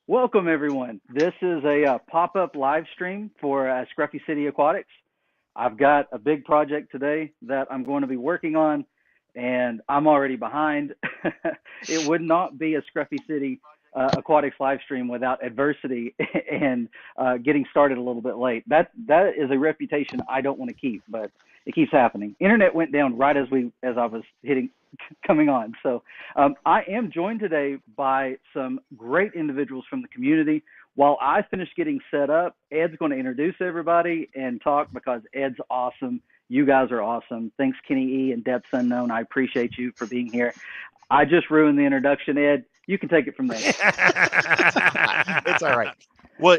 Welcome, everyone. This is a pop-up live stream for Scruffy City Aquatics. I've got a big project today that I'm going to be working on, and I'm already behind. It would not be a Scruffy City Aquatics live stream without adversity and getting started a little bit late. That is a reputation I don't want to keep, but it keeps happening. Internet went down right as I was coming on. So I am joined today by some great individuals from the community. While I finish getting set up, Ed's going to introduce everybody and talk because Ed's awesome. You guys are awesome. Thanks, Kenny E. and Depths Unknown. I appreciate you for being here. I just ruined the introduction, Ed. You can take it from there. It's all right. Well,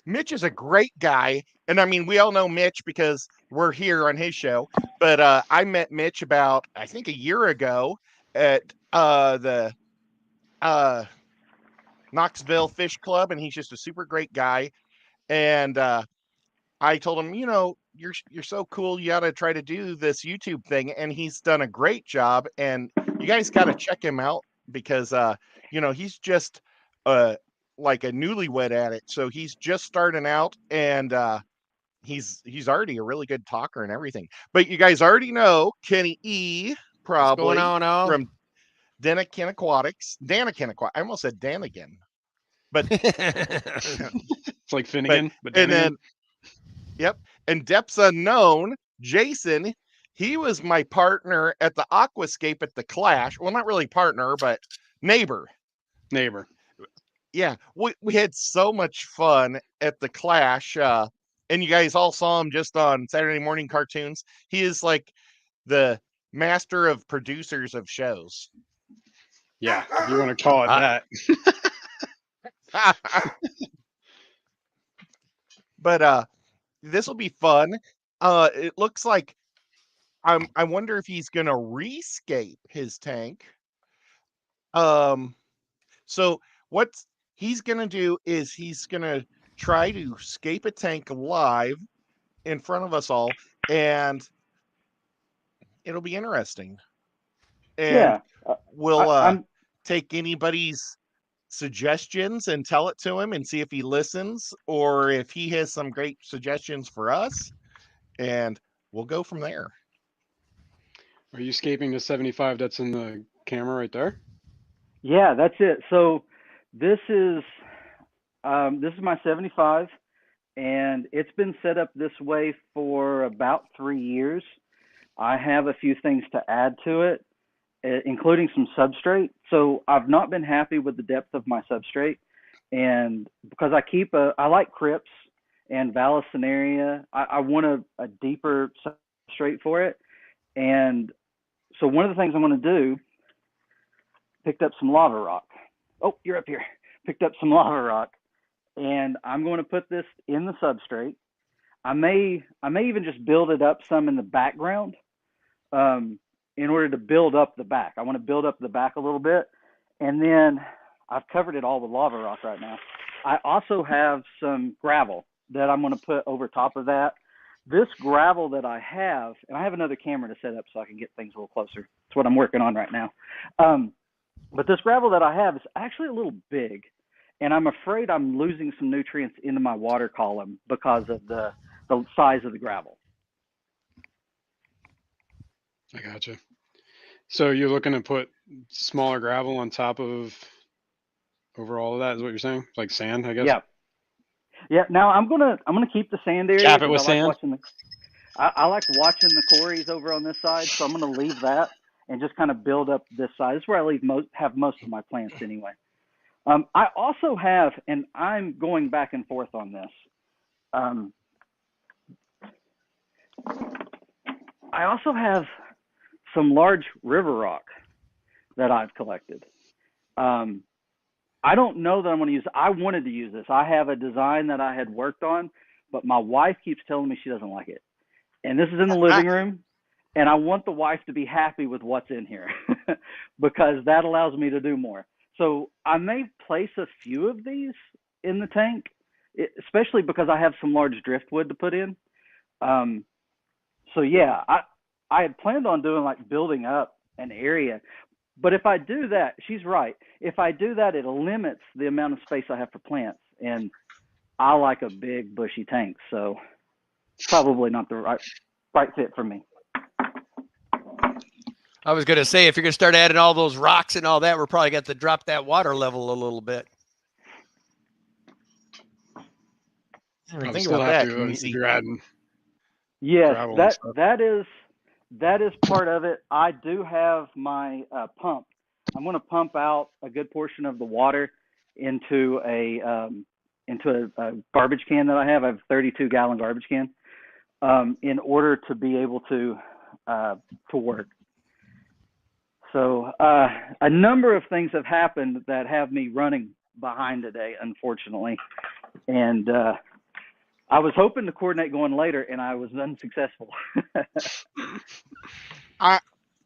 Mitch is a great guy. And I mean, we all know Mitch because we're here on his show. But I met Mitch about, I think, a year ago at the Knoxville Fish Club. And he's just a super great guy. And I told him, you're so cool. You got to try to do this YouTube thing. And he's done a great job. And you guys got to check him out because, he's just like a newlywed at it. So he's just starting out and he's already a really good talker and everything. But you guys already know Kenny E. probably from Daniken Aquatics. I almost said Daniken. But it's like Finnegan. But and then yep. And Depths Unknown, Jason, he was my partner at the Aquascape at the Clash. Well, not really partner, but neighbor. Yeah, we had so much fun at the Clash. And you guys all saw him just on Saturday morning cartoons. He is like the master of producers of shows. Yeah, if you want to call it that. But this will be fun. It looks like I wonder if he's gonna rescape his tank. So what he's gonna do is he's gonna try to scape a tank live in front of us all, and it'll be interesting. And we'll take anybody's suggestions and tell it to him and see if he listens or if he has some great suggestions for us, and we'll go from there. Are you escaping the 75 that's in the camera right there? Yeah, that's it. So this is my 75, and it's been set up this way for about 3 years. I have a few things to add to it, including some substrate. So I've not been happy with the depth of my substrate, and because I like crypts and Vallisneria, I want a deeper substrate for it. And so one of the things I'm going to do, picked up some lava rock. Oh, you're up here. Picked up some lava rock, and I'm going to put this in the substrate. I may even just build it up some in the background in order to build up the back. I want to build up the back a little bit, and then I've covered it all with lava rock right now. I also have some gravel that I'm going to put over top of that. This gravel that I have, and I have another camera to set up so I can get things a little closer. That's what I'm working on right now. But this gravel that I have is actually a little big, and I'm afraid I'm losing some nutrients into my water column because of the size of the gravel. I gotcha. So you're looking to put smaller gravel on top of over all of that is what you're saying? Like sand, I guess? Yeah. Yeah. Now I'm gonna keep the sand area. Cap it with sand? I like watching the quarries over on this side, so I'm gonna leave that and just kind of build up this side. This is where I have most of my plants anyway. I also have, and I'm going back and forth on this. I also have some large river rock that I've collected. I don't know that I'm going to use it. I wanted to use this. I have a design that I had worked on, but my wife keeps telling me she doesn't like it. And this is in the living room, and I want the wife to be happy with what's in here because that allows me to do more. So I may place a few of these in the tank, especially because I have some large driftwood to put in. So yeah, I had planned on doing like building up an area, But if I do that, she's right. If I do that, it limits the amount of space I have for plants, and I like a big bushy tank, so probably not the right fit for me. I was going to say, if you're going to start adding all those rocks and all that, we're probably going to drop that water level a little bit. I think about that. You're adding. Yes, that is part of it. I do have my pump. I'm going to pump out a good portion of the water into a garbage can that I have. I have a 32-gallon garbage can in order to be able to work. So a number of things have happened that have me running behind today, unfortunately, and I was hoping to coordinate going later, and I was unsuccessful.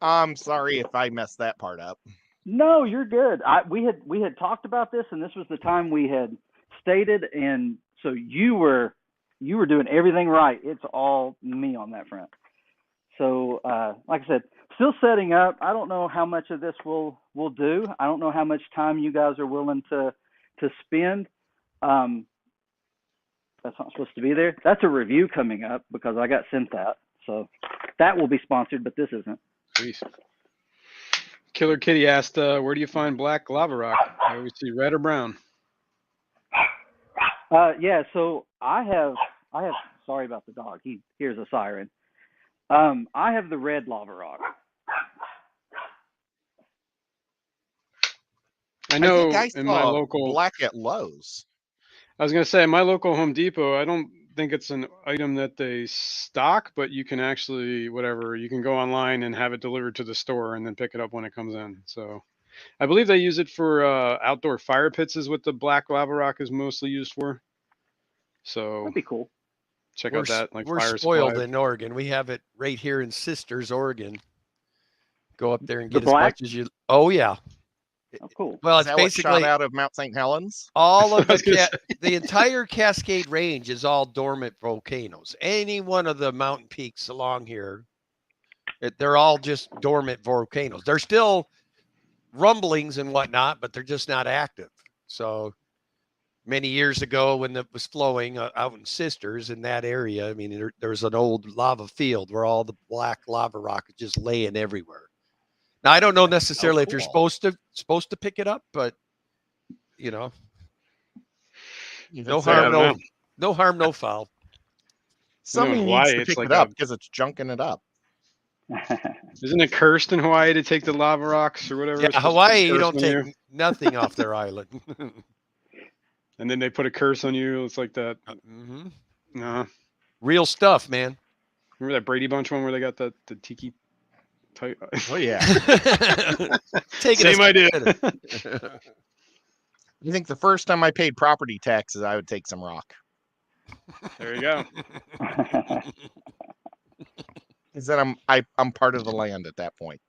I'm sorry if I messed that part up. No, you're good. We had talked about this, and this was the time we had stated, and so you were doing everything right. It's all me on that front. So, like I said, still setting up. I don't know how much of this we'll do. I don't know how much time you guys are willing to spend. That's not supposed to be there. That's a review coming up because I got sent that. So that will be sponsored, but this isn't. Please. Killer Kitty asked, where do you find black lava rock? I always see red or brown. Yeah, so I have, sorry about the dog. He hears a siren. I have the red lava rock. I know I think in my local black at Lowe's. I was going to say, my local Home Depot, I don't think it's an item that they stock, but you can actually, you can go online and have it delivered to the store and then pick it up when it comes in. So I believe they use it for outdoor fire pits is what the black lava rock is mostly used for. So that'd be cool. Check out that. We're spoiled in Oregon. We have it right here in Sisters, Oregon. Go up there and get as much as you. Oh, yeah. Oh, cool. Well, it's basically out of Mount St. Helens. All of the entire Cascade Range is all dormant volcanoes. Any one of the mountain peaks along here, they're all just dormant volcanoes. They're still rumblings and whatnot, but they're just not active. So many years ago, when it was flowing out in Sisters in that area, I mean, there was an old lava field where all the black lava rock is just laying everywhere. Now, I don't know necessarily if you're supposed to pick it up, but no harm, no foul. Somebody needs to pick it up because it's junking it up. Isn't it cursed in Hawaii to take the lava rocks or whatever? Yeah, Hawaii, you don't take nothing off their island. And then they put a curse on you. It's like that. Mm-hmm. Nah. Real stuff, man. Remember that Brady Bunch one where they got the tiki type? Oh, yeah. Same idea. You think the first time I paid property taxes, I would take some rock. There you go. Is that I'm part of the land at that point.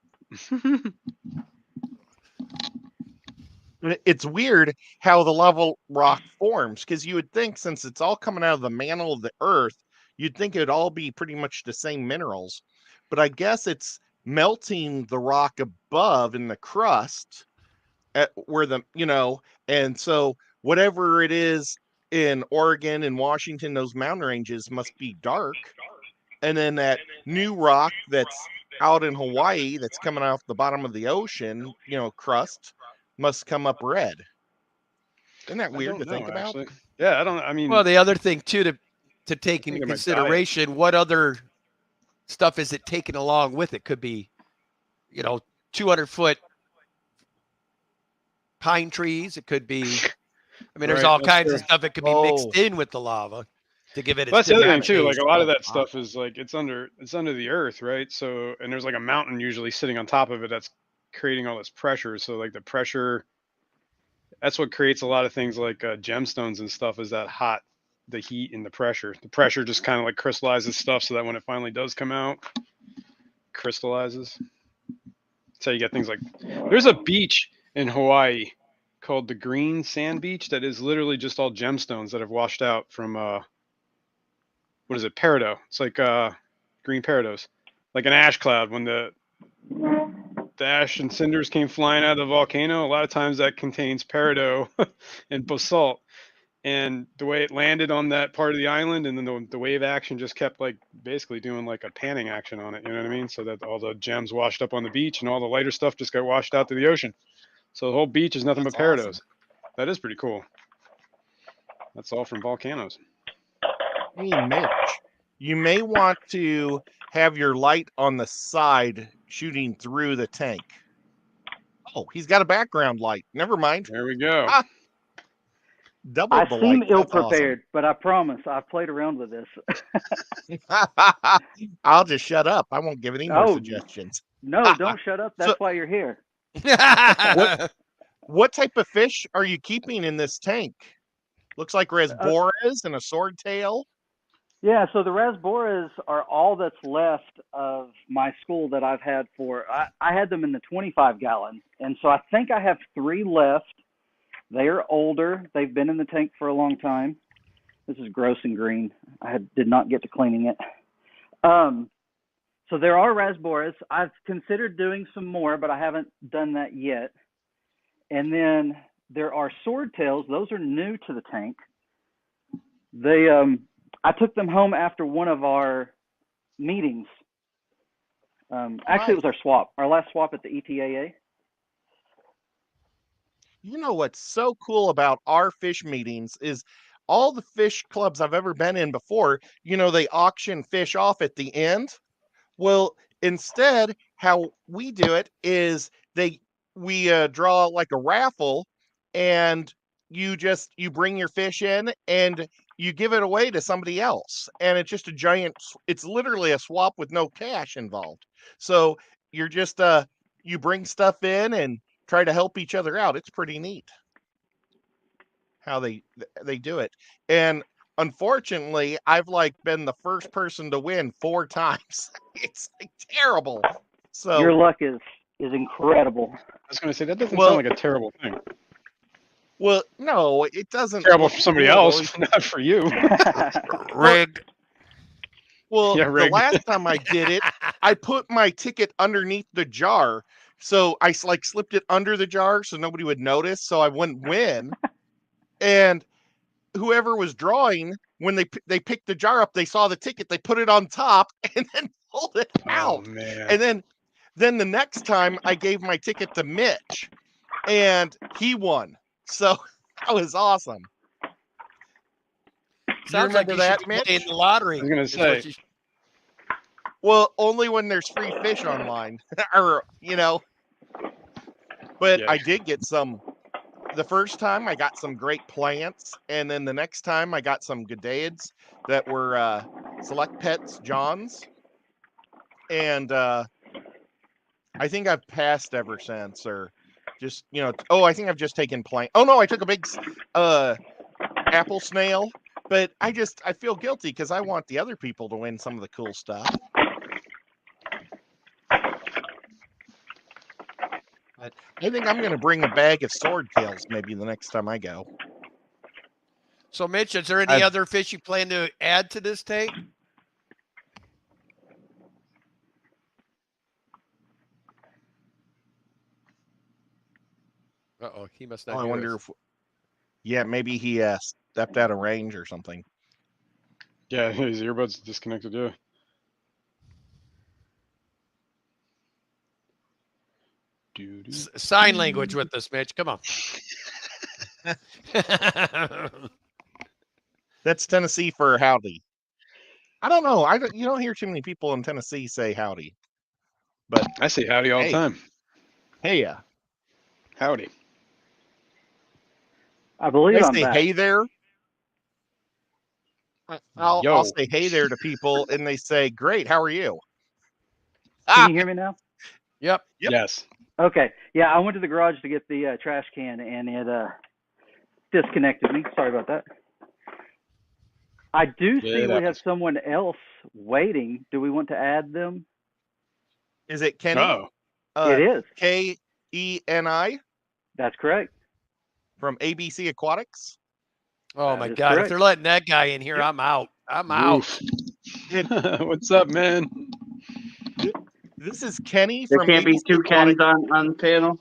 It's weird how the lava rock forms, because you would think, since it's all coming out of the mantle of the earth, you'd think it'd all be pretty much the same minerals. But I guess it's melting the rock above in the crust at where and so whatever it is in Oregon and Washington, those mountain ranges must be dark. And then that new rock that's out in Hawaii that's coming off the bottom of the ocean, crust, must come up red. Isn't that weird to think about? Actually. Yeah, I mean. Well, the other thing too to take into consideration, what other stuff is it taking along with it? Could be, 200-foot pine trees. It could be. I mean, there's all kinds of stuff that could be mixed in with the lava to give it. That's the other thing too. Like a lot of that stuff is like it's under the earth, right? So, and there's like a mountain usually sitting on top of it that's creating all this pressure. So like the pressure, that's what creates a lot of things like gemstones and stuff, is that the heat and the pressure just kind of like crystallizes stuff so that when it finally does come out, crystallizes. That's how you get things like, there's a beach in Hawaii called the Green Sand Beach that is literally just all gemstones that have washed out from what is it, peridot? It's like green peridots, like an ash cloud when the ash and cinders came flying out of the volcano, a lot of times that contains peridot and basalt. And the way it landed on that part of the island, and then the wave action just kept like basically doing like a panning action on it. You know what I mean? So that all the gems washed up on the beach, and all the lighter stuff just got washed out to the ocean. So the whole beach is nothing but peridots. Awesome. That is pretty cool. That's all from volcanoes. Hey, Mitch, you may want to have your light on the side shooting through the tank. Oh, he's got a background light. Never mind. There we go. Double I the seem light. ill prepared, but I promise I've played around with this. I'll just shut up. I won't give any more suggestions. No, don't shut up. That's why you're here. What type of fish are you keeping in this tank? Looks like rasboras and a swordtail. Yeah, so the rasboras are all that's left of my school that I've had for, I had them in the 25 gallon. And so I think I have 3 left. They are older. They've been in the tank for a long time. This is gross and green. I did not get to cleaning it. So there are rasboras. I've considered doing some more, but I haven't done that yet. And then there are swordtails. Those are new to the tank. They, I took them home after one of our meetings. Actually, it was our swap, our last swap at the ETAA. You know what's so cool about our fish meetings is all the fish clubs I've ever been in before, they auction fish off at the end. Well, instead, how we do it is we draw like a raffle, and you bring your fish in and you give it away to somebody else. And it's just it's literally a swap with no cash involved. So you're just, you bring stuff in and try to help each other out. It's pretty neat how they do it. And unfortunately, I've been the first person to win 4 times. It's terrible. So your luck is incredible. I was going to say, that doesn't sound like a terrible thing. Well, no, it doesn't. Terrible for somebody else, not for you. Rigged. Well, yeah, rigged. The last time I did it, I put my ticket underneath the jar. So I slipped it under the jar so nobody would notice, so I wouldn't win. And whoever was drawing, when they picked the jar up, they saw the ticket, they put it on top and then pulled it out. Oh, man. And then the next time I gave my ticket to Mitch, and he won. So that was awesome. Sounds like you that, should be playing the lottery. I was going to say. Well, only when there's free fish online, or But yeah. I did get some. The first time I got some great plants, and then the next time I got some Gadaids that were Select Pets Johns, and I think I've passed ever since, or just I think I've just taken plant. Oh no, I took a big apple snail, but I feel guilty because I want the other people to win some of the cool stuff. I think I'm going to bring a bag of swordtails maybe the next time I go. So, Mitch, is there any other fish you plan to add to this tank? Uh-oh, he must not. I wonder if, maybe he stepped out of range or something. Yeah, his earbuds disconnected. Yeah. Sign language with us, Mitch. Come on. That's Tennessee for howdy. I don't know. You don't hear too many people in Tennessee say howdy, but I say howdy all the time. Hey, yeah, howdy. I believe I say hey there. I'll say hey there to people, and they say, "Great, how are you?" Can you hear me now? Yep. Yes. Okay. Yeah, I went to the garage to get the trash can, and it disconnected me. Sorry about that. I do see we have someone else waiting. Do we want to add them? Is it Kenny? Oh. It is. Keni? That's correct. From ABC Aquatics? Oh, my God. Correct. If they're letting that guy in here, I'm out. I'm out. What's up, man? This is Kenny There from can't be ABC two Aquatic. Kens on the panel.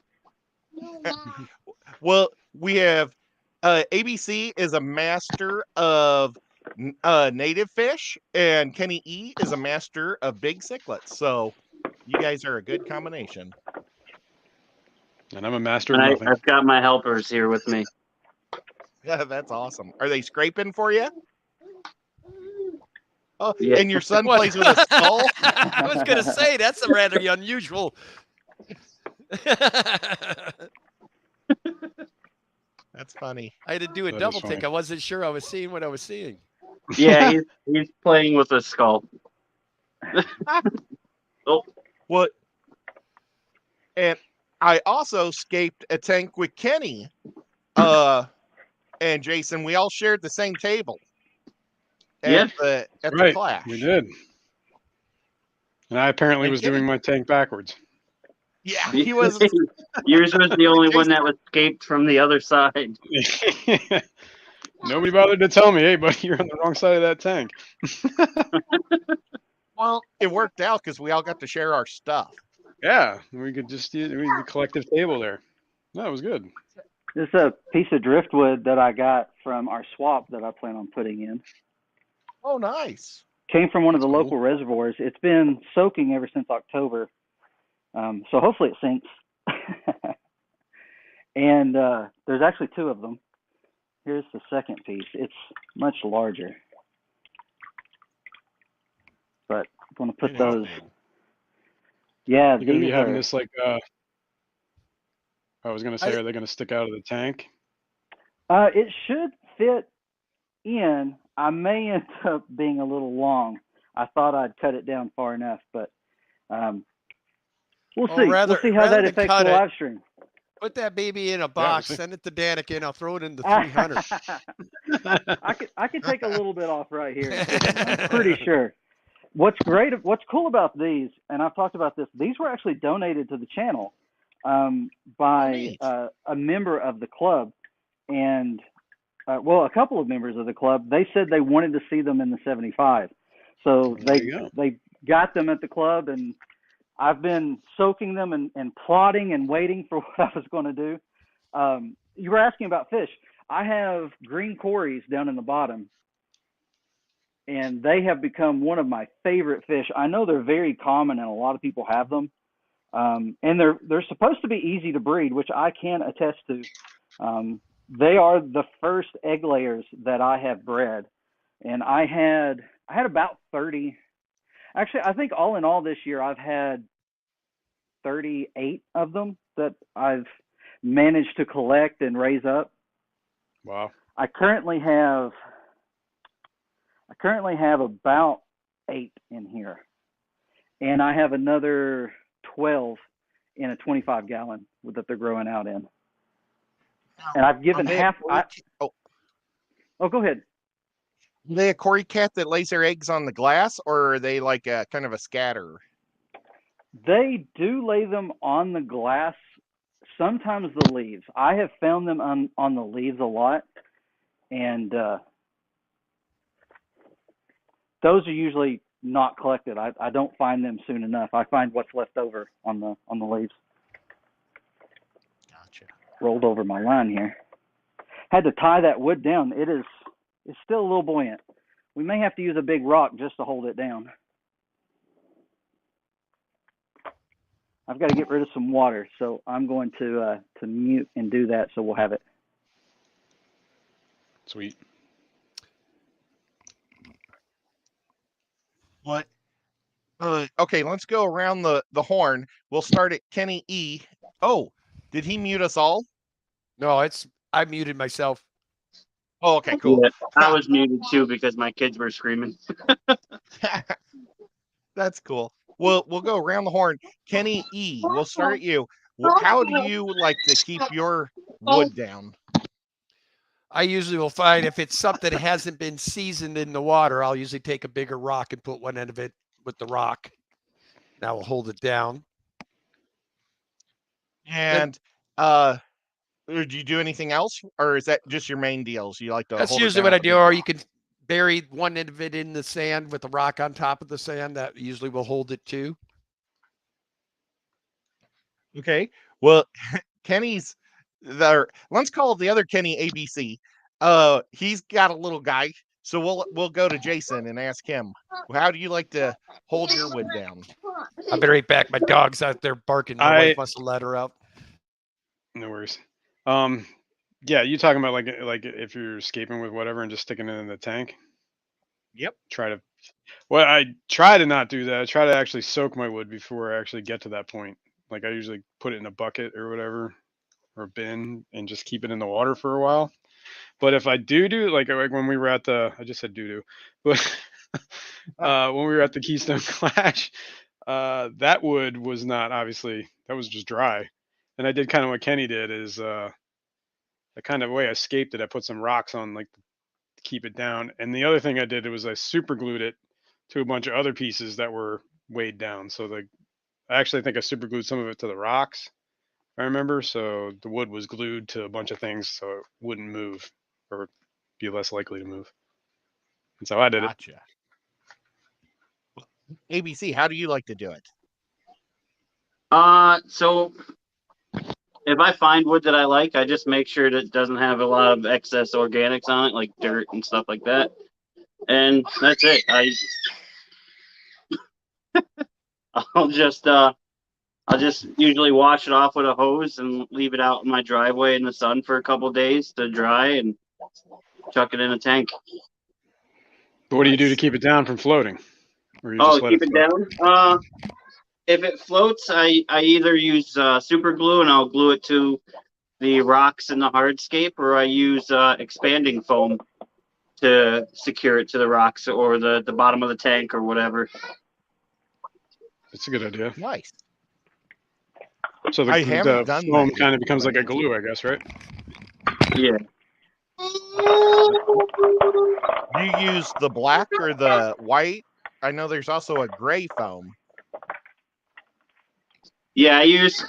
Well, we have ABC is a master of native fish, and Kenny E is a master of big cichlids. So you guys are a good combination. And I'm a master of And nothing. I've got my helpers here with me. Yeah, that's awesome. Are they scraping for you? Oh, Yeah. and your son What? plays with a skull? I was going to say, that's a rather unusual. That's funny. I had to do a That is double funny. take. I wasn't sure I was seeing what I was seeing. Yeah, he's playing with a skull. Oh, What? And I also scaped a tank with Kenny, and Jason. We all shared the same table at the Right, clash. we did. And I apparently And was Kenny- doing my tank backwards. Yeah, he was. yours was the only one that was escaped from the other side. Nobody bothered to tell me, hey, buddy, you're on the wrong side of that tank. Well, it worked out because we all got to share our stuff. Yeah, we could just use the collective table there. That was good. This is a piece of driftwood that I got from our swap that I plan on putting in. Oh, nice. Came from one of the That's cool. local reservoirs. It's been soaking ever since October. So hopefully it sinks. And there's actually two of them. Here's the second piece. It's much larger. But I'm going to put those. Yeah, You're going to these be having are. this like, I was going to say, are they going to stick out of the tank? It should fit in. I may end up being a little long. I thought I'd cut it down far enough, but we'll see. We'll see how that affects the live stream. Put that baby in a box, we'll see. send it to Danica, and I'll throw it in the 300. I could take a little bit off right here. I'm pretty sure. What's cool about these, and I've talked about this, these were actually donated to the channel by a member of the club, and a couple of members of the club. They said they wanted to see them in the 75, so they got them at the club, and I've been soaking them and plotting and waiting for what I was going to do. You were asking about fish. I have green cories down in the bottom, and they have become one of my favorite fish. I know they're very common, and a lot of people have them. And they're supposed to be easy to breed, which I can attest to. They are the first egg layers that I have bred, and I had about 30. Actually, I think all in all this year I've had 38 of them that I've managed to collect and raise up. Wow. I currently have about 8 in here, and I have another 12 in a 25-gallon that they're growing out in. And I've given half. Go ahead. Are they a Cory cat that lays their eggs on the glass, or are they like a kind of a scatter? They do lay them on the glass, sometimes the leaves. I have found them on the leaves a lot, and those are usually not collected. I don't find them soon enough. I find what's left over on the leaves. Gotcha. Rolled over my line here. Had to tie that wood down. It's still a little buoyant. We may have to use a big rock just to hold it down. I've got to get rid of some water, so I'm going to mute and do that, so we'll have it. Sweet. What? Okay, let's go around the horn. We'll start at Kenny E. Oh, did he mute us all? No, I muted myself. Oh, okay, cool. Yeah, I was muted too because my kids were screaming. That's cool. We'll go around the horn. Kenny E, we'll start at you. How do you like to keep your wood down? I usually will find if it's something that hasn't been seasoned in the water, I'll usually take a bigger rock and put one end of it with the rock. Now we'll hold it down. And do you do anything else, or is that just your main deals? You like to That's hold usually it what down I with do, the or rock? you can bury one end of it in the sand with the rock on top of the sand. That usually will hold it too. Okay. Well, Kenny's there. Let's call the other Kenny ABC. He's got a little guy, so we'll go to Jason and ask him. How do you like to hold your wood down? I'll be right back. My dog's out there barking. My wife must have let her out. No worries. Yeah, you talking about like if you're escaping with whatever and just sticking it in the tank? Yep. Well, I try to not do that. I try to actually soak my wood before I actually get to that point. Like I usually put it in a bucket or whatever, or a bin, and just keep it in the water for a while. But if I do like when we were at I just said doo-doo, but when we were at the Keystone Clash, that wood was not, obviously, that was just dry. And I did kind of what Kenny did, is the kind of way I escaped it, I put some rocks on, like, to keep it down. And the other thing I did was I super glued it to a bunch of other pieces that were weighed down. So I actually think I super glued some of it to the rocks, I remember. So the wood was glued to a bunch of things so it wouldn't move or be less likely to move. And so I did it. Gotcha. ABC, how do you like to do it? So if I find wood that I like, I just make sure that it doesn't have a lot of excess organics on it, like dirt and stuff like that. And that's it. I'll just usually wash it off with a hose and leave it out in my driveway in the sun for a couple days to dry and chuck it in a tank. But what do you do to keep it down from floating? Or you Oh, just let keep it down? If it floats, I either use super glue and I'll glue it to the rocks in the hardscape, or I use expanding foam to secure it to the rocks or the bottom of the tank or whatever. That's a good idea. Nice. So the foam kind of becomes like a glue, I guess, right? Yeah. Do you use the black or the white? I know there's also a gray foam. Yeah, I use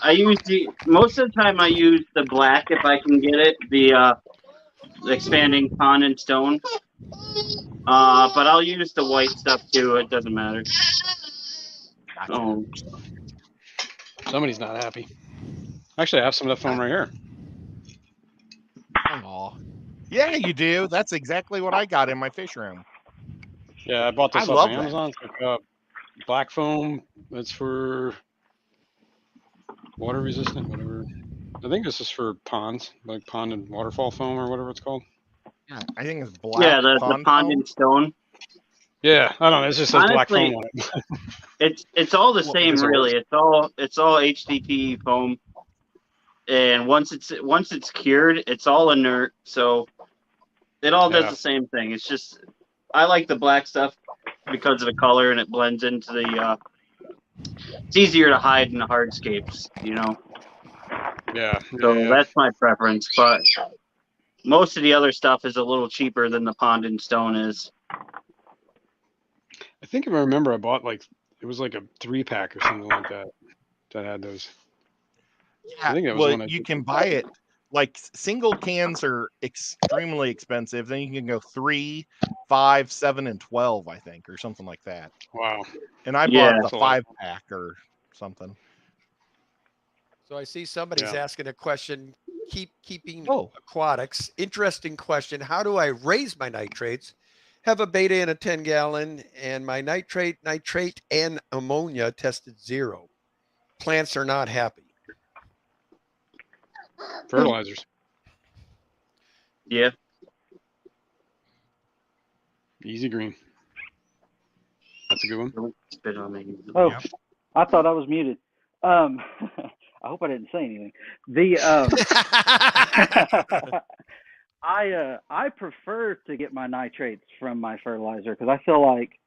most of the time I use the black if I can get it, the expanding pond and stone. But I'll use the white stuff too. It doesn't matter. Gotcha. Somebody's not happy. Actually, I have some of that foam right here. Oh, yeah, you do. That's exactly what I got in my fish room. Yeah, I bought this off Amazon. It's like black foam. That's for water resistant, whatever. I think this is for ponds, like pond and waterfall foam or whatever it's called. Yeah, I think it's black. Yeah, the pond and stone. Yeah, I don't know. It just says black foam on it. It's all the same, really. It's all HDPE foam, and once it's cured, it's all inert. So it all does the same thing. It's just I like the black stuff because of the color, and it blends into the. It's easier to hide in the hardscapes, you know. Yeah. So that's my preference, but most of the other stuff is a little cheaper than the pond and stone is. I think if I remember, I bought it was like a 3-pack or something like that had those. Yeah, I think that was well, you can buy it. Like single cans are extremely expensive. Then you can go 3, 5, 7, and 12, I think, or something like that. Wow. And I bought the 5-pack or something. So I see somebody's asking a question. Keeping Oh. aquatics. Interesting question. How do I raise my nitrates? Have a beta in a 10-gallon, and my nitrate, and ammonia tested 0. Plants are not happy. Fertilizers. Yeah. Easy green. That's a good one. Spit on me. Oh, yeah. I thought I was muted. I hope I didn't say anything. I prefer to get my nitrates from my fertilizer because I feel like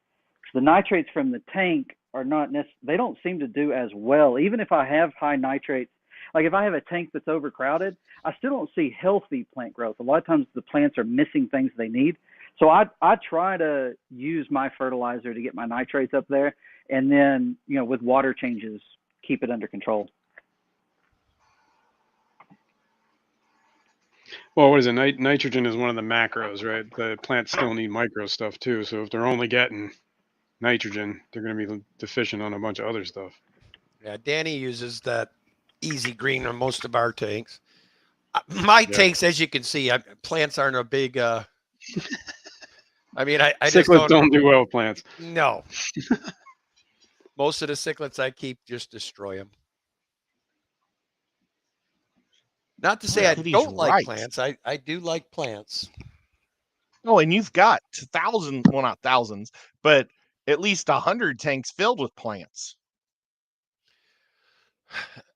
the nitrates from the tank are not they don't seem to do as well. Even if I have high nitrates, like if I have a tank that's overcrowded, I still don't see healthy plant growth. A lot of times the plants are missing things they need. So I try to use my fertilizer to get my nitrates up there, and then with water changes, keep it under control. Well, what is it? Nitrogen is one of the macros, right? The plants still need micro stuff too. So if they're only getting nitrogen, they're going to be deficient on a bunch of other stuff. Yeah, Danny uses that easy green on most of our tanks. My tanks, as you can see, plants aren't a big. I mean, I just don't do well with plants. No. Most of the cichlids I keep just destroy them. Not to say I don't like plants. I do like plants. Oh, and you've got thousands, well, not thousands, but at least 100 tanks filled with plants.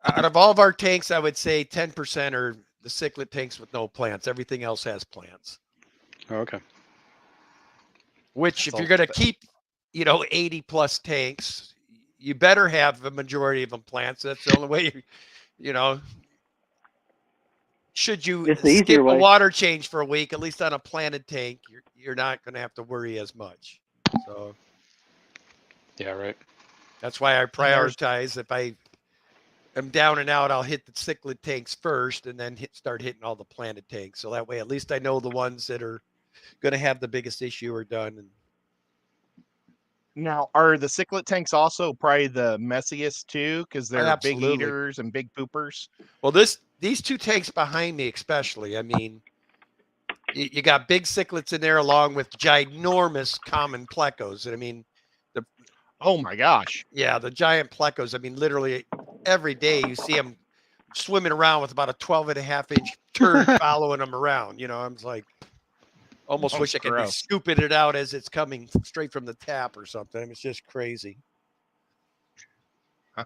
Out of all of our tanks, I would say 10% are the cichlid tanks with no plants. Everything else has plants. Oh, okay. Which, if you're going to keep, 80 plus tanks, you better have the majority of them plants. That's the only way should you skip a water change for a week, at least on a planted tank, you're not going to have to worry as much. So, yeah, right. That's why I prioritize. If I am down and out, I'll hit the cichlid tanks first and then start hitting all the planted tanks. So that way, at least I know the ones that are going to have the biggest issue are done. And now, are the cichlid tanks also probably the messiest too? Because they're big eaters and big poopers. Well, these two tanks behind me, especially, I mean, you got big cichlids in there along with ginormous common plecos. And I mean, oh my gosh. Yeah, the giant plecos. I mean, literally every day you see them swimming around with about a 12.5-inch turd following them around. I'm like, almost wish I could be scooping it out as it's coming straight from the tap or something. It's just crazy. Huh.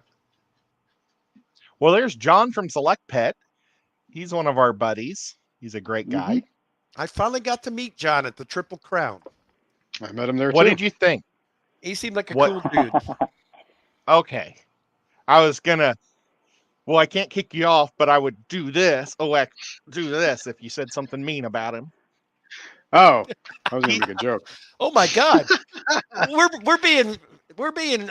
Well, there's John from Select Pet. He's one of our buddies. He's a great guy. Mm-hmm. I finally got to meet John at the Triple Crown. I met him there, What did you think? He seemed like a cool dude. Okay. I was going to, I can't kick you off, but I would do this. Do this if you said something mean about him. Oh, I was going to make a joke. Oh my God. we're being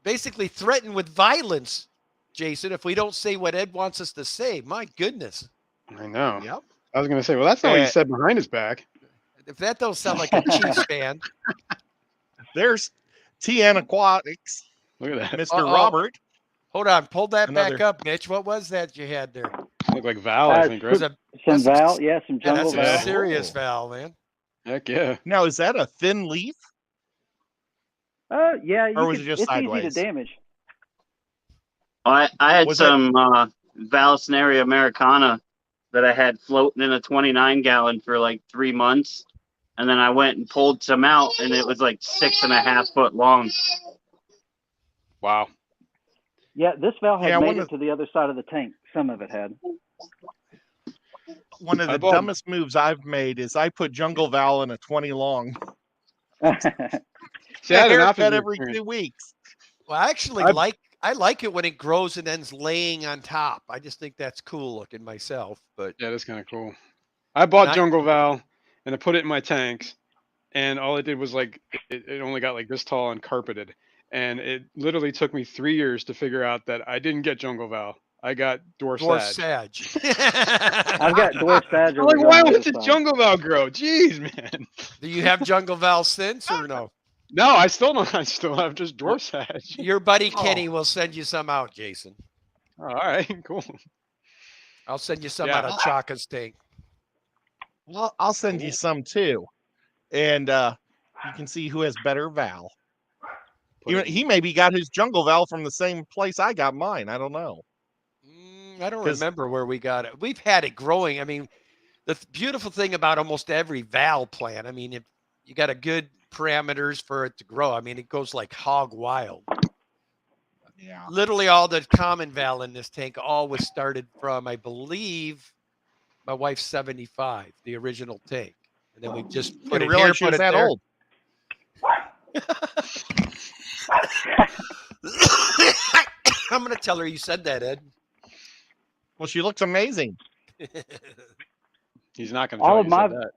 basically threatened with violence, Jason, if we don't say what Ed wants us to say. My goodness. I know. Yep. I was going to say, well, that's not what he said behind his back. If that don't sound like a Chiefs fan. There's TN Aquatics. Look at that. Mr. Robert. Hold on. Pull that back up, Mitch. What was that you had there? Look like Val, I think, right? Some Val. Yeah, some jungle Val. That's a serious Val, man. Heck yeah. Now, is that a thin leaf? Yeah. Or was it just sideways? Easy to damage. I had some Vallisneria americana that I had floating in a 29-gallon for like 3 months. And then I went and pulled some out, and it was like 6.5 foot long. Wow. Yeah, this Val had made it to the other side of the tank. Some of it had. One of the dumbest moves I've made is I put Jungle Val in a 20 long. See, I had an haircut every 2 weeks. Well, I actually I like it when it grows and then's laying on top. I just think that's cool looking myself. But yeah, that's kind of cool. I bought Jungle Val and I put it in my tanks, and all it did was like it only got like this tall and carpeted. And it literally took me 3 years to figure out that I didn't get Jungle Val. I got Dwarf Sag. I've got Dwarf Sag. I'm like, why would the Jungle Val grow? Jeez, man. Do you have Jungle Val since or no? No, I still don't. I still have just Dwarf Sag. Your buddy Kenny will send you some out, Jason. Oh, all right, cool. I'll send you some out of Chaka's tank. Well, I'll send you some too. And you can see who has better Val. He maybe got his Jungle Val from the same place I got mine. I don't know. I don't remember where we got it. We've had it growing. I mean, the beautiful thing about almost every Val plant, I mean, if you got a good parameters for it to grow, I mean, it goes like hog wild. Yeah. Literally all the common Val in this tank all was started from, I believe, my wife's 75, the original tank. And then we just put it here, put it there. Old. I'm going to tell her you said that, Ed. Well, she looks amazing. He's not going to tell you that.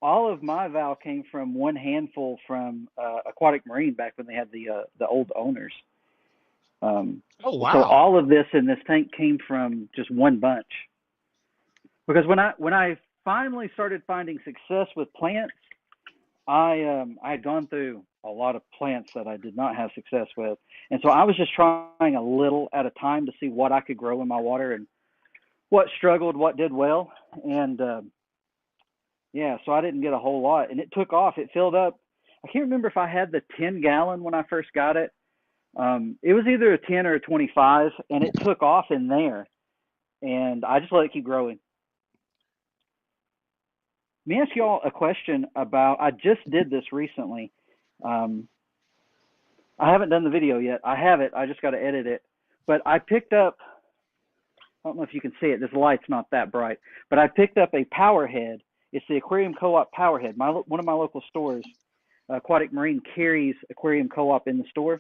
All of my Val came from one handful from Aquatic Marine back when they had the old owners. Oh wow! So all of this in this tank came from just one bunch. Because when I finally started finding success with plants, I had gone through a lot of plants that I did not have success with. And so I was just trying a little at a time to see what I could grow in my water and what struggled, what did well. And yeah, so I didn't get a whole lot. And it took off. It filled up. I can't remember if I had the 10-gallon when I first got it. It was either a 10 or a 25, and it took off in there. And I just let it keep growing. Let me ask y'all a question about, I just did this recently. I haven't done the video yet. I have it. I just got to edit it. But I picked up, I don't know if you can see it. This light's not that bright. But I picked up a power head. It's the Aquarium Co-op power head. One of my local stores, Aquatic Marine, carries Aquarium Co-op in the store.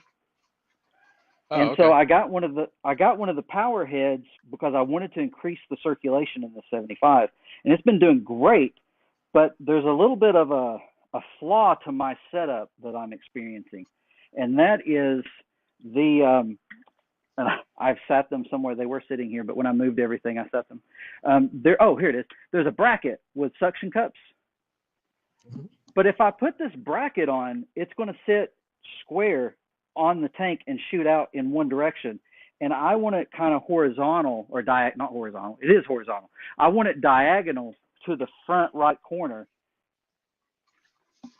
Oh, and okay. so I got one of the power heads because I wanted to increase the circulation in the 75. And it's been doing great, but there's a little bit of a flaw to my setup that I'm experiencing. And that is the and I've sat them somewhere. They were sitting here, but when I moved everything, I set them. Here it is. There's a bracket with suction cups. But if I put this bracket on, it's going to sit square on the tank and shoot out in one direction. And I want it kind of horizontal, or not horizontal. It is horizontal. I want it diagonal to the front right corner.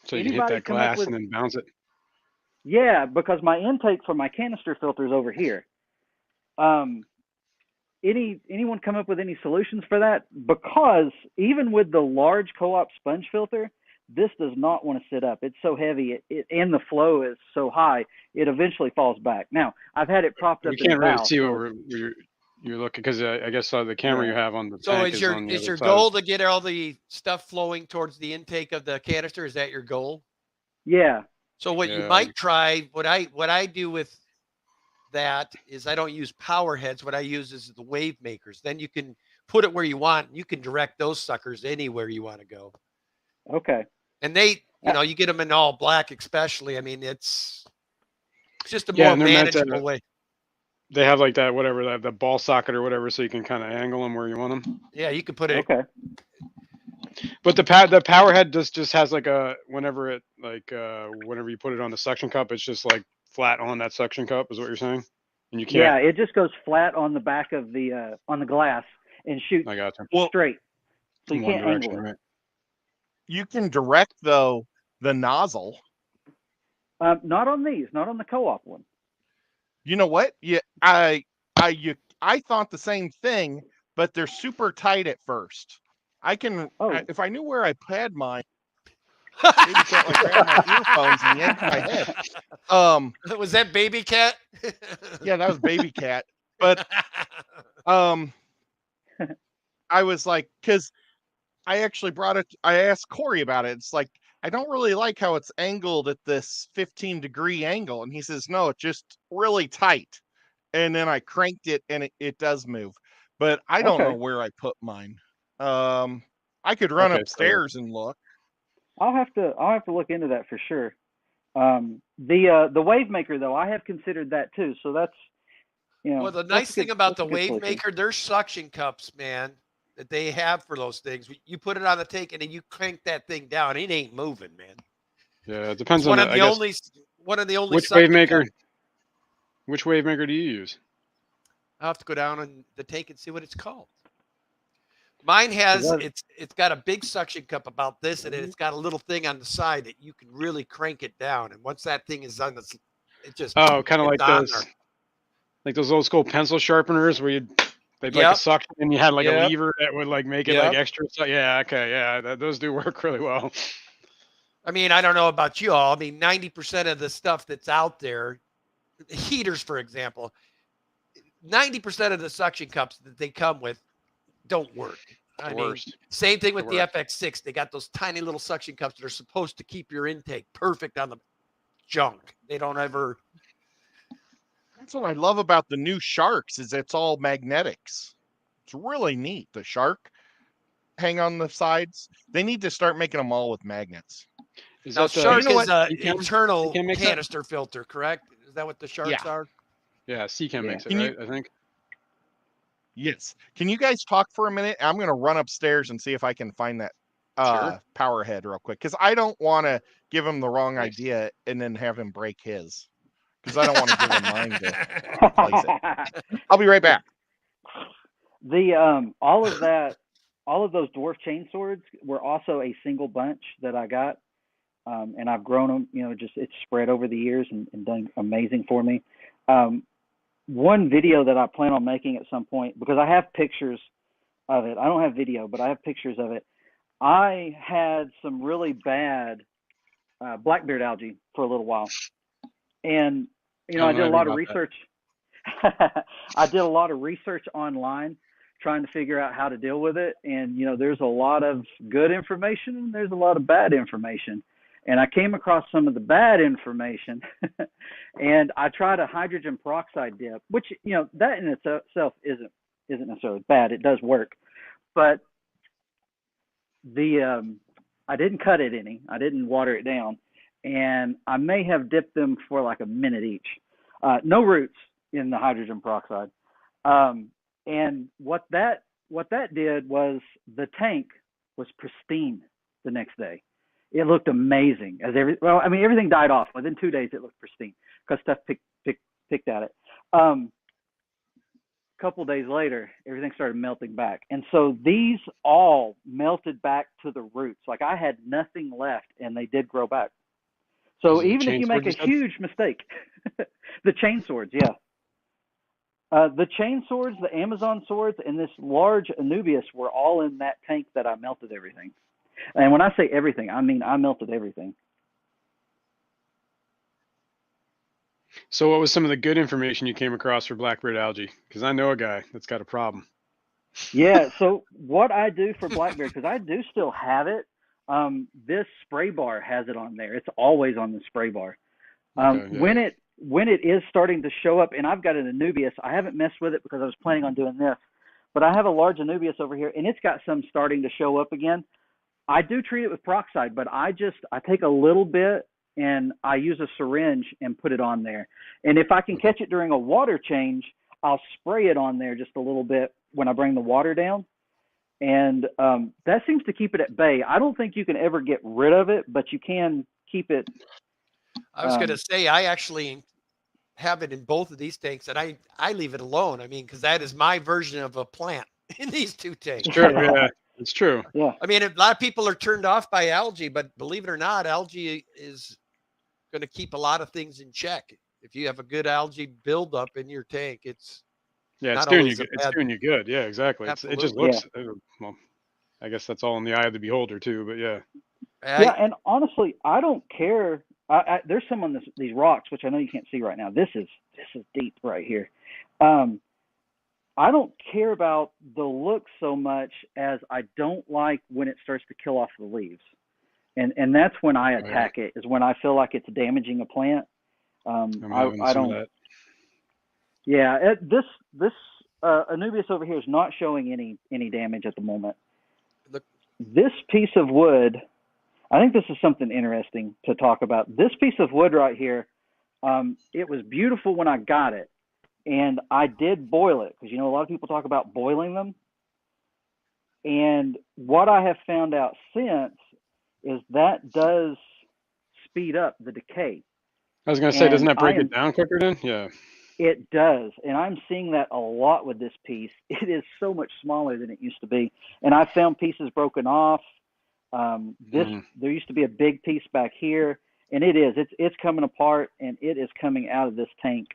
So you can hit that glass and then bounce it. Yeah, because my intake for my canister filter is over here. Anyone come up with any solutions for that? Because even with the large Co-op sponge filter, this does not want to sit up. It's so heavy, and the flow is so high, it eventually falls back. Now, I've had it propped up. You can't really see what you're looking, because I guess the camera you have on the tank is on the is other your side. goal to get all the stuff flowing towards the intake of the canister? Is that your goal? Yeah. So what you might try, what I do with that is I don't use power heads. What I use is the wave makers. Then you can put it where you want. You can direct those suckers anywhere you want to go. Okay. And they, you get them in all black, especially. I mean, it's just a more manageable way. They have like that, whatever, the ball socket or whatever, so you can kind of angle them where you want them. Yeah, you can put it. Okay. But the power head just has like whenever you put it on the suction cup, it's just like flat on that suction cup, is what you're saying? And you can't. Yeah, it just goes flat on the back of the on the glass and shoots straight. So you can't angle it. Right. You can direct the nozzle. Not on these, not on the Co-op one. You know what? Yeah, I thought the same thing, but they're super tight at first. I can if I knew where I had mine, maybe can't like grab my earphones and yank my head. Was that Baby Cat? Yeah, that was Baby Cat. But I was like, because I actually I asked Corey about it. It's like, I don't really like how it's angled at this 15-degree angle. And he says, no, it's just really tight. And then I cranked it and it does move. But I don't know where I put mine. I could run upstairs and look. I'll have to look into that for sure. The wave maker though, I have considered that too. So that's, well, the nice thing about the wave maker, there's suction cups, man, that they have for those things. You put it on the tank and then you crank that thing down. It ain't moving, man. Yeah, it depends on one of the only which wave maker. Which wave maker do you use? I'll have to go down on the tank and see what it's called. Mine has it's got a big suction cup about this, and then it's got a little thing on the side that you can really crank it down. And once that thing is on the, it just kind of like those old school pencil sharpeners where they'd like a suction and you had like a lever that would like make it like extra. Yeah, okay, yeah, those do work really well. I mean, I don't know about you all. I mean, 90% of the stuff that's out there, heaters, for example, 90% of the suction cups that they come with don't work. I mean, same thing with the FX6. They got those tiny little suction cups that are supposed to keep your intake perfect on the junk. They don't ever. That's what I love about the new Sharks is it's all magnetics. It's really neat. The Shark hang on the sides. They need to start making them all with magnets. Now, Shark is an internal canister filter, correct? Is that what the Sharks are? Yeah, CCAM makes it, right? I think. Yes. Can you guys talk for a minute? I'm going to run upstairs and see if I can find that. power head real quick, because I don't want to give him the wrong idea and then have him break his, because I don't want to give him mine to replace it. I'll be right back. The all of those dwarf chain swords were also a single bunch that I got, and I've grown them. You know, just it's spread over the years and done amazing for me. One video that I plan on making at some point, because I have pictures of it. I don't have video, but I have pictures of it. I had some really bad blackbeard algae for a little while, and you know, I did a lot of research. I did a lot of research online trying to figure out how to deal with it. And, you know, there's a lot of good information and there's a lot of bad information. And I came across some of the bad information and I tried a hydrogen peroxide dip, which, you know, that in itself isn't necessarily bad. It does work. But I didn't cut it any. I didn't water it down. And I may have dipped them for like a minute each. No roots in the hydrogen peroxide. And what that did was the tank was pristine the next day. It looked amazing. Everything died off. Within 2 days, it looked pristine because stuff picked at it. Couple days later, everything started melting back. And so these all melted back to the roots. Like I had nothing left and they did grow back. So even if you make a huge mistake, the chain swords, yeah. The chain swords, the Amazon swords, and this large Anubias were all in that tank that I melted everything. And when I say everything, I mean I melted everything. So what was some of the good information you came across for blackbeard algae? Because I know a guy that's got a problem. Yeah, so what I do for blackbeard, because I do still have it, this spray bar has it on there. It's always on the spray bar. When it is starting to show up, and I've got an Anubias, I haven't messed with it because I was planning on doing this, but I have a large Anubias over here, and it's got some starting to show up again. I do treat it with peroxide, but I take a little bit and I use a syringe and put it on there. And if I can catch it during a water change, I'll spray it on there just a little bit when I bring the water down. And that seems to keep it at bay. I don't think you can ever get rid of it, but you can keep it. I was going to say, I actually have it in both of these tanks, and I leave it alone. I mean, because that is my version of a plant in these two tanks. It's true, yeah, it's true. Yeah. I mean, a lot of people are turned off by algae, but believe it or not, algae is going to keep a lot of things in check. If you have a good algae buildup in your tank, it's doing you good. It's doing you good. Yeah, exactly. It just looks well. I guess that's all in the eye of the beholder too. But yeah. Yeah, and honestly, I don't care. There's some on these rocks, which I know you can't see right now. This is deep right here. I don't care about the look so much as I don't like when it starts to kill off the leaves, and that's when I attack it. Is when I feel like it's damaging a plant. I don't. Yeah, this Anubias over here is not showing any damage at the moment. This piece of wood, I think this is something interesting to talk about. This piece of wood right here, it was beautiful when I got it, and I did boil it because, you know, a lot of people talk about boiling them. And what I have found out since is that does speed up the decay. I was going to say, doesn't that break it down quicker then? Yeah. It does, and I'm seeing that a lot with this piece. It is so much smaller than it used to be, and I found pieces broken off. There used to be a big piece back here, and it's coming apart, and it is coming out of this tank.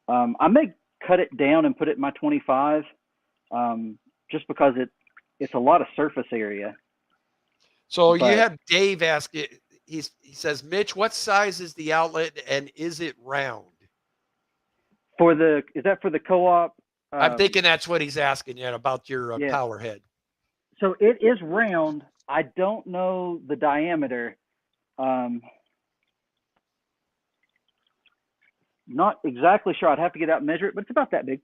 I may cut it down and put it in my 25, just because it's a lot of surface area. So you have Dave ask it. He says, Mitch, what size is the outlet, and is it round? Is that for the co-op? I'm thinking that's what he's asking you about your power head. So it is round. I don't know the diameter. Not exactly sure. I'd have to get out and measure it, but it's about that big.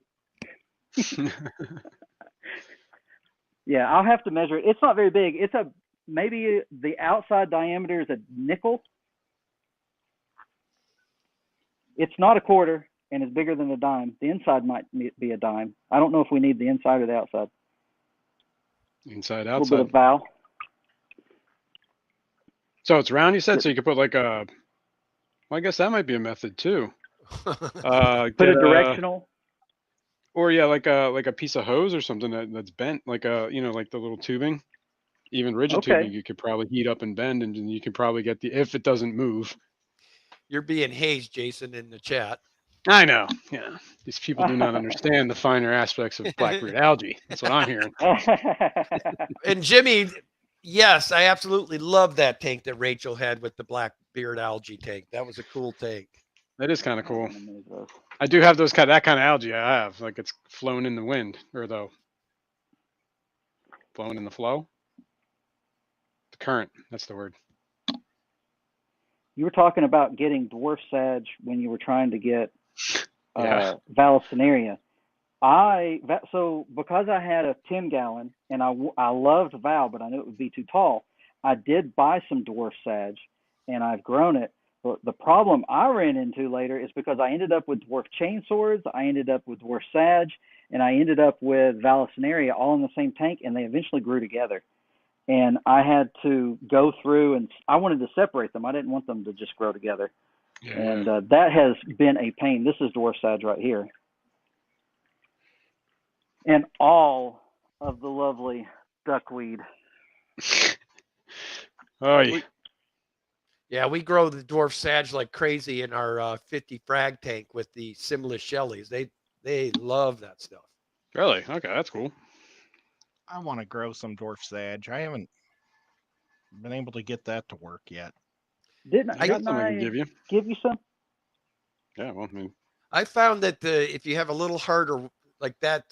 Yeah, I'll have to measure it. It's not very big. Maybe the outside diameter is a nickel. It's not a quarter. And it's bigger than a dime. The inside might be a dime. I don't know if we need the inside or the outside. Inside, outside. A little bit of valve. So it's round, you said. So you could put like a. Well, I guess that might be a method too. Put a directional. Or yeah, like a piece of hose or something that's bent, like like the little tubing, even rigid tubing. You could probably heat up and bend, and you can probably get if it doesn't move. You're being hazed, Jason, in the chat. I know. Yeah, these people do not understand the finer aspects of blackbeard algae. That's what I'm hearing. And Jimmy, yes, I absolutely love that tank that Rachel had with the blackbeard algae tank. That was a cool tank. That is kind of cool. I do have that kind of algae. I have, like, it's flown in the wind, or flown in the flow. The current, that's the word. You were talking about getting dwarf sag when you were trying to get Vallisneria. So because I had a 10-gallon and I loved Val, but I knew it would be too tall, I did buy some dwarf sag and I've grown it. But the problem I ran into later is because I ended up with dwarf chainswords, I ended up with dwarf sag, and I ended up with Vallisneria all in the same tank, and they eventually grew together. And I had to go through, and I wanted to separate them. I didn't want them to just grow together. Yeah. And that has been a pain. This is dwarf sage right here. And all of the lovely duckweed. Oh, yeah. We grow the dwarf sage like crazy in our 50 frag tank with the Simla Shelleys. They love that stuff. Really? Okay, that's cool. I want to grow some dwarf sage. I haven't been able to get that to work yet. Didn't I give you some? Yeah, well, I found that if you have a little harder, like that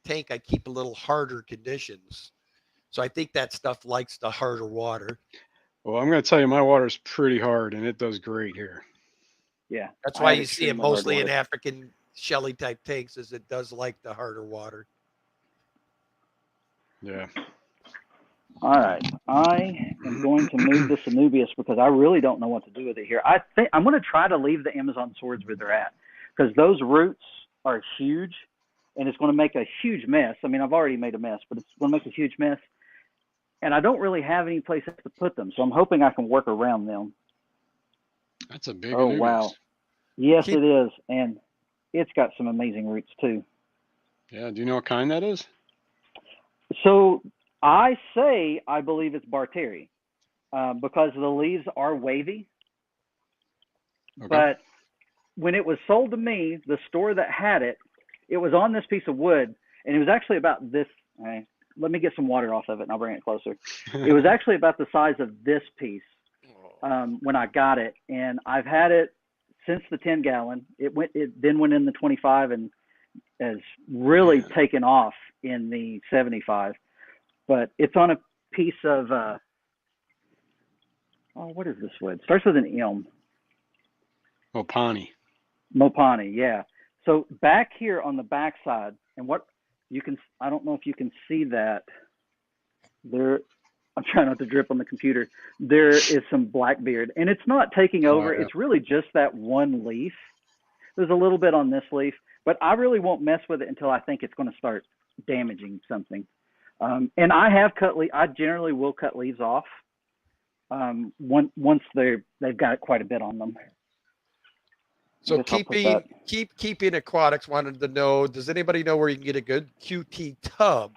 tank, I keep a little harder conditions. So I think that stuff likes the harder water. Well, I'm going to tell you, my water's pretty hard, and it does great here. Yeah. That's why you see it mostly in African Shelley type tanks, is it does like the harder water. Yeah. All right. I am going to move this Anubias because I really don't know what to do with it here. I think I'm going to try to leave the Amazon swords where they're at because those roots are huge and it's going to make a huge mess. I mean, I've already made a mess, but it's going to make a huge mess. And I don't really have any place to put them, so I'm hoping I can work around them. That's a big Anubias. Wow. Yes, it is. And it's got some amazing roots too. Yeah. Do you know what kind that is? So I believe it's Barteri because the leaves are wavy. Okay. But when it was sold to me, the store that had it, it was on this piece of wood, and it was actually about this. Let me get some water off of it, and I'll bring it closer. It was actually about the size of this piece when I got it, and I've had it since the 10-gallon. It then went in the 25 and has really taken off in the 75. But it's on a piece of, what is this wood? Starts with an M. Mopani, yeah. So back here on the back side, and what you can, I don't know if you can see that. There, I'm trying not to drip on the computer. There is some blackbeard, and it's not taking over. It's really just that one leaf. There's a little bit on this leaf, but I really won't mess with it until I think it's going to start damaging something. And I have I generally will cut leaves off once they've got quite a bit on them. So keeping aquatics wanted to know, does anybody know where you can get a good QT tub?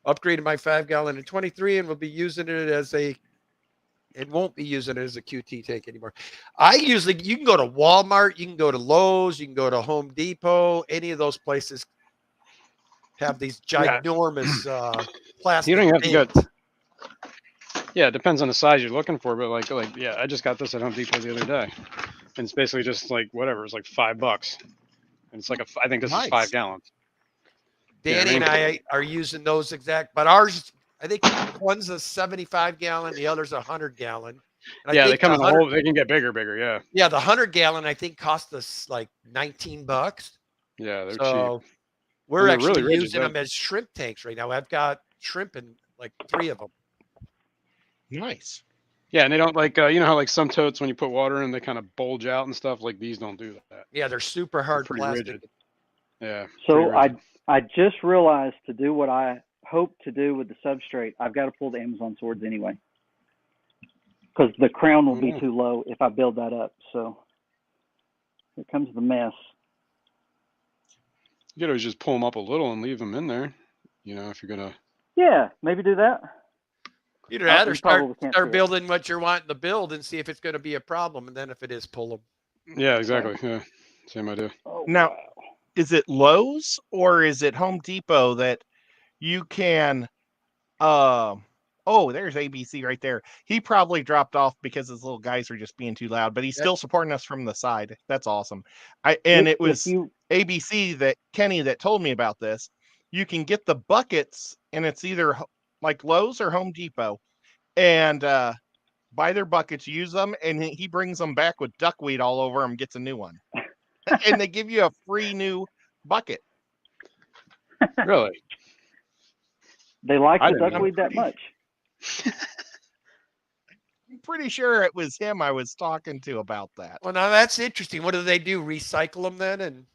Upgraded my 5-gallon in 23 and will be using it won't be using it as a QT tank anymore. You can go to Walmart, you can go to Lowe's, you can go to Home Depot, any of those places have these ginormous plastic. You don't have to go. Yeah, it depends on the size you're looking for, but I just got this at Home Depot the other day, and it's basically just like whatever. It's like $5, and it's like I think this is 5 gallons. Danny and I are using those exact, but ours, I think one's a 75-gallon, the other's a 100-gallon. They come in the whole. They can get bigger. Yeah. Yeah, the 100-gallon I think cost us like $19. Yeah, they're cheap. We're actually really using them as shrimp tanks right now. I've got shrimp in like 3 of them. Nice. Yeah, and they don't how like some totes when you put water in they kind of bulge out and stuff. Like these don't do that. Yeah, they're super hard plastic. Rigid. Yeah. So I just realized to do what I hope to do with the substrate, I've got to pull the Amazon swords anyway. because the crown will be too low if I build that up. So here comes the mess. You could always just pull them up a little and leave them in there. You know, if you're gonna. Yeah, maybe do that. Either that or you probably can't see start it. building what you're wanting to build and see if it's going to be a problem. And then if it is, pull them. Yeah, exactly. Yeah, same idea. Oh, Now, wow. is it Lowe's or is it Home Depot that you can oh, there's ABC right there. He probably dropped off because his little guys are just being too loud, but he's still supporting us from the side. That's awesome. It was ABC that Kenny that told me about this. You can get the buckets, and it's either like Lowe's or Home Depot, and buy their buckets, use them, and he brings them back with duckweed all over them, gets a new one. And they give you a free new bucket. Really? They like the duckweed that much? I'm pretty sure it was him I was talking to about that. Well, now that's interesting. What do they do? Recycle them then? And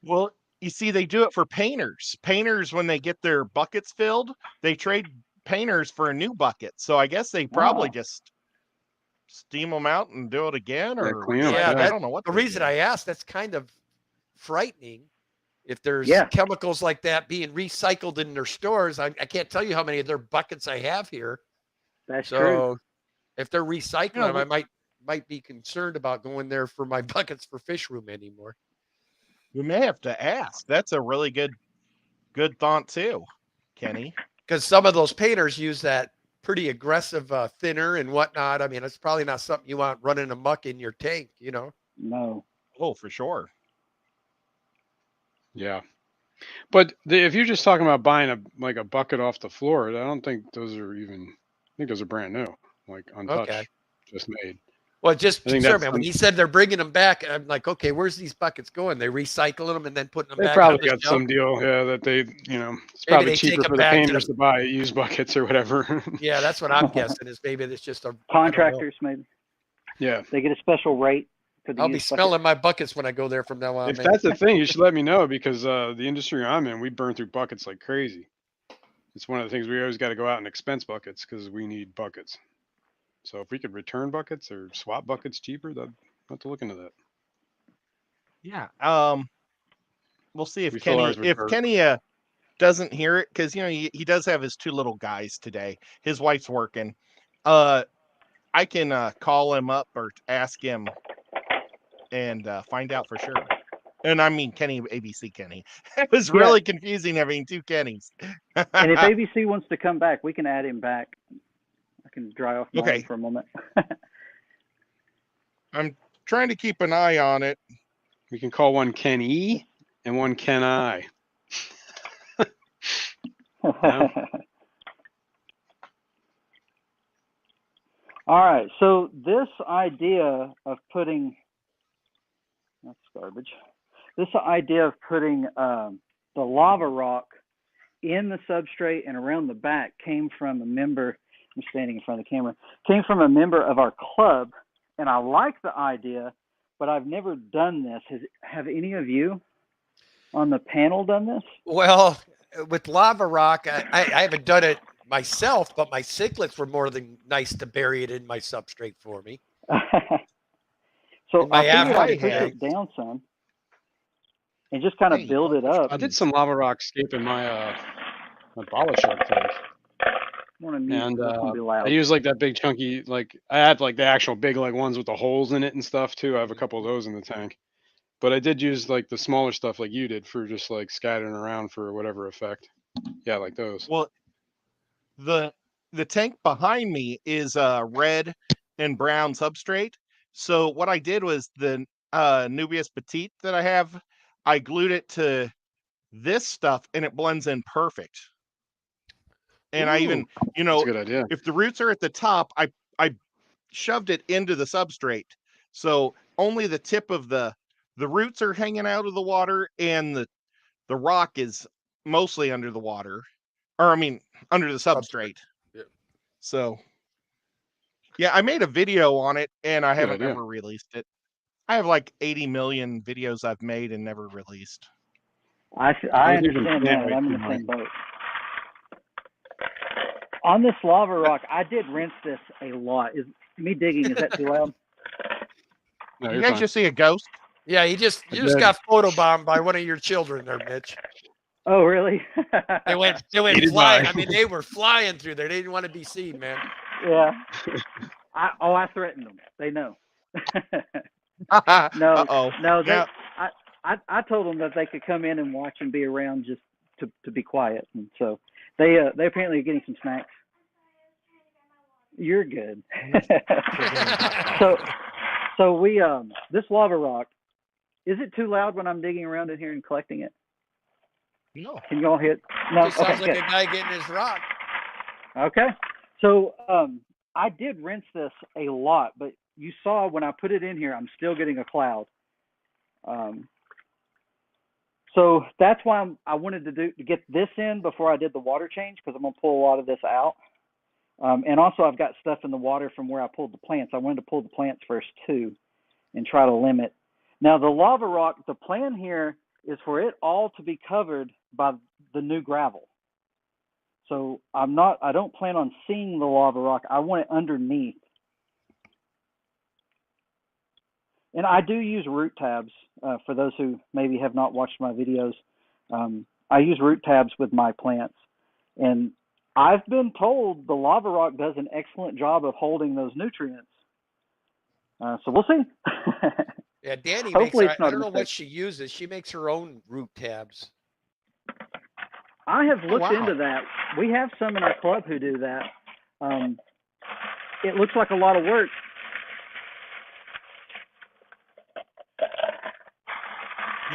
well, you see, they do it for painters. Painters, when they get their buckets filled, they trade painters for a new bucket. So I guess they probably just steam them out and do it again, or clean them. yeah, I don't know what. The reason I asked, that's kind of frightening. If there's chemicals like that being recycled in their stores, I can't tell you how many of their buckets I have here. That's true. If they're recycling them, I might be concerned about going there for my buckets for fish room anymore. We may have to ask. That's a really good thought too, Kenny. Because some of those painters use that pretty aggressive thinner and whatnot. I mean, it's probably not something you want running amok in your tank, you know? No. Oh, for sure. Yeah. But if you're just talking about buying a bucket off the floor, I don't think those are even, I think those are brand new, like untouched, just made. Well, just concerned, man. When he said they're bringing them back, I'm like, okay, where's these buckets going? They recycling them and then putting them back. They probably got some deal, that they, it's probably cheaper for the painters to buy used buckets or whatever. Yeah, that's what I'm guessing. Is maybe it's just a contractors, maybe. Yeah, they get a special rate. I'll be smelling my buckets when I go there from now on. If that's the thing, you should let me know, because the industry I'm in, we burn through buckets like crazy. It's one of the things we always got to go out and expense buckets because we need buckets. So if we could return buckets or swap buckets cheaper, I'd have to look into that. Yeah. We'll see if Kenny doesn't hear it, because he does have his two little guys today. His wife's working. I can call him up or ask him and find out for sure. And I mean Kenny, ABC Kenny. It was really confusing having two Kennys. And if ABC wants to come back, we can add him back. I can dry off mine for a moment. I'm trying to keep an eye on it. We can call one Kenny and one Ken I. All right. So this idea of putting, that's garbage. This idea of putting the lava rock in the substrate and around the back came from a member. I'm standing in front of the camera. Came from a member of our club, and I like the idea, but I've never done this. Have any of you on the panel done this? Well, with lava rock, I haven't done it myself, but my cichlids were more than nice to bury it in my substrate for me. So I figured I'd push it down some and just kind of build it up. I did some lava rock scape in my bala shark tank. And I use like that big chunky, like I had like the actual big like ones with the holes in it and stuff too. I have a couple of those in the tank, but I did use like the smaller stuff like you did for just like scattering around for whatever effect. Yeah, like those. Well, the tank behind me is red and brown substrate. So what I did was the Nubius Petite that I have, I glued it to this stuff and it blends in perfect. And I even, that's a good idea. If the roots are at the top, I shoved it into the substrate. So only the tip of the roots are hanging out of the water, and the rock is mostly under the water, or I mean, under the substrate. Yeah. So yeah, I made a video on it and I haven't ever released it. I have like 80 million videos I've made and never released. I understand that. I'm in the same boat. On this lava rock, I did rinse this a lot. Is me digging? Is that too loud? No, You you're guys fine. just see a ghost? Yeah, you just did. got photobombed by one of your children there, Mitch. Oh, really? They went Hated flying. by. I mean, they were flying through there. They didn't want to be seen, man. Yeah. I threatened them. They know. No, Uh-oh. no. Now, I told them that they could come in and watch and be around just to be quiet, and so they apparently are getting some snacks. You're good. So we this lava rock. Is it too loud when I'm digging around in here and collecting it? no. Can you all hear it? No. Just Okay. sounds like Good. a guy getting his rock. Okay. So I did rinse this a lot, but you saw when I put it in here, I'm still getting a cloud. So that's why I wanted to get this in before I did the water change, because I'm going to pull a lot of this out. And also I've got stuff in the water from where I pulled the plants. I wanted to pull the plants first too and try to limit. Now the lava rock, the plan here is for it all to be covered by the new gravel. So I don't plan on seeing the lava rock. I want it underneath. And I do use root tabs for those who maybe have not watched my videos. I use root tabs with my plants. And I've been told the lava rock does an excellent job of holding those nutrients. So we'll see. Yeah, Danny Hopefully makes. it's not I don't a know what mistake. she uses. She makes her own root tabs. I have looked wow. into that. We have some in our club who do that. It looks like a lot of work.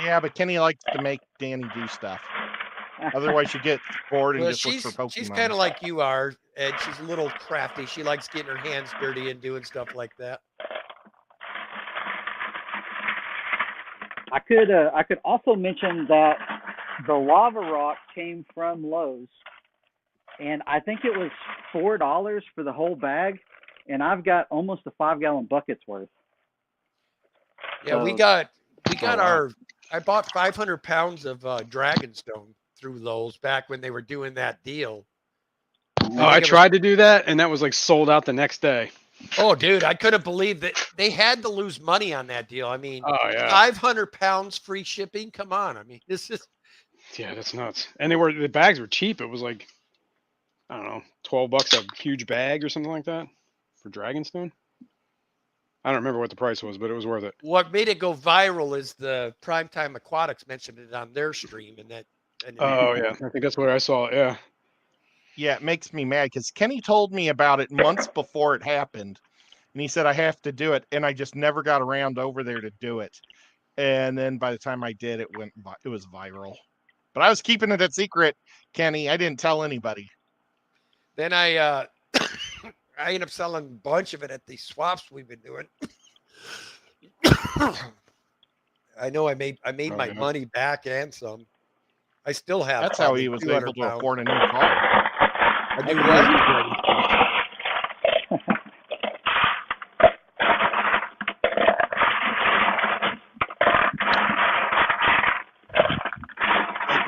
Yeah, but Kenny likes to make Danny do stuff. Otherwise, you get bored and Well, just look for Pokemon. she's kind of like you are, and she's a little crafty. She likes getting her hands dirty and doing stuff like that. I could also mention that the lava rock came from Lowe's, and I think it was $4 for the whole bag, and I've got almost a 5-gallon bucket's worth. Yeah, So, we got wow. our. I bought 500 pounds of Dragonstone through Lowe's back when they were doing that deal. Oh, I tried to do that, and that was like sold out the next day. Oh, dude, I couldn't believe that they had to lose money on that deal. I mean, Oh yeah, 500 pounds free shipping. Come on, I mean, this is. yeah, that's nuts. And the bags were cheap. It was like, I don't know, $12 a huge bag or something like that for Dragonstone. I don't remember what the price was, but it was worth it. What made it go viral is the Primetime Aquatics mentioned it on their stream, and that. Oh yeah, I think that's where I saw it. Yeah. Yeah, it makes me mad because Kenny told me about it months before it happened. And he said, I have to do it. And I just never got around over there to do it. And then by the time I did, it was viral. But I was keeping it a secret, Kenny. I didn't tell anybody. Then I ended up selling a bunch of it at the swaps we've been doing. I know I made my money back and some. I still have. That's how he was able to afford a new car. I do what?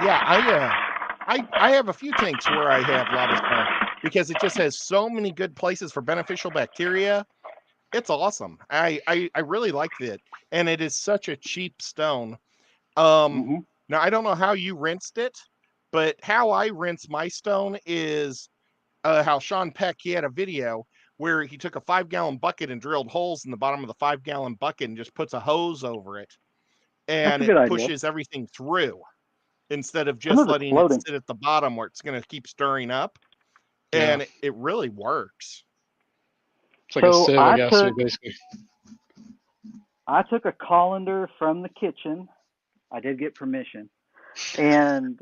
Yeah, I have a few tanks where I have lava stone because it just has so many good places for beneficial bacteria. It's awesome. I really like it, and it is such a cheap stone. Now I don't know how you rinsed it, but how I rinse my stone is how Sean Peck, he had a video where he took a 5-gallon bucket and drilled holes in the bottom of the 5-gallon bucket and just puts a hose over it, and it pushes everything through instead of just letting it sit at the bottom where it's going to keep stirring up. And it really works. It's like a sieve, I guess, basically. I took a colander from the kitchen. I did get permission, and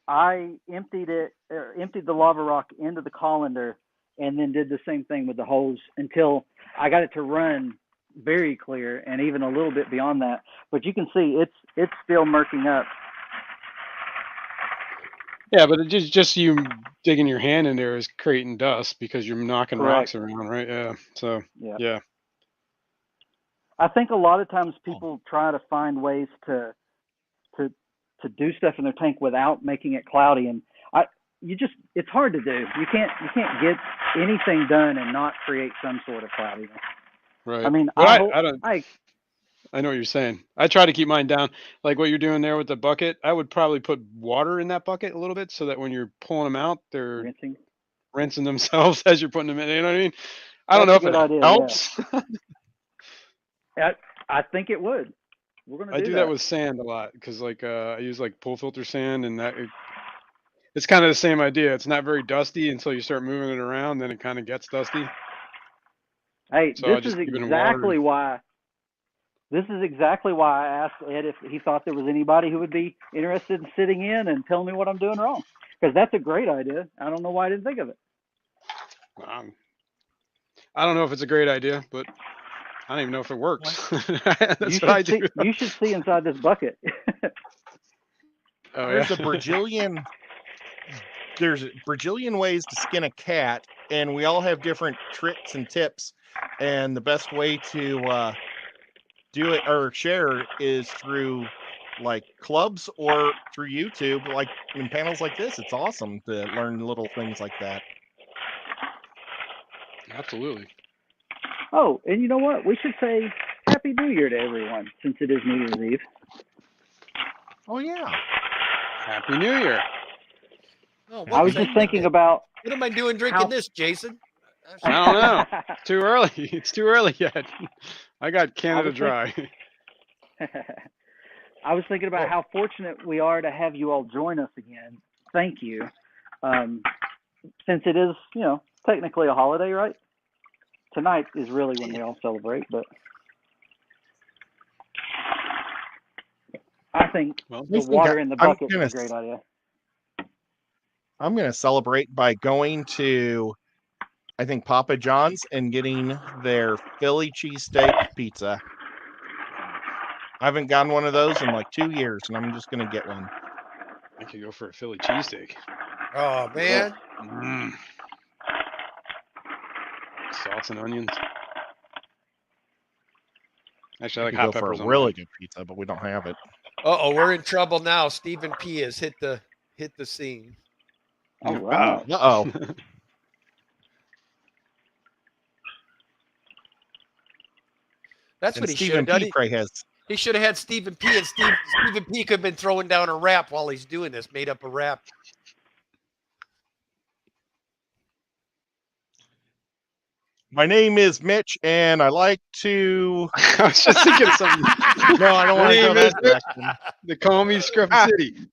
I emptied the lava rock into the colander, and then did the same thing with the hose until I got it to run very clear, and even a little bit beyond that. But you can see it's still murking up. Yeah, but it's just you digging your hand in there is creating dust because you're knocking rocks around, right? Yeah. So yeah. I think a lot of times people try to find ways to do stuff in their tank without making it cloudy, and it's hard to do. You can't get anything done and not create some sort of cloudiness. Right. I mean, But I know what you're saying. I try to keep mine down. Like what you're doing there with the bucket, I would probably put water in that bucket a little bit so that when you're pulling them out, they're rinsing themselves as you're putting them in. You know what I mean? I don't know if it helps. Yeah. I think it would. We're gonna do that with sand a lot because like I use like pool filter sand, and it's kind of the same idea. It's not very dusty until you start moving it around, then it kind of gets dusty. Hey, so this is exactly why. This is exactly why I asked Ed if he thought there was anybody who would be interested in sitting in and telling me what I'm doing wrong. Because that's a great idea. I don't know why I didn't think of it. I don't know if it's a great idea, but I don't even know if it works. That's what I do. You should see inside this bucket. There's bajillion ways to skin a cat, and we all have different tricks and tips. And the best way to do it or share is through like clubs or through YouTube, like in panels like this. It's awesome to learn little things like that. Absolutely. Oh, and you know what? We should say Happy New Year to everyone since it is New Year's Eve. Oh yeah. Happy New Year. Oh, I was just thinking about what am I doing drinking this, Jason? I don't know. Too early. It's too early yet. I got Canada Dry. I was thinking about how fortunate we are to have you all join us again. Thank you. Since it is, technically a holiday, right? Tonight is really when we all celebrate, but I think the water in the bucket is a great idea. I'm going to celebrate by going to, I think, Papa John's and getting their Philly cheesesteak pizza. I haven't gotten one of those in like 2 years, and I'm just going to get one. I could go for a Philly cheesesteak. Oh, man. Salts and onions. Actually, I like hot peppers. For a really good pizza, but we don't have it. We're in trouble now. Stephen P has hit the scene. All right. Uh-oh. That's what he should have done. He should have had Stephen P, and Stephen P could have been throwing down a rap while he's doing this, made up a rap. My name is Mitch, and I like to... I was just thinking of something. No, I don't want to go that direction. They call me Scruffy City.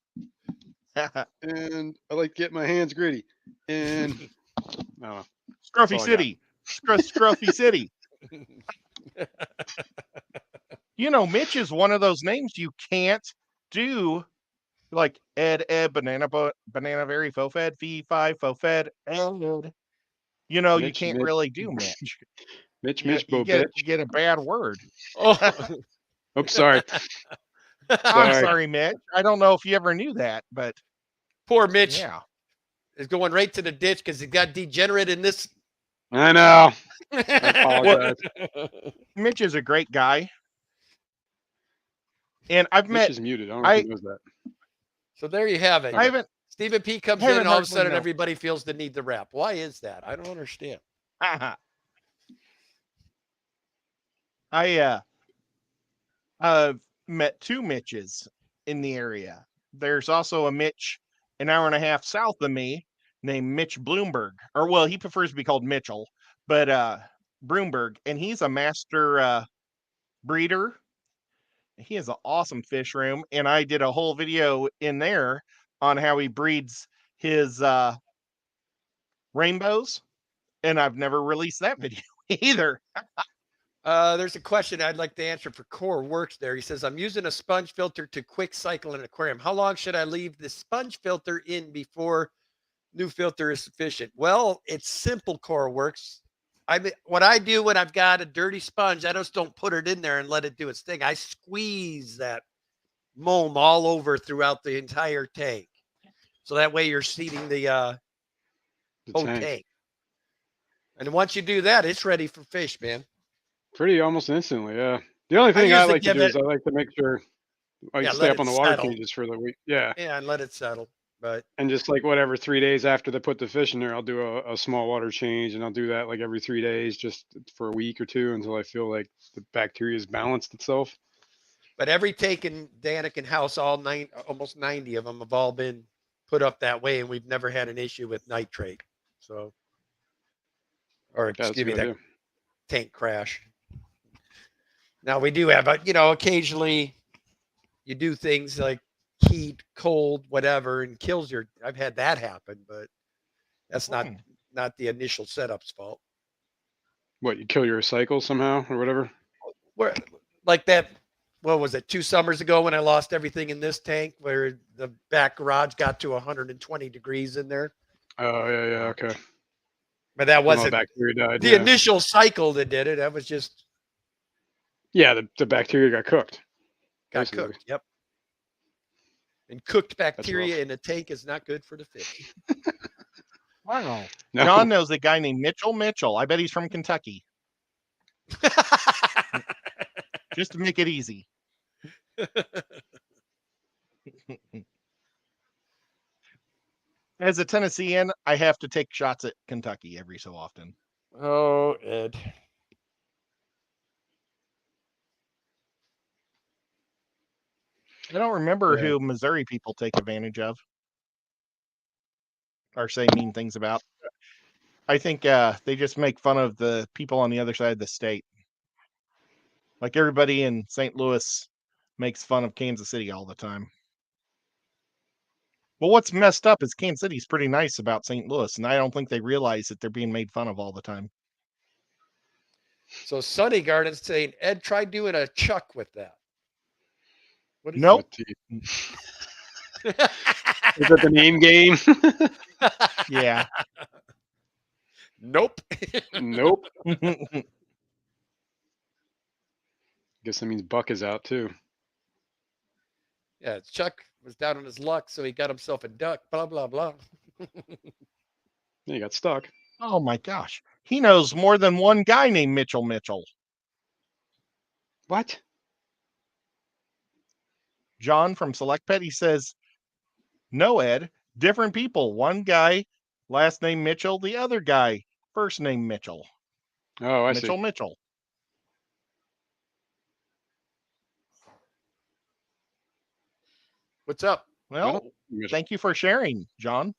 And I like to get my hands gritty. And Scruffy City. Scruffy City. Mitch is one of those names you can't do, like Ed, Banana Berry, Fofed, Fee5, Fofed, Ed. Mitch, you can't really do Mitch. Mitch, you get a bad word. Oops, sorry. I'm sorry, Mitch. I don't know if you ever knew that, but poor Mitch is going right to the ditch because he got degenerate in this. I know. I apologize. Mitch is a great guy. And I've Mitch met. Is muted. I don't know if he knows that. So there you have it. Stephen P comes in, and all of a sudden everybody feels the need to rap. Why is that? I don't understand. I met two Mitches in the area. There's also a Mitch an hour and a half south of me named Mitch Bloomberg. Or, well, he prefers to be called Mitchell, but Bloomberg. And he's a master breeder. He has an awesome fish room. And I did a whole video in there on how he breeds his rainbows. And I've never released that video either. There's a question I'd like to answer for Core Works there. He says, I'm using a sponge filter to quick cycle an aquarium. How long should I leave the sponge filter in before new filter is sufficient? Well, it's simple, Core Works. What I do when I've got a dirty sponge, I just don't put it in there and let it do its thing. I squeeze that mold all over throughout the entire tank. So that way you're seeding the whole tank. And once you do that, it's ready for fish, man. Pretty almost instantly, yeah. The only thing I like to do is I like to make sure I stay up on the water cages for the week. Yeah. Yeah, and let it settle. But and just like whatever 3 days after they put the fish in there, I'll do a small water change, and I'll do that like every 3 days, just for a week or two until I feel like the bacteria has balanced itself. But every tank in Daniken house, almost 90 of them have all been put up that way, and we've never had an issue with nitrate. So, or excuse me, that tank crash. Now we do have, occasionally you do things like heat, cold, whatever, and kills your. I've had that happen, but that's not the initial setup's fault. What, you kill your cycle somehow or whatever? Where like that. What was it? 2 summers ago when I lost everything in this tank, where the back garage got to 120 degrees in there. Oh yeah, okay. But that wasn't bacteria died, the initial cycle that did it. That was just the bacteria got cooked. Cooked. Yep. And cooked bacteria in a tank is not good for the fish. Wow. No. John knows a guy named Mitchell. I bet he's from Kentucky. Just to make it easy. As a Tennessean, I have to take shots at Kentucky every so often. Oh, Ed. I don't remember who Missouri people take advantage of or say mean things about. I think they just make fun of the people on the other side of the state. Like everybody in St. Louis makes fun of Kansas City all the time. Well, what's messed up is Kansas City's pretty nice about St. Louis, and I don't think they realize that they're being made fun of all the time. So Sunny Garden's saying, Ed, try doing a chuck with that. What is nope. Is that the name game? Yeah. Nope. Nope. Guess that means Buck is out too. Yeah, Chuck was down on his luck, so he got himself a duck, blah, blah, blah. He got stuck. Oh my gosh. He knows more than one guy named Mitchell. What? John from Select Pet, he says, no, Ed, different people. One guy, last name Mitchell, the other guy, first name Mitchell. Oh, I see. Mitchell. What's up? Well, thank you for sharing, John.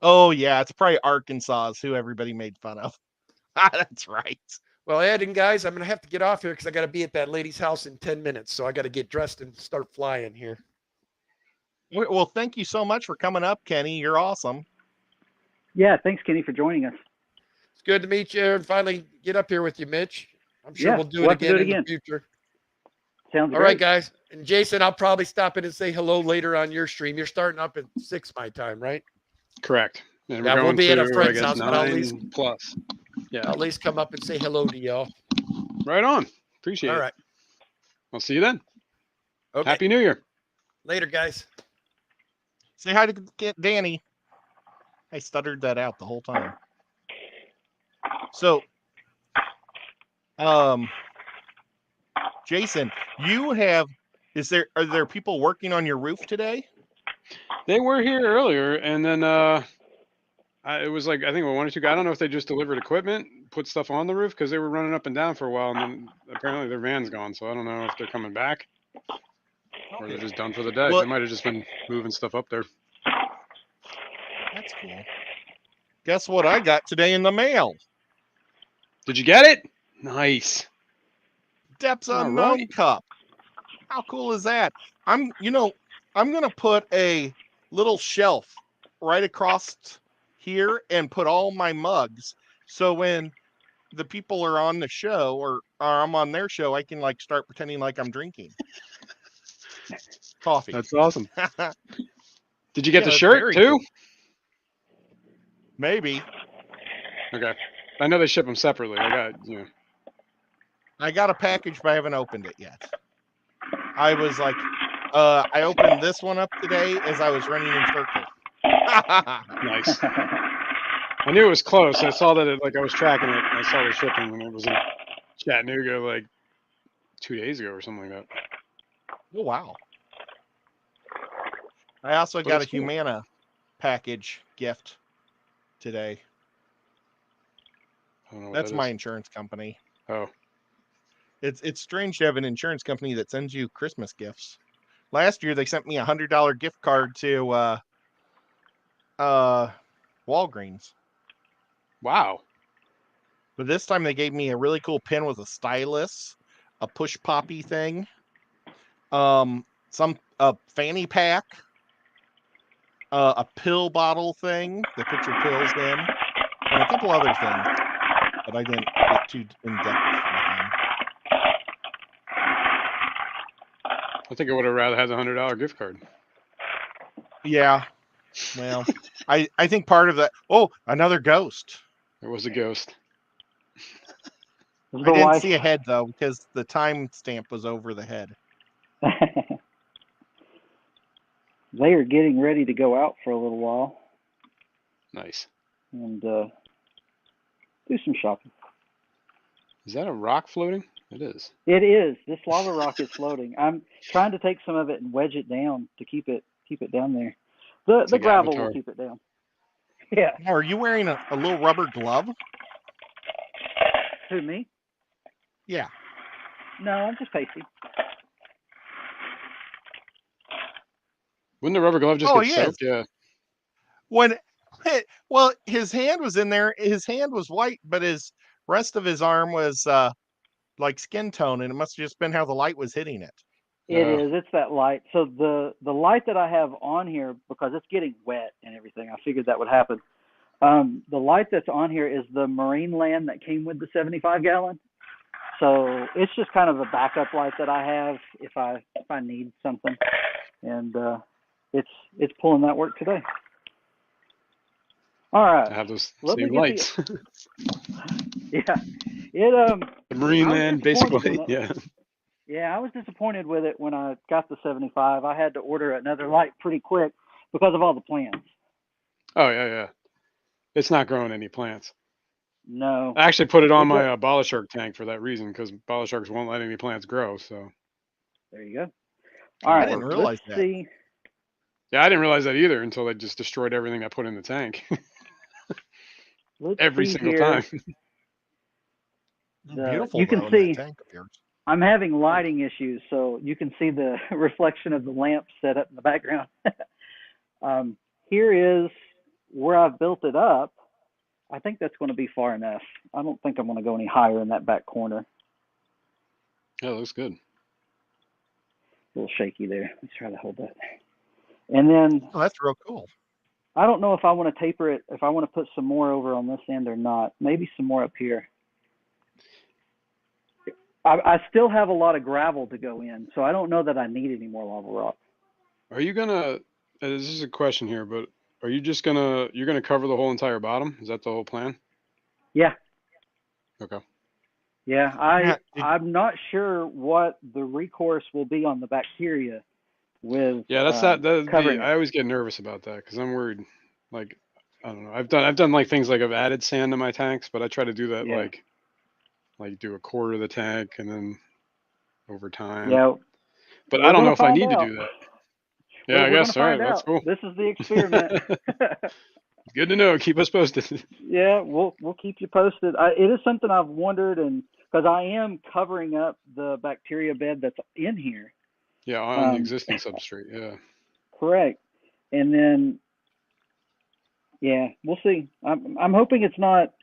Oh, yeah, it's probably Arkansas is who everybody made fun of. That's right. Well, Ed and guys, I'm going to have to get off here because I got to be at that lady's house in 10 minutes. So I got to get dressed and start flying here. Well, thank you so much for coming up, Kenny. You're awesome. Yeah, thanks, Kenny, for joining us. It's good to meet you and finally get up here with you, Mitch. I'm sure we'll do it again in the future. Sounds great. All right, guys. And Jason, I'll probably stop in and say hello later on your stream. You're starting up at 6 my time, right? Correct. And yeah, we'll be at a friend's house, 9 but I'll at least plus. Yeah. I'll at least come up and say hello to y'all. Right on. Appreciate it. All right. I'll see you then. Okay. Happy New Year. Later, guys. Say hi to Danny. I stuttered that out the whole time. So, Jason, are there people working on your roof today? They were here earlier, and then it was like, I think 1 or 2 guys. I don't know if they just delivered equipment, put stuff on the roof, because they were running up and down for a while, and then apparently their van's gone, so I don't know if they're coming back or they're just done for the day. Well, they might have just been moving stuff up there. That's cool. Guess what I got today in the mail? Did you get it? Nice. Depths Unknown cup. How cool is that? I'm going to put a little shelf right across here and put all my mugs. So when the people are on the show or I'm on their show, I can start pretending like I'm drinking coffee. That's awesome. Did you get the shirt too? Cool. Maybe. Okay. I know they ship them separately. I got a package, but I haven't opened it yet. I was like, I opened this one up today as I was running in circles. Nice. I knew it was close. I saw that I was tracking it. I saw the shipping, and it was in Chattanooga 2 days ago or something like that. Oh, wow. I also But got a it's cool. Humana package gift today. I don't know what That's that my is. insurance company. Oh, It's strange to have an insurance company that sends you Christmas gifts. Last year they sent me $100 gift card to Walgreens. wow. But this time they gave me a really cool pin with a stylus, a push poppy thing, a fanny pack, a pill bottle thing that puts your pills in, and a couple other things that I didn't get too in depth with. I think I would have rather had the $100 gift card. Yeah. Well, I think part of that. Oh, another ghost. It was a ghost. The I didn't wife. see a head though because the time stamp was over the head. They are getting ready to go out for a little while Nice. and do some shopping. Is that a rock floating? It is. It is. This lava rock is floating. I'm trying to take some of it and wedge it down to keep it down there. The like gravel Avatar. will keep it down. Yeah. Now, are you wearing a little rubber glove? Who, me? Yeah. No, I'm just pasty. Wouldn't the rubber glove just Oh, get he soaked? is. Yeah. Well, his hand was in there. His hand was white, but his rest of his arm was like skin tone, and it must have just been how the light was hitting it. It is. It's that light. So the light that I have on here, because it's getting wet and everything, I figured that would happen. The light that's on here is the Marine Land that came with the 75-gallon. So it's just kind of a backup light that I have if I need something, and it's pulling that work today. All right. I have those Let me same get lights. Yeah. It The Marine Land, basically. Yeah. Yeah, I was disappointed with it when I got the 75. I had to order another light pretty quick because of all the plants. Oh yeah. It's not growing any plants. No. I actually put it on my bala shark tank for that reason, because bala sharks won't let any plants grow. So there you go. All right. I didn't realize let's that. See. Yeah, I didn't realize that either until they just destroyed everything I put in the tank. Every single time. Beautiful. You can though, see. that tank of yours. I'm having lighting issues, so you can see the reflection of the lamp set up in the background. Here is where I've built it up. I think that's going to be far enough. I don't think I'm going to go any higher in that back corner. Yeah, it looks good. A little shaky there. Let's try to hold that. And then that's real cool. I don't know if I want to taper it, if I want to put some more over on this end or not. Maybe some more up here. I still have a lot of gravel to go in, so I don't know that I need any more lava rock. Are you gonna? This is a question here, but are you just you're gonna cover the whole entire bottom? Is that the whole plan? Yeah. Okay. Yeah, I'm not sure what the recourse will be on the bacteria with. Yeah, that's I always get nervous about that because I'm worried. Like, I don't know. I've done like things like I've added sand to my tanks, but I try to do that like do a quarter of the tank and then over time. Yeah. But I don't know if I need to do that. Yeah, I guess. All right, that's cool. This is the experiment. Good to know. Keep us posted. Yeah, we'll keep you posted. It is something I've wondered, and because I am covering up the bacteria bed that's in here. Yeah, on the existing substrate. Yeah. Correct. And then, yeah, we'll see. I'm hoping it's not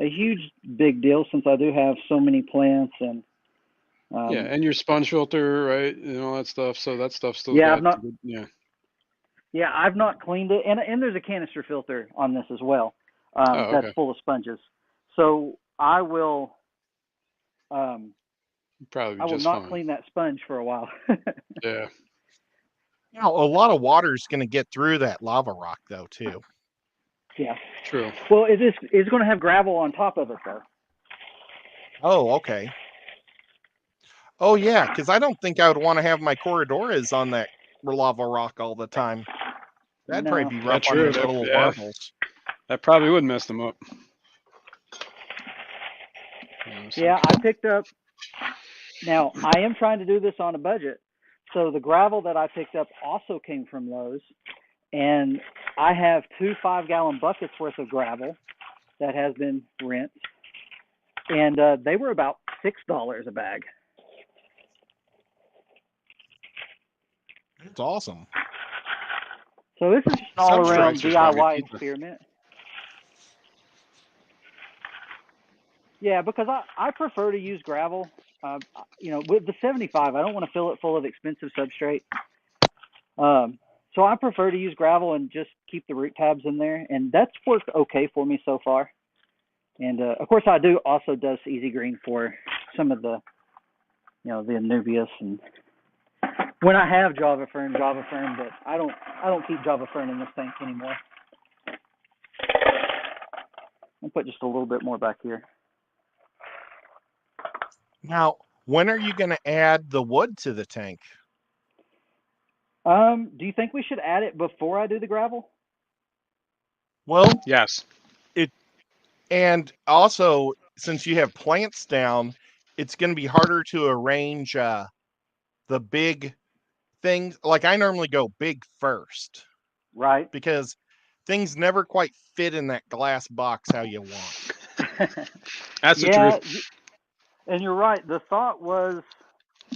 a huge big deal since I do have so many plants and. Yeah, and your sponge filter, right, and all that stuff. So that stuff still. Yeah, Yeah, I've not cleaned it, and there's a canister filter on this as well. Okay. That's full of sponges. So I will. Probably I will just not fine. clean that sponge for a while. Yeah. You know, a lot of water is going to get through that lava rock, though, too. Yeah. True. Well, it's going to have gravel on top of it, though. Oh, okay. Oh, yeah, because I don't think I would want to have my corridoras on that lava rock all the time. That'd probably be rough on your little marbles. That probably would mess them up. Yeah, I picked up. Now, I am trying to do this on a budget. So the gravel that I picked up also came from Lowe's, and I have 2 5-gallon buckets worth of gravel that has been rinsed, and they were about $6 a bag. It's awesome. So this is just an all-around Substrates are probably DIY cheaper. experiment. Yeah, because I prefer to use gravel. With the 75, I don't want to fill it full of expensive substrate. So I prefer to use gravel and just keep the root tabs in there, and that's worked okay for me so far. And of course, I do also does Easy Green for some of the, the Anubias, and when I have Java Fern, but I don't keep Java Fern in this tank anymore. I'll put just a little bit more back here. Now, when are you going to add the wood to the tank? Do you think we should add it before I do the gravel? Well, Yes. And also, since you have plants down, it's going to be harder to arrange the big things. Like I normally go big first. Right. Because things never quite fit in that glass box how you want. That's the truth. And you're right. The thought was,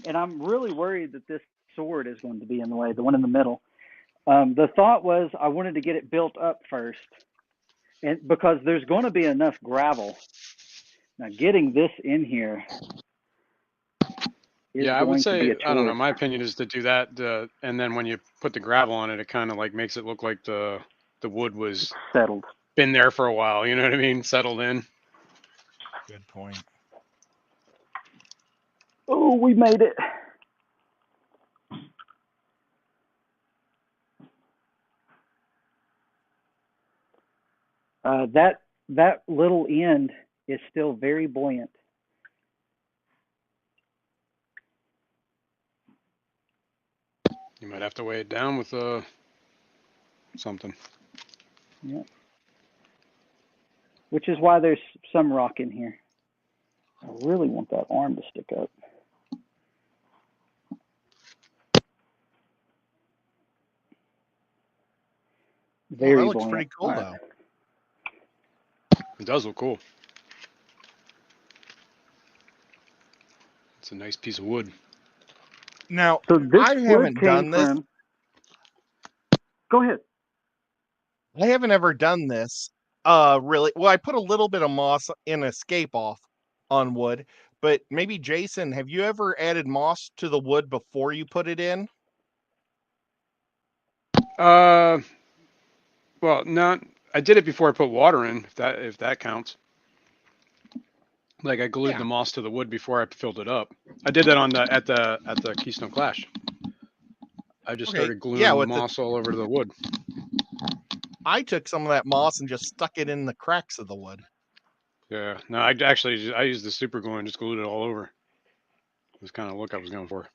and I'm really worried that this sword is going to be in the way, the one in the middle. The thought was I wanted to get it built up first, and because there's going to be enough gravel. Now, getting this in here is I would going to be say, a I don't know, chore. my opinion is to do that, and then when you put the gravel on it, it kind of like makes it look like the wood was Settled. been there for a while, you know what I mean? Settled in. Good point. Oh, we made it. That little end is still very buoyant. You might have to weigh it down with something. Yeah. Which is why there's some rock in here. I really want that arm to stick up. Very that looks buoyant. pretty cool, All though. It does look cool. It's a nice piece of wood. Now, So this I haven't done this. Go ahead. I haven't ever done this. Really. Well, I put a little bit of moss in escape off on wood, but maybe Jason, have you ever added moss to the wood before you put it in? Well, not. I did it before I put water in, if that counts. Like I glued the moss to the wood before I filled it up. I did that at the Keystone Clash. I just started gluing moss all over the wood. I took some of that moss and just stuck it in the cracks of the wood. Yeah. No, I used the super glue and just glued it all over. That's kind of the look I was going for.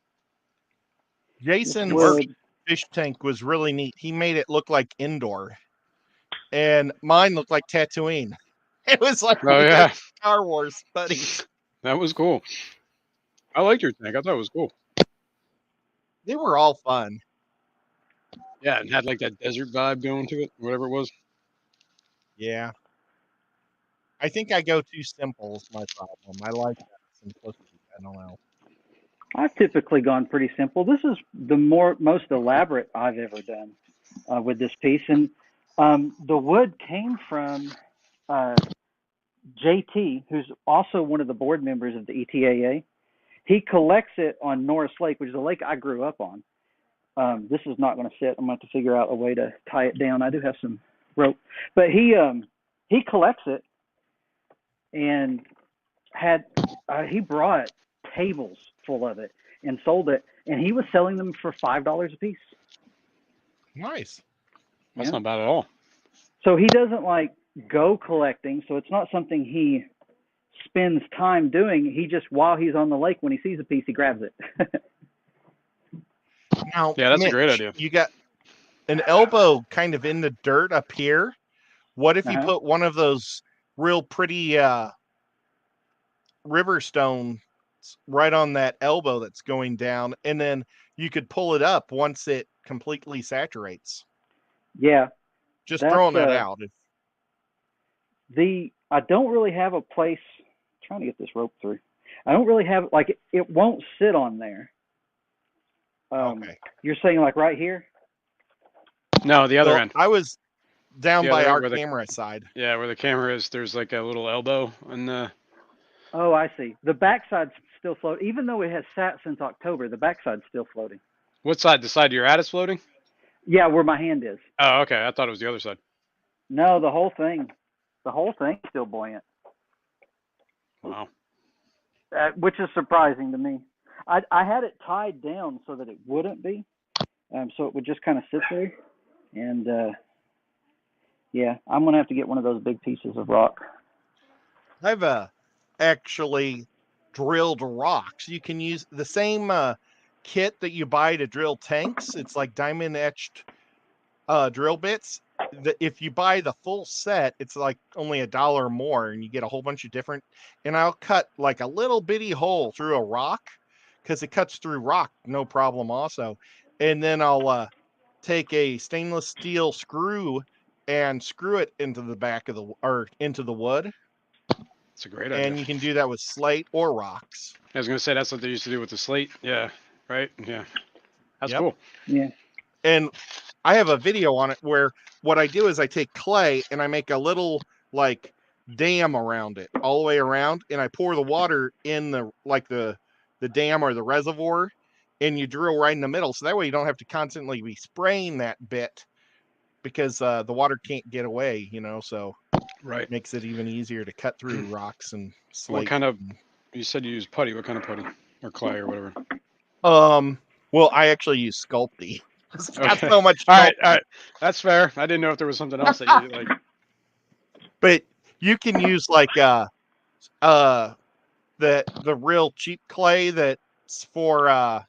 Jason's fish tank was really neat. He made it look like indoor, and mine looked like Tatooine. It was like Star Wars buddies. That was cool. I liked your tank. I thought it was cool. They were all fun. Yeah, and had like that desert vibe going to it, whatever it was. Yeah. I think I go too simple is my problem. I like that simplicity. I don't know. I've typically gone pretty simple. This is the most elaborate I've ever done with this piece. And the wood came from JT, who's also one of the board members of the ETAA. He collects it on Norris Lake, which is a lake I grew up on. This is not going to sit. I'm going to have to figure out a way to tie it down. I do have some rope. But he collects it and he brought tables full of it and sold it, and he was selling them for $5 a piece. Nice. That's not bad at all. So he doesn't like go collecting, so it's not something he spends time doing. He just, while he's on the lake, when he sees a piece, he grabs it. Now, yeah, that's Mitch, a great idea. You got an elbow kind of in the dirt up here. What if you put one of those real pretty river stones right on that elbow that's going down, and then you could pull it up once it completely saturates. Yeah, Just that's throwing that out. I don't really have a place. I'm trying to get this rope through. I don't really have like it won't sit on there. Okay. You're saying like right here? No, the other end. I was down The by other- our where the- camera side. Yeah, where the camera is, there's like a little elbow on the. Oh, I see. The backside's still floating, even though it has sat since October. The backside's still floating. What side? The side you're at is floating? Yeah, where my hand is. Oh, okay. I thought it was the other side. No, the whole thing. The whole thing's still buoyant. Wow. Which is surprising to me. I had it tied down so that it wouldn't be, so it would just kind of sit there. And yeah, I'm gonna have to get one of those big pieces of rock. I've actually drilled rocks. You can use the same kit that you buy to drill tanks. It's like diamond etched drill bits. If you buy the full set, it's like only $1 more, and you get a whole bunch of different. And I'll cut like a little bitty hole through a rock because it cuts through rock no problem also. And then I'll take a stainless steel screw and screw it into the back of into the wood. It's a great idea. And you can do that with slate or rocks. I was gonna say that's what they used to do with the slate. Yeah. Right. Yeah. That's cool. Yeah. And I have a video on it where what I do is I take clay and I make a little like dam around it all the way around, and I pour the water in the dam or the reservoir, and you drill right in the middle. So that way you don't have to constantly be spraying that bit because the water can't get away, so Right. makes it even easier to cut through rocks and slate. What kind of, you said you use putty. What kind of putty or clay or whatever? Well, I actually use Sculpty. It's got Okay. so much. All right. That's fair. I didn't know if there was something else that you like. But you can use like the real cheap clay that's for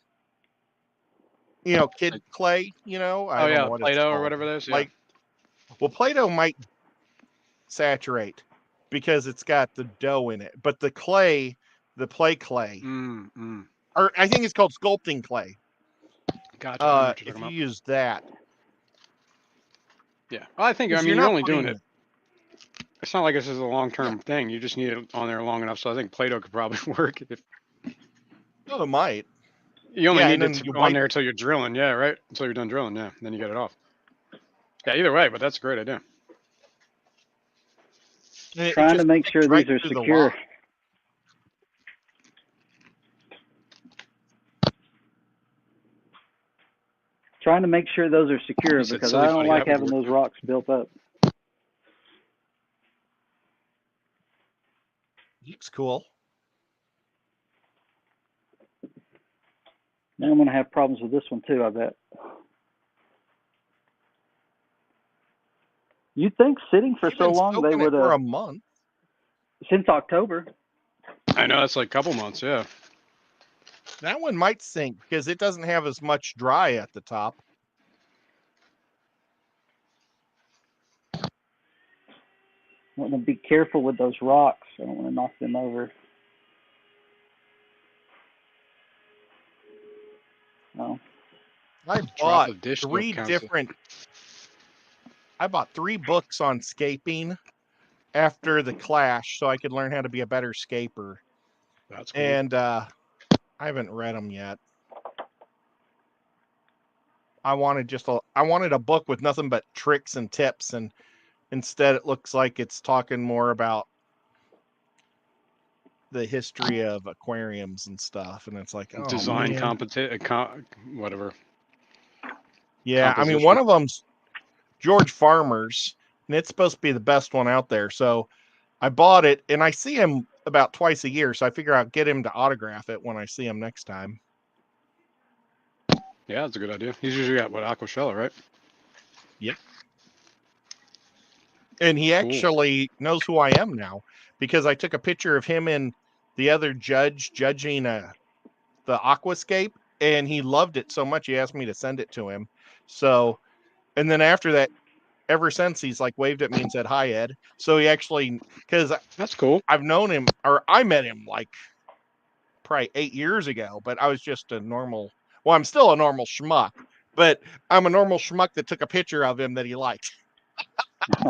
kid clay, I don't know what it's Play-Doh or called. whatever it is. Like, well, Play-Doh might saturate because it's got the dough in it, but the clay, the play clay, or I think it's called sculpting clay. Gotcha. If you use that, yeah. Well, I mean, you're only doing it. It's not like this is a long-term thing. You just need it on there long enough. So I think Play-Doh could probably work. Oh, it might. You only need it on there until you're drilling. Yeah, right? Until you're done drilling. Yeah. Then you get it off. Yeah, either way, but that's a great idea. Trying to make sure these are secure. Trying to make sure those are secure because I don't like having those rocks built up. Looks cool. Now I'm going to have problems with this one too, I bet. You'd think sitting for so long they would for a month. Since October. I know, it's like a couple months, yeah. That one might sink because it doesn't have as much dry at the top. I want to be careful with those rocks. I don't want to knock them over. No. I bought I bought 3 books on scaping after the clash so I could learn how to be a better scaper. That's cool. And I haven't read them yet. I wanted a book with nothing but tricks and tips, and instead it looks like it's talking more about the history of aquariums and stuff, and it's like design whatever. Yeah, I mean, one of them's George Farmer's, and it's supposed to be the best one out there. So I bought it, and I see him about twice a year, so I figure I'll get him to autograph it when I see him next time. Yeah, that's a good idea. He's usually got Aquashella, right? Yep. And he actually knows who I am now because I took a picture of him and the other judge judging the aquascape, and he loved it so much he asked me to send it to him. So, and then after that, ever since, he's like waved at me and said, "Hi, Ed." So he actually, because that's cool. I've known him, or I met him like probably 8 years ago, but I was just a normal. Well, I'm still a normal schmuck, but I'm a normal schmuck that took a picture of him that he liked.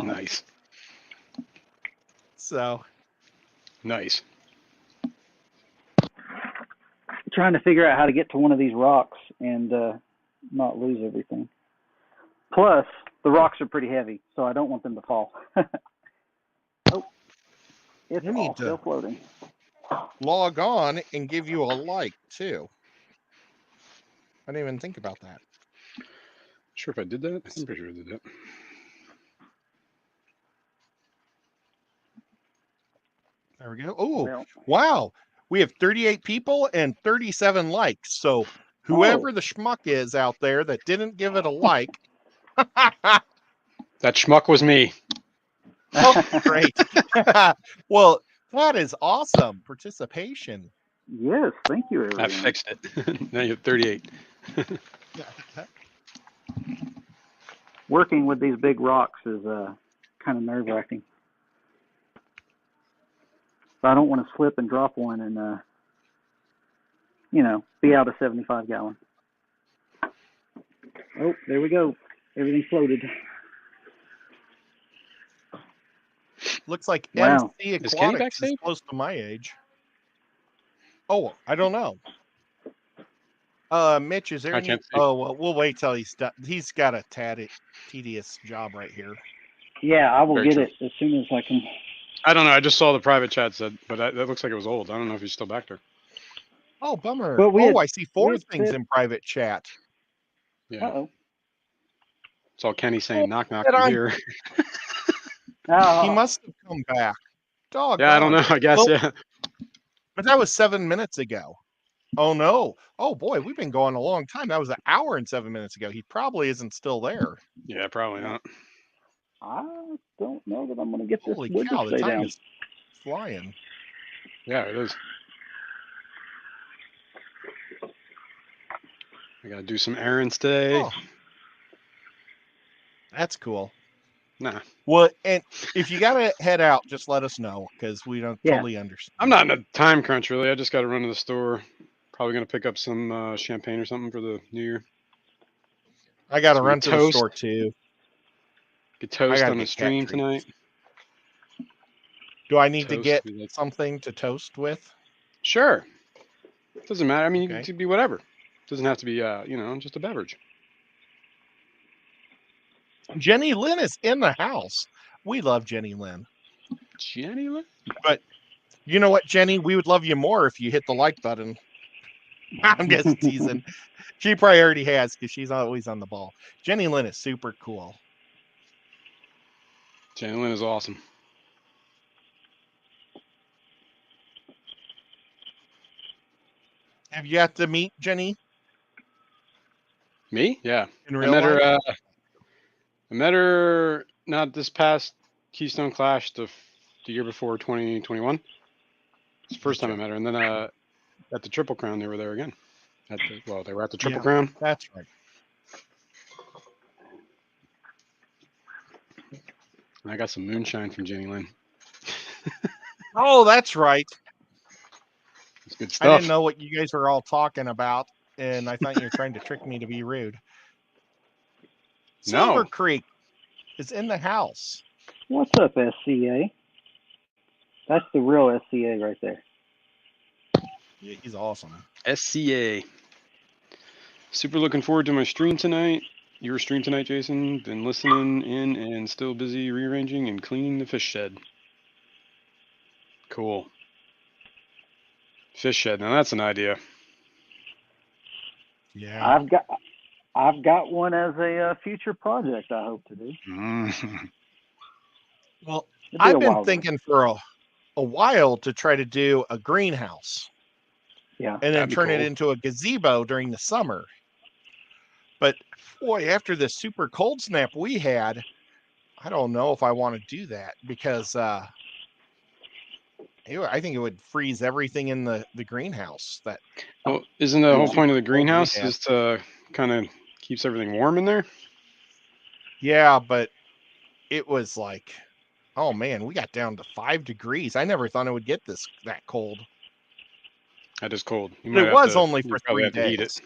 Nice. So Nice. Trying to figure out how to get to one of these rocks and not lose everything. Plus, the rocks are pretty heavy, so I don't want them to fall. Oh, it's You need all to- still floating. log on and give you a like too. I didn't even think about that. Sure if I did that? I'm pretty sure I did that. There we go. Oh, Well, wow. We have 38 people and 37 likes. So whoever the schmuck is out there that didn't give it a like, That schmuck was me. oh, great. Well, that is awesome participation. yes, thank you, everyone. I fixed it. Now you have 38. Working with these big rocks is kind of nerve-wracking. So I don't want to slip and drop one and, be out a 75-gallon. Oh, there we go. Everything floated. Looks like Wow. MC Is Kenny Aquatics is backstage? close to my age. Oh, I don't know. Mitch, is there I any? can't see. Oh, well, we'll wait till he's done. He's got a tedious job right here. Yeah, I will Very get true. it as soon as I can. I don't know. I just saw the private chat said, but that looks like it was old. I don't know if he's still back there. Oh, bummer. But we had- I see four had things said- in private chat. Yeah. Uh-oh. It's all Kenny saying, knock, knock, Did I'm I- here. Oh, He must have come back. Dog. Yeah, I don't know. I guess, Well, yeah. But that was 7 minutes ago. Oh, no. Oh, boy, we've been going a long time. That was an hour and 7 minutes ago. He probably isn't still there. Yeah, probably not. I don't know that I'm going to get this Holy wood cow, to the stay time down. is flying. Yeah, it is. I got to do some errands today. Oh. That's cool. Nah. Well, and if you got to head out, just let us know because we don't Yeah. totally understand. I'm not in a time crunch, really. I just got to run to the store. Probably going to pick up some champagne or something for the new year. I got to Some run to the toast. store too. Get toast gotta on the get cat stream treats. tonight. Do I need to Toast, get we like- something to toast with? Sure. Doesn't matter. I mean, Okay. it could be whatever. Doesn't have to be, just a beverage. Jenny Lynn is in the house. We love Jenny Lynn. Jenny? But you know what, Jenny? We would love you more if you hit the like button. I'm just teasing. She probably already has because she's always on the ball. Jenny Lynn is super cool. Jenny Lynn is awesome. Have you got to meet Jenny Me? Yeah. in I real met her. life? I met her not this past Keystone Clash, the year before 2021. It's the first time I met her, and then at the Triple Crown they were there again. They were at the Triple Yeah. Crown. That's right. And I got some moonshine from Jenny Lynn. Oh, that's right. It's good I stuff. didn't know what you guys were all talking about, and I thought you were trying to trick me to be rude. No. Silver Creek is in the house. What's up, SCA? That's the real SCA right there. Yeah, he's awesome. SCA. Super looking forward to my stream tonight. Your stream tonight, Jason. Been listening in and still busy rearranging and cleaning the fish shed. Cool. Fish shed. Now that's an idea. Yeah. I've got one as a future project I hope to do. Well, It'd be I've a been wild thinking for a while to try to do a greenhouse. Yeah. And then That'd be turn it cool. into a gazebo during the summer. But boy, after the super cold snap we had, I don't know if I want to do that because I think it would freeze everything in the greenhouse. Well, isn't the whole Super point of the cold we greenhouse had. is to kind of keeps everything warm in there? Yeah, but it was like, oh man, we got down to 5 degrees. I never thought it would get that cold. That is cold. You But it might was have to, only you for probably 3 have to heat days.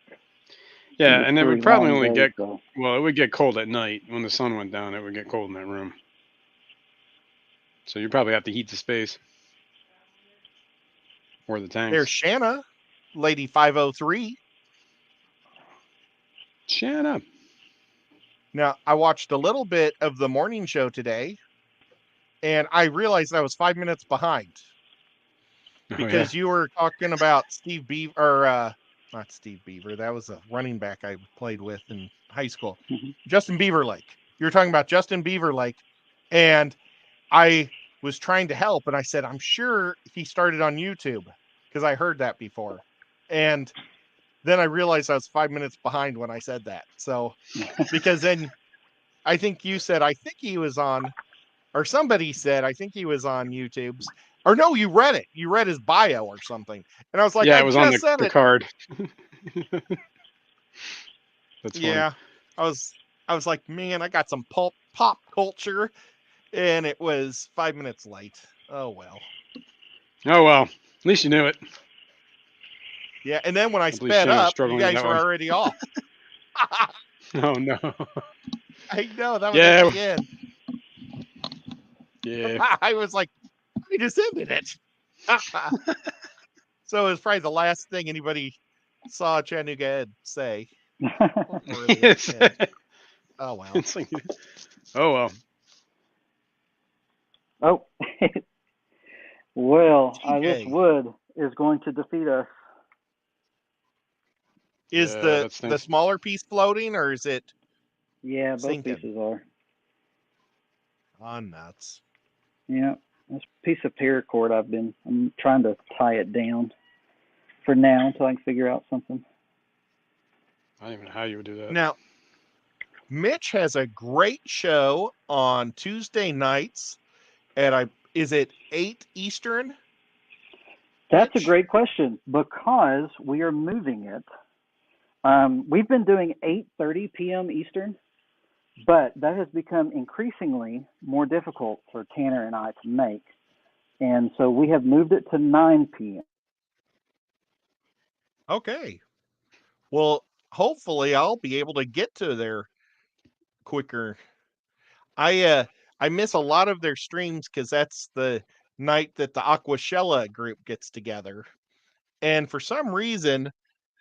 it. Yeah, It's and it would 3 probably long only days, get so. well, it would get cold at night when the sun went down. It would get cold in that room, so you probably have to heat the space or the tanks. There's Shanna, Lady 503. Shanna. Now, I watched a little bit of the morning show today, and I realized I was 5 minutes behind because you were talking about Steve Beaver, or not Steve Beaver. That was a running back I played with in high school. Justin Beaverlake. You were talking about Justin Beaverlake, and I was trying to help, and I said, I'm sure he started on YouTube because I heard that before. And then I realized I was 5 minutes behind when I said that. So, because then I think you said, I think he was on, or somebody said, I think he was on YouTube's, or no, you read it. You read his bio or something. And I was like, yeah, I it was just on said the it. card. That's funny. Yeah. I was like, man, I got some pop culture, and it was 5 minutes late. Oh well. Oh well, at least you knew it. Yeah, and then when I I believe sped Shanna's up, you struggling with guys that were one. already off. Oh no. I know, that was Yeah. at the end. Yeah. I was like, I just ended it. So it was probably the last thing anybody saw Chattanooga Ed say. Before the Yes. end. Oh well. It's like, oh well. Oh. Well, this TJ. wood is going to defeat us. Is Yeah, the that stinks. smaller piece floating, or is it Yeah, both sinking? pieces are. Oh, nuts. Yeah, this piece of paracord I'm trying to tie it down for now until I can figure out something. I don't even know how you would do that. Now, Mitch has a great show on Tuesday nights at is it 8 Eastern? That's Mitch? a great question because we are moving it. We've been doing 8:30 p.m. Eastern, but that has become increasingly more difficult for Tanner and I to make. And so we have moved it to 9 p.m. Okay. Well, hopefully I'll be able to get to there quicker. I miss a lot of their streams because that's the night that the Aquashella group gets together. And for some reason,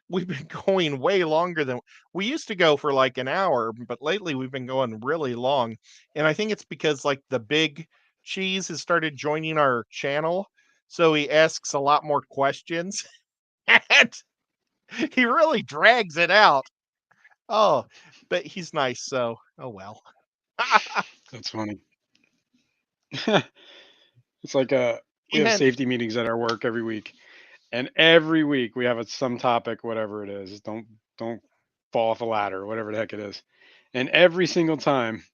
we've been going way longer than we used to go for like an hour, but lately we've been going really long. And I think it's because like the big cheese has started joining our channel. So he asks a lot more questions and he really drags it out. Oh, but he's nice. So, oh well. That's funny. It's like we have And safety meetings at our work every week, and every week we have some topic, whatever it is. Don't fall off a ladder, whatever the heck it is. And every single time,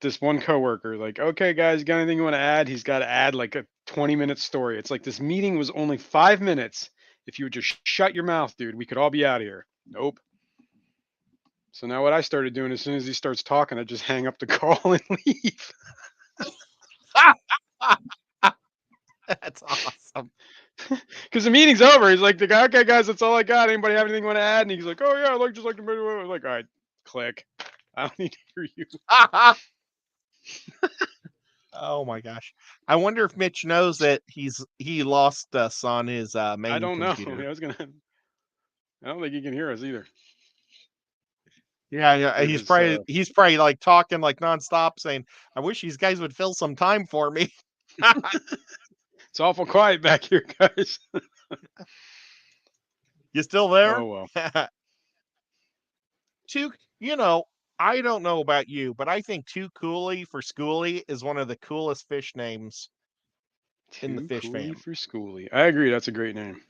this one coworker, like, okay, guys, you got anything you want to add? He's got to add like a 20-minute story. It's like this meeting was only 5 minutes. If you would just shut your mouth, dude, we could all be out of here. Nope. So now what I started doing, as soon as he starts talking, I just hang up the call and leave. that's awesome. Because the meeting's over. He's like, okay, guys, that's all I got. Anybody have anything you want to add? And he's like, oh yeah, I'd just like to. I was like, all right, click. I don't need to hear you. Oh my gosh. I wonder if Mitch knows that he lost us on his main I don't computer. know. I don't think he can hear us either. Yeah, Or he's his, he's probably like talking like nonstop saying, I wish these guys would fill some time for me. It's awful quiet back here, guys. You still there? Oh well. I don't know about you, but I think Too Cooley for Schoolie is one of the coolest fish names in the Too fish Cooley fam. for Schoolie. I agree. That's a great name.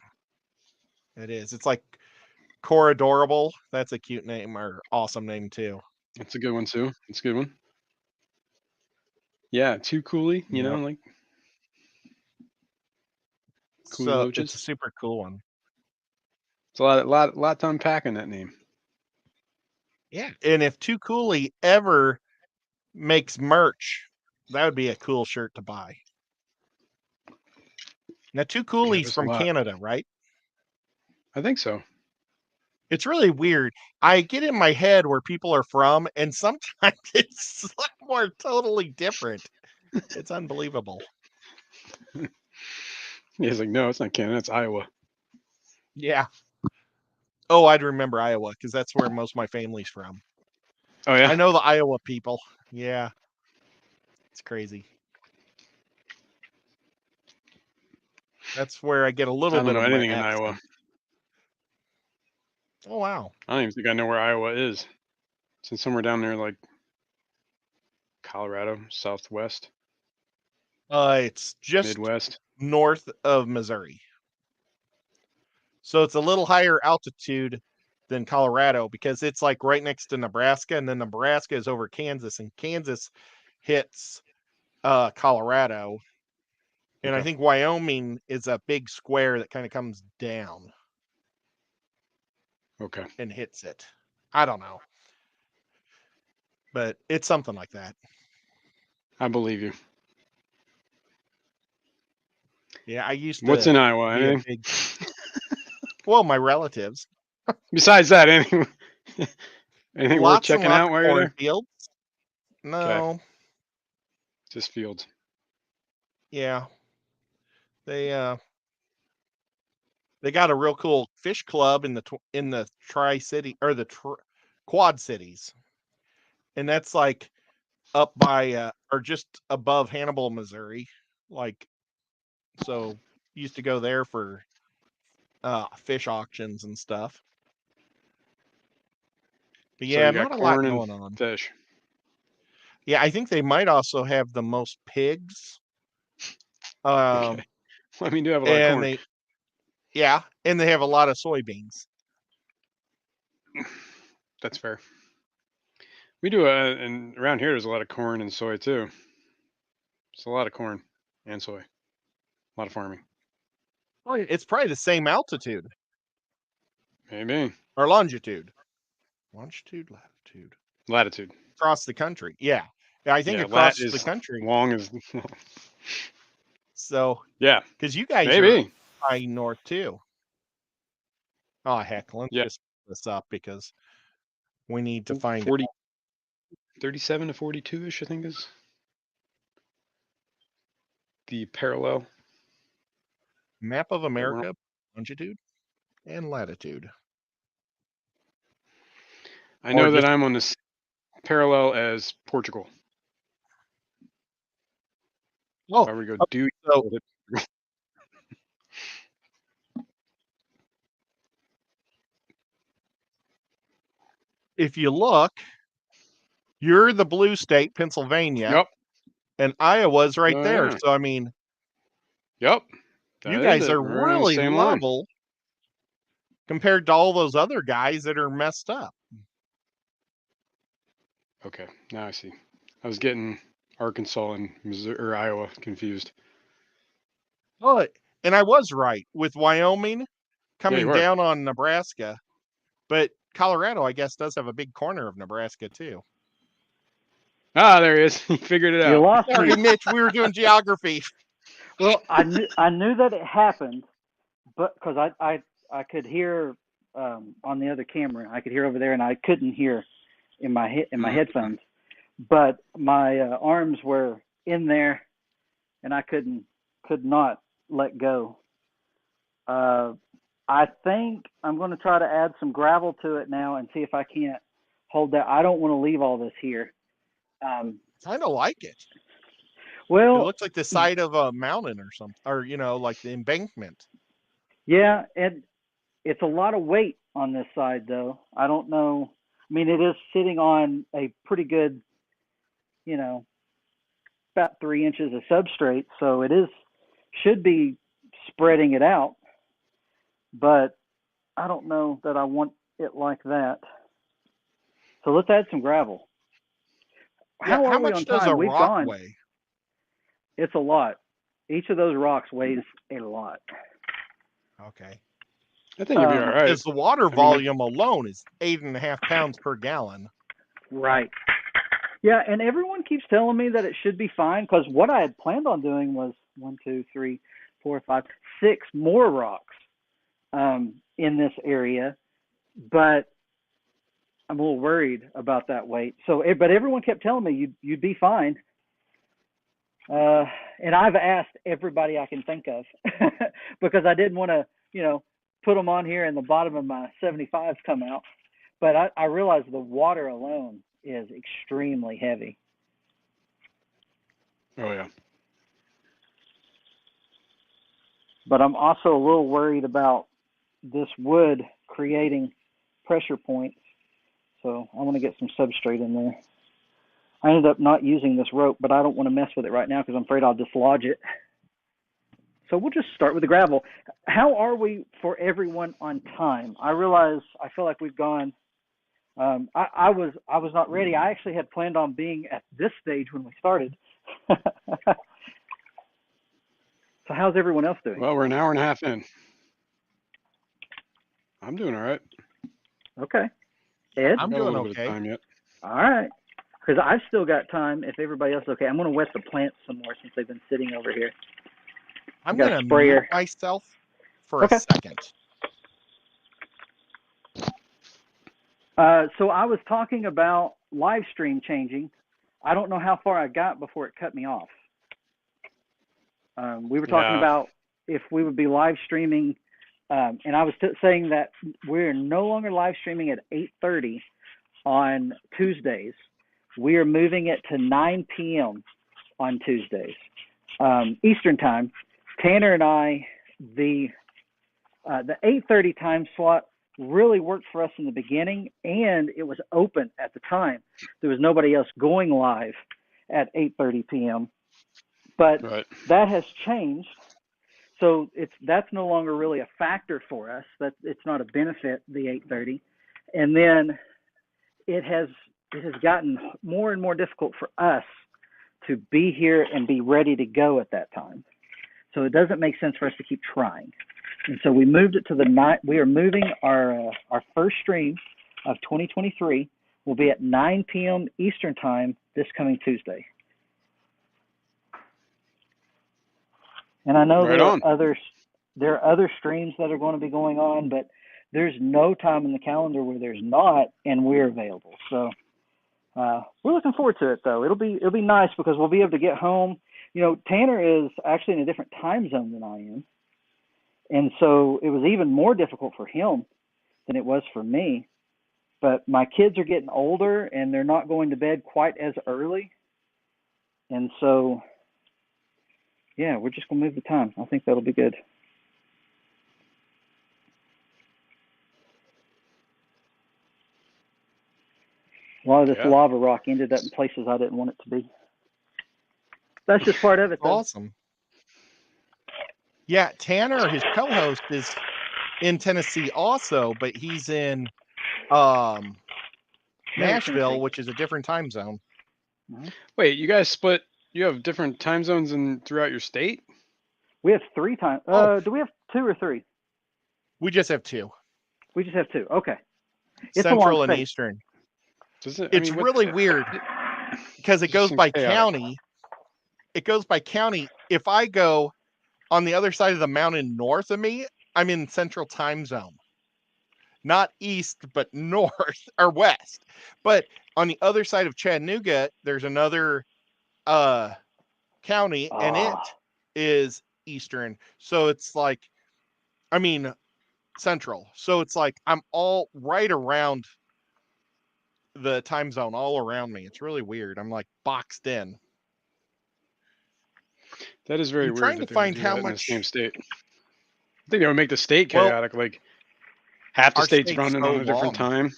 It is. It's like Coradorable. That's a cute name or awesome name too. That's a good one too. It's a good one. Yeah, Too Cooley. You know, like Cooley So Loaches. it's a super cool one. It's a lot to unpack in that name. Yeah, and if Too Cooley ever makes merch, that would be a cool shirt to buy. Now, Too Cooley's there's a from lot. Canada, right? I think so. It's really weird. I get in my head where people are from, and sometimes it's like more totally different. It's unbelievable. He's like, no, it's not Canada, it's Iowa. Yeah. Oh, I'd remember Iowa because that's where most of my family's from. Oh yeah. I know the Iowa people. Yeah. It's crazy. That's where I get a little I don't bit know of my anything in accent. Iowa. Oh wow. I don't even think I know where Iowa is. It's somewhere down there, like Colorado, Southwest, It's just Midwest. north of Missouri. So it's a little higher altitude than Colorado because it's like right next to Nebraska, and then Nebraska is over Kansas, and Kansas hits Colorado. And I Okay. think Wyoming is a big square that kind of comes down Okay. and hits it. I don't know. But it's something like that. I believe you. Yeah, I used to What's in Iowa? be a Anything? big well, my relatives. Besides that, anything worth Lots and checking lots out of while you're there? cornfields. No. Just fields. Yeah. They got a real cool fish club in the Tri-City or the Quad Cities. And that's like up by or just above Hannibal, Missouri. Like so used to go there for fish auctions and stuff. But So yeah, you got not a lot corn and going on. fish. Yeah, I think they might also have the most pigs. Okay. Well, I mean, do have a lot of And corn. they have a lot of soybeans. That's fair. We do, and around here there's a lot of corn and soy too. It's a lot of corn and soy. A lot of farming. Well, it's probably the same altitude Maybe. or longitude. Longitude, latitude. Latitude. Across the country. Yeah. I think Yeah, across lat the is country. long as. So, Yeah. because you guys are Maybe. high north too. Oh, heck. Let's Yeah. just put this up because we need to find 40, 37 to 42-ish, I think is the parallel. map of America, longitude and latitude. I know Or that just I'm on this parallel as Portugal. oh, If I were to go okay, due so with it. if you look, you're the blue state, Pennsylvania, Yep. and Iowa's right Oh, there. yeah. So I mean, Yep. you That is guys it. are We're on the really same line. level compared to all those other guys that are messed up. Okay, now I see. I was getting Arkansas and Missouri or Iowa confused. Oh, and I was right with Wyoming Yeah, coming you are. down on Nebraska, but Colorado, I guess, does have a big corner of Nebraska too. Ah, there he is. He figured it You out. lost Sorry, me. Mitch, we were doing geography. Well, I knew that it happened, but because I could hear on the other camera, I could hear over there, and I couldn't hear in my headphones. But my arms were in there, and I could not let go. I think I'm going to try to add some gravel to it now and see if I can't hold that. I don't want to leave all this here. Kind of like it. It Well, looks like the side of a mountain or something, or like the embankment. yeah, and it's a lot of weight on this side, though. I don't know. I mean, it is sitting on a pretty good, about 3 inches of substrate, so it should be spreading it out. But I don't know that I want it like that. So let's add some gravel. Yeah, How are how we much on does time? a We've rock gone. weigh? It's a lot. Each of those rocks weighs a lot. Okay. I think you'll be all right. Because the water volume alone is 8.5 pounds per gallon. Right. Yeah, and everyone keeps telling me that it should be fine because what I had planned on doing was 1, 2, 3, 4, 5, 6 more rocks in this area, but I'm a little worried about that weight. So, but everyone kept telling me you'd be fine. And I've asked everybody I can think of because I didn't want to, put them on here and the bottom of my 75s come out. But I realized the water alone is extremely heavy. Oh, yeah. But I'm also a little worried about this wood creating pressure points. So I want to get some substrate in there. I ended up not using this rope, but I don't want to mess with it right now because I'm afraid I'll dislodge it. So we'll just start with the gravel. How are we for everyone on time? I realize I feel like we've gone. I was not ready. I actually had planned on being at this stage when we started. So how's everyone else doing? Well, we're an hour and a half in. I'm doing all right. Okay. Ed? I'm Got a doing little bit okay. of time yet. All right. Because I've still got time if everybody else is okay. I'm going to wet the plants some more since they've been sitting over here. I'm got a going to sprayer. mute myself for Okay. a second. So I was talking about live stream changing. I don't know how far I got before it cut me off. We were talking about if we would be live streaming, and I was saying that we're no longer live streaming at 8:30 on Tuesdays. We are moving it to 9 p.m. on Tuesdays, Eastern time. Tanner and I, the 8:30 time slot really worked for us in the beginning, and it was open at the time. There was nobody else going live at 8:30 p.m. But that has changed. So that's no longer really a factor for us. That it's not a benefit, the 8:30. And then it has gotten more and more difficult for us to be here and be ready to go at that time. So it doesn't make sense for us to keep trying. And so we moved it to the night. We are moving our first stream of 2023 will be at 9 p.m. Eastern time this coming Tuesday. And I know there are other streams that are going to be going on, but there's no time in the calendar where there's not, and we're available. So we're looking forward to it, though. It'll be nice because we'll be able to get home. Tanner is actually in a different time zone than I am, and so it was even more difficult for him than it was for me. But my kids are getting older, and they're not going to bed quite as early, and so. Yeah, we're just going to move the time. I think that'll be good. A lot of this lava rock ended up in places I didn't want it to be. That's just part of it, though. Awesome. Yeah, Tanner, his co-host, is in Tennessee also, but he's in Nashville, which is a different time zone. Wait, you guys split? You have different time zones throughout your state? We have 3 times. Do we have 2 or 3? We just have 2. We just have 2. Okay. It's Central and Eastern. It's really weird because it goes by county. It goes by county. If I go on the other side of the mountain north of me, I'm in Central time zone. Not east, but north or west. But on the other side of Chattanooga, there's another county, and it is Eastern. So it's like, Central. So it's like I'm all right around the time zone, all around me. It's really weird. I'm like boxed in. That is very weird. Trying to find how much in the same state. I think that would make the state chaotic. Like half the state's running on a different time.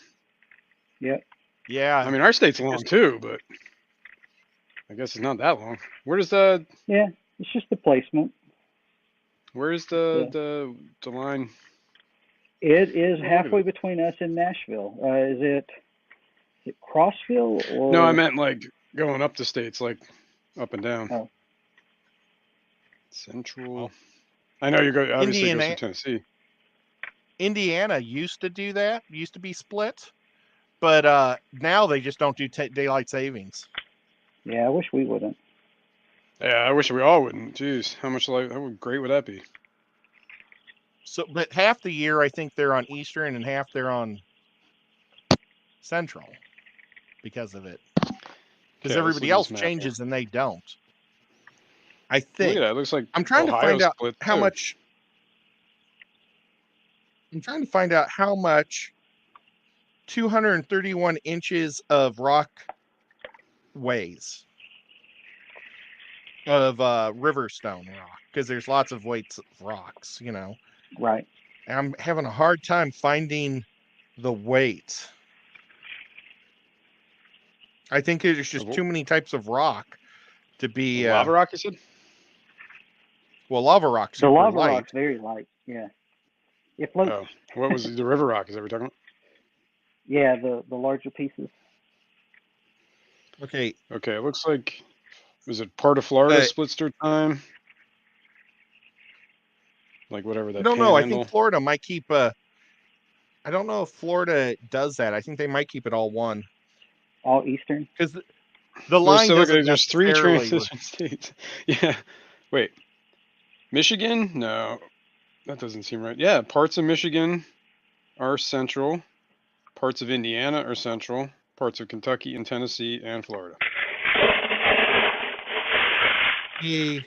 Yeah. Yeah. I mean, our state's long too, but I guess it's not that long. Where does the? Yeah, it's just the placement. Where is the line? It is halfway between us and Nashville. Is it Crossville or? No, I meant like going up the states, like up and down. Oh. Central. I know you go obviously go through Tennessee. Indiana used to do that. Used to be split, but now they just don't do daylight savings. Yeah, I wish we wouldn't. Yeah, I wish we all wouldn't. Jeez, how great would that be? So, but half the year I think they're on Eastern and half they're on Central because of it. Because everybody else changes and they don't. I think. Look at that. It looks like I'm trying Ohio to find out split how too. much. I'm trying to find out how much 231 inches of rock weighs. Of Riverstone rock, because there's lots of weights of rocks, you know. Right. And I'm having a hard time finding the weight. I think there's just too many types of rock to be lava rock. You said. Well, lava rock's The lava light. rock's very light. Yeah. It floats. Oh, what was the river rock? Is that what we're talking about? Yeah, the larger pieces. Okay. Okay. It looks like. Was it part of Florida splits their time? Like whatever that. I don't know. I think Florida might keep. I don't know if Florida does that. I think they might keep it all one. All Eastern. Because the line doesn't. There's 3 transition states. Yeah. Wait. Michigan? No, that doesn't seem right. Yeah, parts of Michigan are central. Parts of Indiana are central. Parts of Kentucky and Tennessee and Florida. The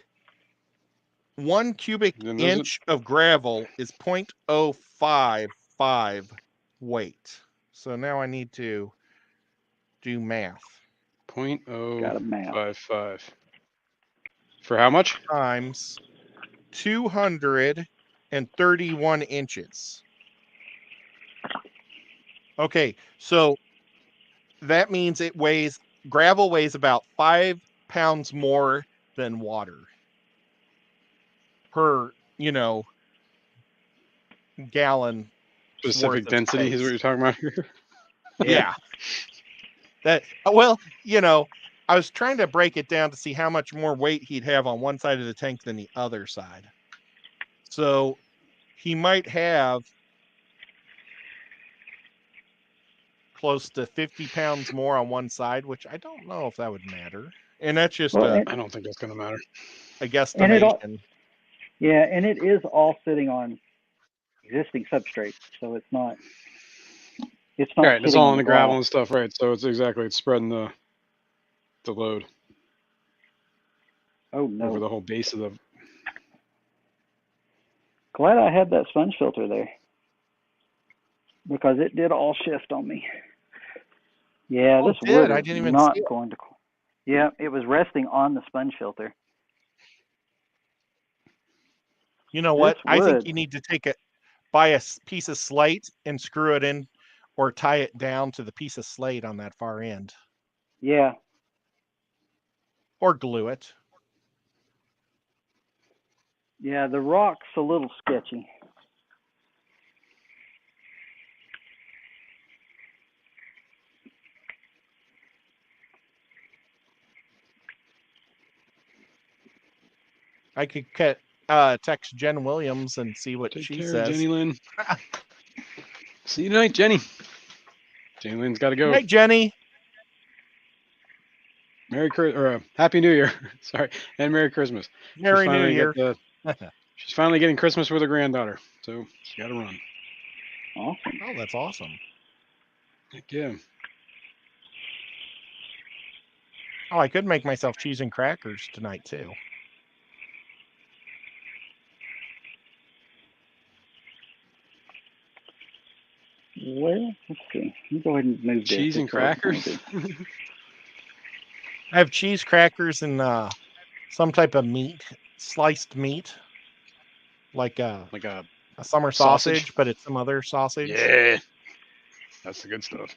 1 cubic inch of gravel is 0.055 weight. So now I need to do math. 0.055. For how much? Times 231 inches. Okay, so that means gravel weighs about 5 pounds more than water per, gallon. Specific density is what you're talking about here. Yeah. I was trying to break it down to see how much more weight he'd have on one side of the tank than the other side. So he might have close to 50 pounds more on one side, which I don't know if that would matter. And that's just I don't think that's going to matter. A guesstimation. And it is all sitting on existing substrate, so it's not. Right, it's all on the gravel and stuff, right? So it's spreading the load. Oh no! Over the whole base of the. Glad I had that sponge filter there, because it did all shift on me. Yeah, this wood is not going to. Yeah, it was resting on the sponge filter. You know what? I think you need to buy a piece of slate and screw it in, or tie it down to the piece of slate on that far end. Yeah. Or glue it. Yeah, the rock's a little sketchy. I could text Jen Williams and see what she says. Jenny Lynn. See you tonight, Jenny. Jenny Lynn's got to go. Good night, Jenny. Happy New Year. Sorry, and Merry Christmas. Merry New Year. She's finally getting Christmas with her granddaughter, so she got to run. Awesome. Oh, that's awesome. Heck yeah. Oh, I could make myself cheese and crackers tonight too. Well, let's see. You go ahead and move this. Cheese and crackers? I have cheese, crackers, and some type of meat, sliced meat, like a summer sausage, but it's some other sausage. Yeah, that's the good stuff.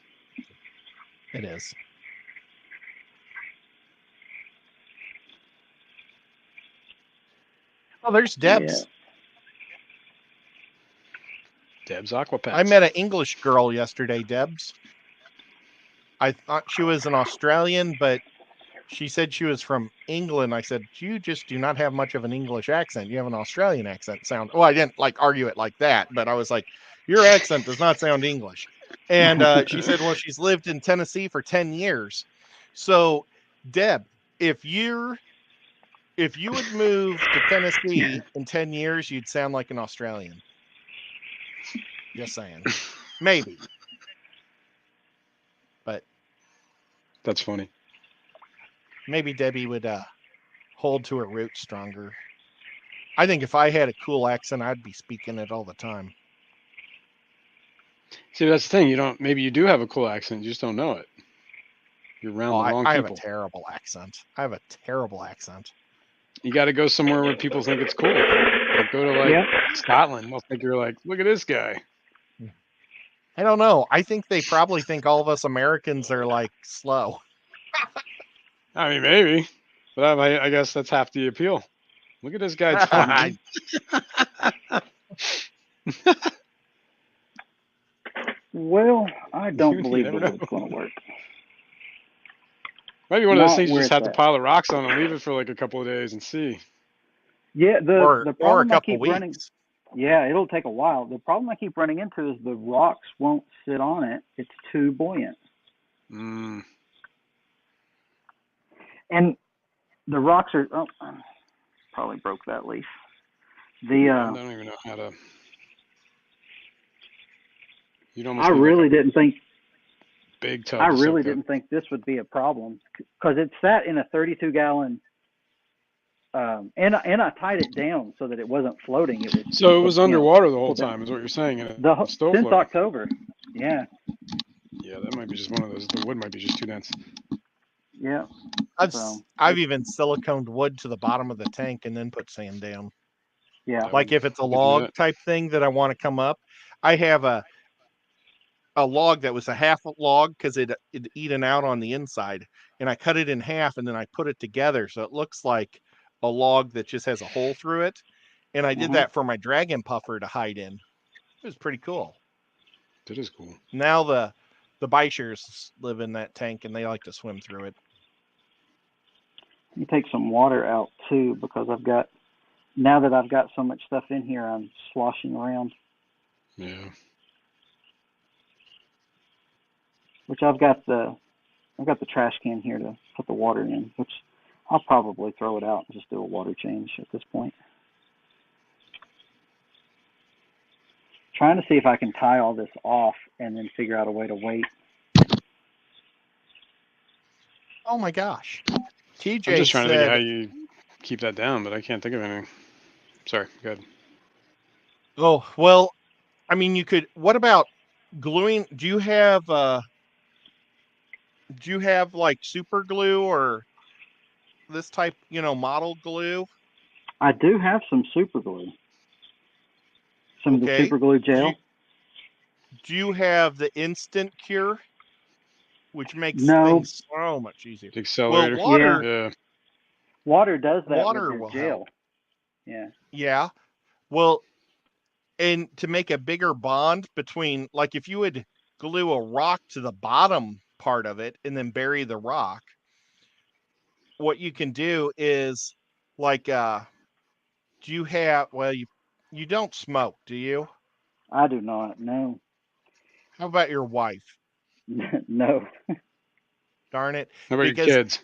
It is. Oh, there's Deb's. Yeah. Deb's Aqua Pets. I met an English girl yesterday, Deb's. I thought she was an Australian, but she said she was from England. I said, you just do not have much of an English accent. You have an Australian accent sound. Well, I didn't argue it like that, but I was like, your accent does not sound English. And she said, well, she's lived in Tennessee for 10 years. So, Deb, if you would move to Tennessee in 10 years, you'd sound like an Australian. Just saying. Maybe. But That's funny. maybe Debbie would hold to her roots stronger. I think if I had a cool accent, I'd be speaking it all the time. See, that's the thing. Maybe you do have a cool accent. You just don't know it. You're around the wrong I have people. a terrible accent. I have a terrible accent. You got to go somewhere where people think it's cool. Like go to Scotland. They'll think you're like, look at this guy. I don't know. I think they probably think all of us Americans are like slow. I mean, maybe, but I guess that's half the appeal. Look at this guy talking. Well, I don't You believe never that know. it's going to work. Maybe one of those Not things you where just it's have to at. pile the rocks on and leave it for like a couple of days and see. Yeah, the or a problem I couple keep weeks. running. Yeah, it'll take a while. The problem I keep running into is the rocks won't sit on it. It's too buoyant. Mm. And the rocks are. Oh, I probably broke that leaf. I don't even know how to. You'd almost I need really like a didn't think. big tub. I to really soak that. didn't think this would be a problem because it sat in a 32-gallon. And I tied it down so that it wasn't floating. It was. So it was underwater the whole pulled down. time, is what you're saying, and The it's still since floating. October. Yeah. Yeah, that might be just one of those. The wood might be just too dense. Yeah. I've even siliconed wood to the bottom of the tank and then put sand down. Yeah. Like if it's a I can do log that. type thing that I want to come up, I have a log that was a half log because it eaten out on the inside, and I cut it in half and then I put it together so it looks like a log that just has a hole through it. And I did that for my dragon puffer to hide in. It was pretty cool. That is cool. Now the Bishers live in that tank and they like to swim through it. You take some water out too because now that I've got so much stuff in here, I'm sloshing around. Yeah. Which I've got the trash can here to put the water in, which I'll probably throw it out and just do a water change at this point. Trying to see if I can tie all this off and then figure out a way to wait. Oh my gosh. TJ I'm just trying to think said, of how you keep that down, but I can't think of anything. Sorry, go ahead. oh, well, I mean, you could, what about gluing? Do you have like super glue or this type, model glue? I do have some super glue. Some of the super glue gel. Do you have the instant cure, which makes No. things so much easier? The accelerator. Well, water, Yeah. Water does that water with your will gel. help. Yeah. Yeah. Well, and to make a bigger bond between, like if you would glue a rock to the bottom part of it and then bury the rock, what you can do is like, do you have, well, you don't smoke, do you? I do not. No. How about your wife? No. Darn it. How about Because your kids?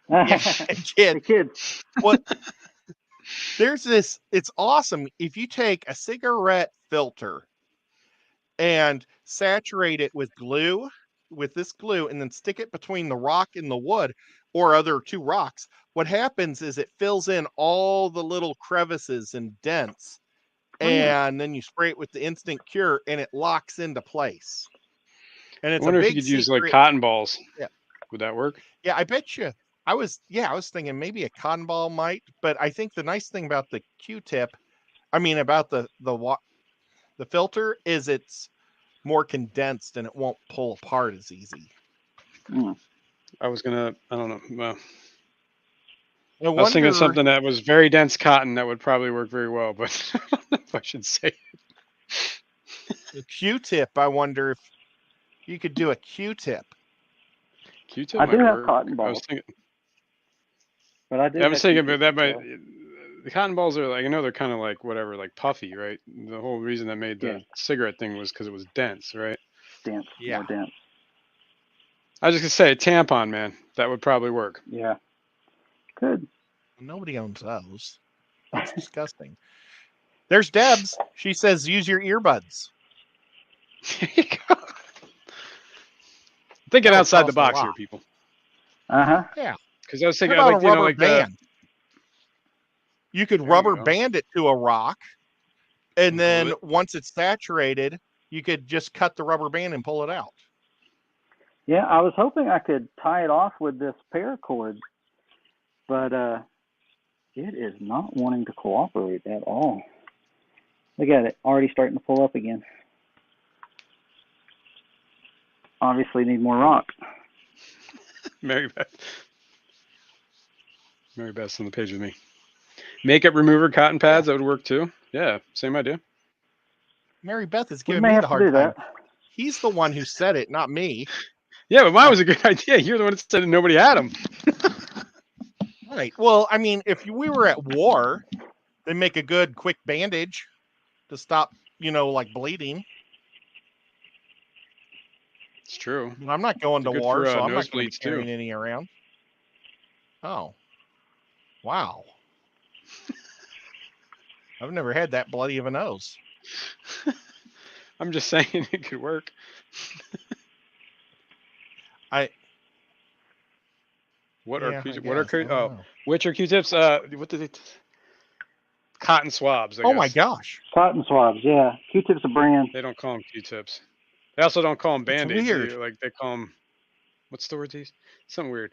The kids. What? There's this, it's awesome. If you take a cigarette filter and saturate it with this glue, and then stick it between the rock and the wood or other two rocks, what happens is it fills in all the little crevices and dents. And then you spray it with the instant cure and it locks into place. And it's I wonder a if big you could use secret. like cotton balls. Yeah. Would that work? Yeah, I bet you. I was thinking maybe a cotton ball might, but I think the nice thing about the Q-tip, about the filter, is it's more condensed and it won't pull apart as easy. I was gonna. I don't know. Well, I was wonder, thinking something that was very dense cotton that would probably work very well, but I don't know if I should say it. the Q-tip. I wonder if you could do a Q-tip. Q-tip I might do have work. cotton I was balls. thinking. But I do. I was thinking, Q-tips but that as might. well. The cotton balls are like, I know they're kind of like whatever, like puffy, right? The whole reason that made the cigarette thing was because it was dense, right? Dense. Yeah. More dense. I was just gonna say tampon, man. That would probably work. Yeah. Good. Nobody owns those. That's disgusting. There's Debs. She says use your earbuds. There you go. Thinking That'll outside the cost a box lot. here, people. Yeah. Because I was What thinking, about like, a rubber like band? You could There rubber you go. band it to a rock, and And then glue it. once it's saturated, you could just cut the rubber band and pull it out. Yeah, I was hoping I could tie it off with this paracord, but it is not wanting to cooperate at all. Look at it, already starting to pull up again. Obviously need more rock. Mary Beth's on the page with me. Makeup remover cotton pads, that would work too. Yeah, same idea. Mary Beth is We giving may me have the to hard do time. that. He's the one who said it, not me. Yeah, but mine was a good idea. You're the one that said that nobody had them. Right. Well, I mean, if we were at war, they make a good quick bandage to stop, like bleeding. It's true. I'm not going They're to good war, for, so I'm not going to be nosebleeds, carrying too. any around. Oh. Wow. I've never had that bloody of a nose. I'm just saying it could work. Which are Q-tips? What did it? Cotton swabs. I guess. My gosh. Cotton swabs, yeah. Q-tips a brand. They don't call them Q-tips. They also don't call them Band-Aids. Weird. They call them, what's the word these? Something weird.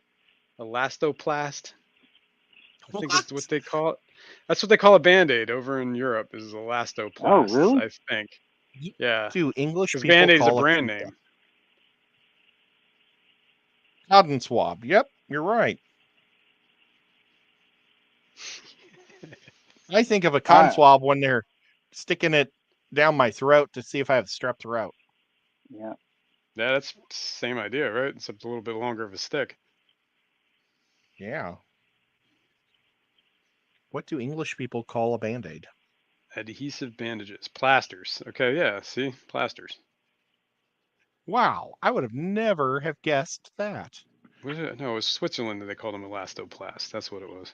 Elastoplast. I think it's what they call it. That's what they call a Band-Aid over in Europe, is elastoplast. Oh, really? I think. Yeah. Do English people Band-Aid is a call brand name. Cotton swab. Yep, you're right. I think of a cotton swab when they're sticking it down my throat to see if I have strep throat. Yeah. Yeah, that's the same idea, right? Except a little bit longer of a stick. Yeah. What do English people call a Band-Aid? Adhesive bandages. Plasters. Okay, yeah, see? Plasters. Wow, I would have never have guessed that. No, it was Switzerland that they called them elastoplast. That's what it was.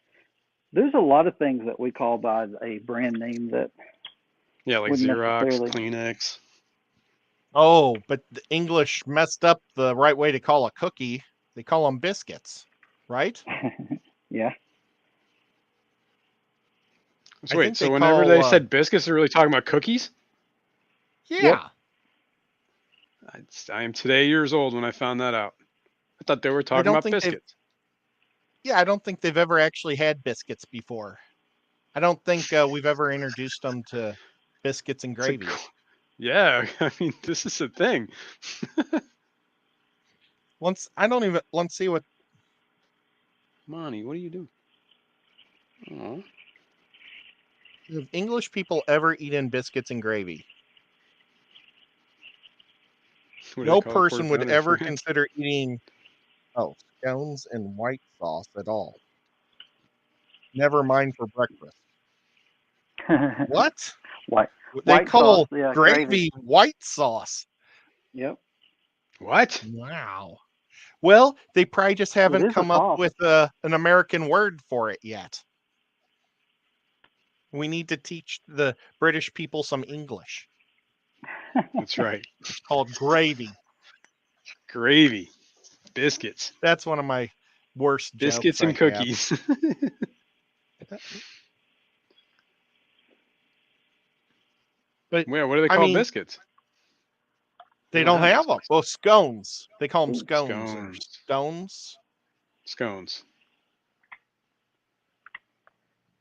There's a lot of things that we call by a brand name that. Yeah, like Xerox, Kleenex. Oh, but the English messed up the right way to call a cookie. They call them biscuits, right? Yeah. So wait, so whenever they said biscuits, they're really talking about cookies? Yeah. Yep. I am today years old when I found that out. I thought they were talking about biscuits. Yeah, I don't think they've ever actually had biscuits before. I don't think we've ever introduced them to biscuits and gravy. Yeah, I mean, this is a thing. Let's see what. Monty, what are you doing? Oh. Have English people ever eaten biscuits and gravy? No person would ever consider eating scones and white sauce at all. Never mind for breakfast. What? They call gravy white sauce. Yep. What? Wow. Well, they probably just haven't come up with an American word for it yet. We need to teach the British people some English. That's right. It's called gravy. Gravy. Biscuits. That's one of my worst biscuits and cookies. But yeah, what do they call biscuits? They don't have them. Well, scones. They call them scones. Stones. Scones.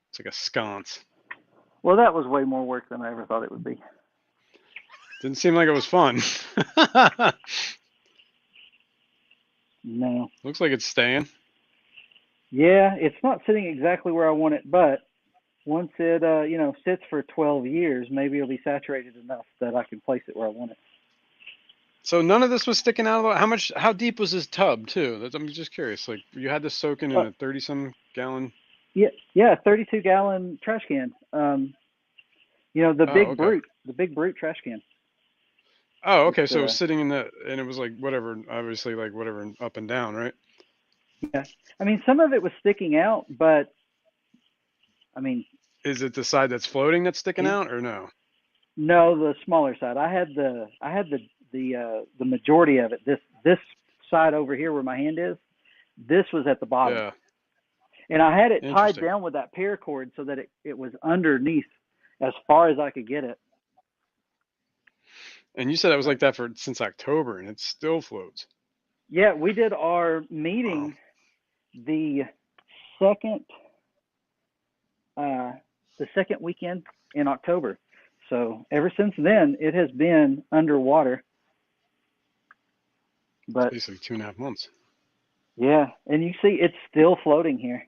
It's like a sconce. Well, that was way more work than I ever thought it would be. Didn't seem like it was fun. No. Looks like it's staying. Yeah, it's not sitting exactly where I want it, but once it sits for 12 years, maybe it'll be saturated enough that I can place it where I want it. So none of this was sticking out of it? How deep was this tub too? I'm just curious. Like you had this soaking in a 30-some gallon. Yeah, 32-gallon trash can. The big brute trash can. Oh, okay. So it was sitting in and it was like whatever, obviously like whatever up and down, right? Yeah. I mean, some of it was sticking out, but I mean, Is it the side that's floating that's sticking out, or no? No, the smaller side. I had the majority of it. This side over here where my hand is, this was at the bottom. Yeah. And I had it tied Interesting. down with that paracord so that it was underneath as far as I could get it. And you said it was like that since October, and it still floats. Yeah, we did our meeting the second weekend in October. So ever since then, it has been underwater. But It's basically 2.5 months. yeah, and you see it's still floating here.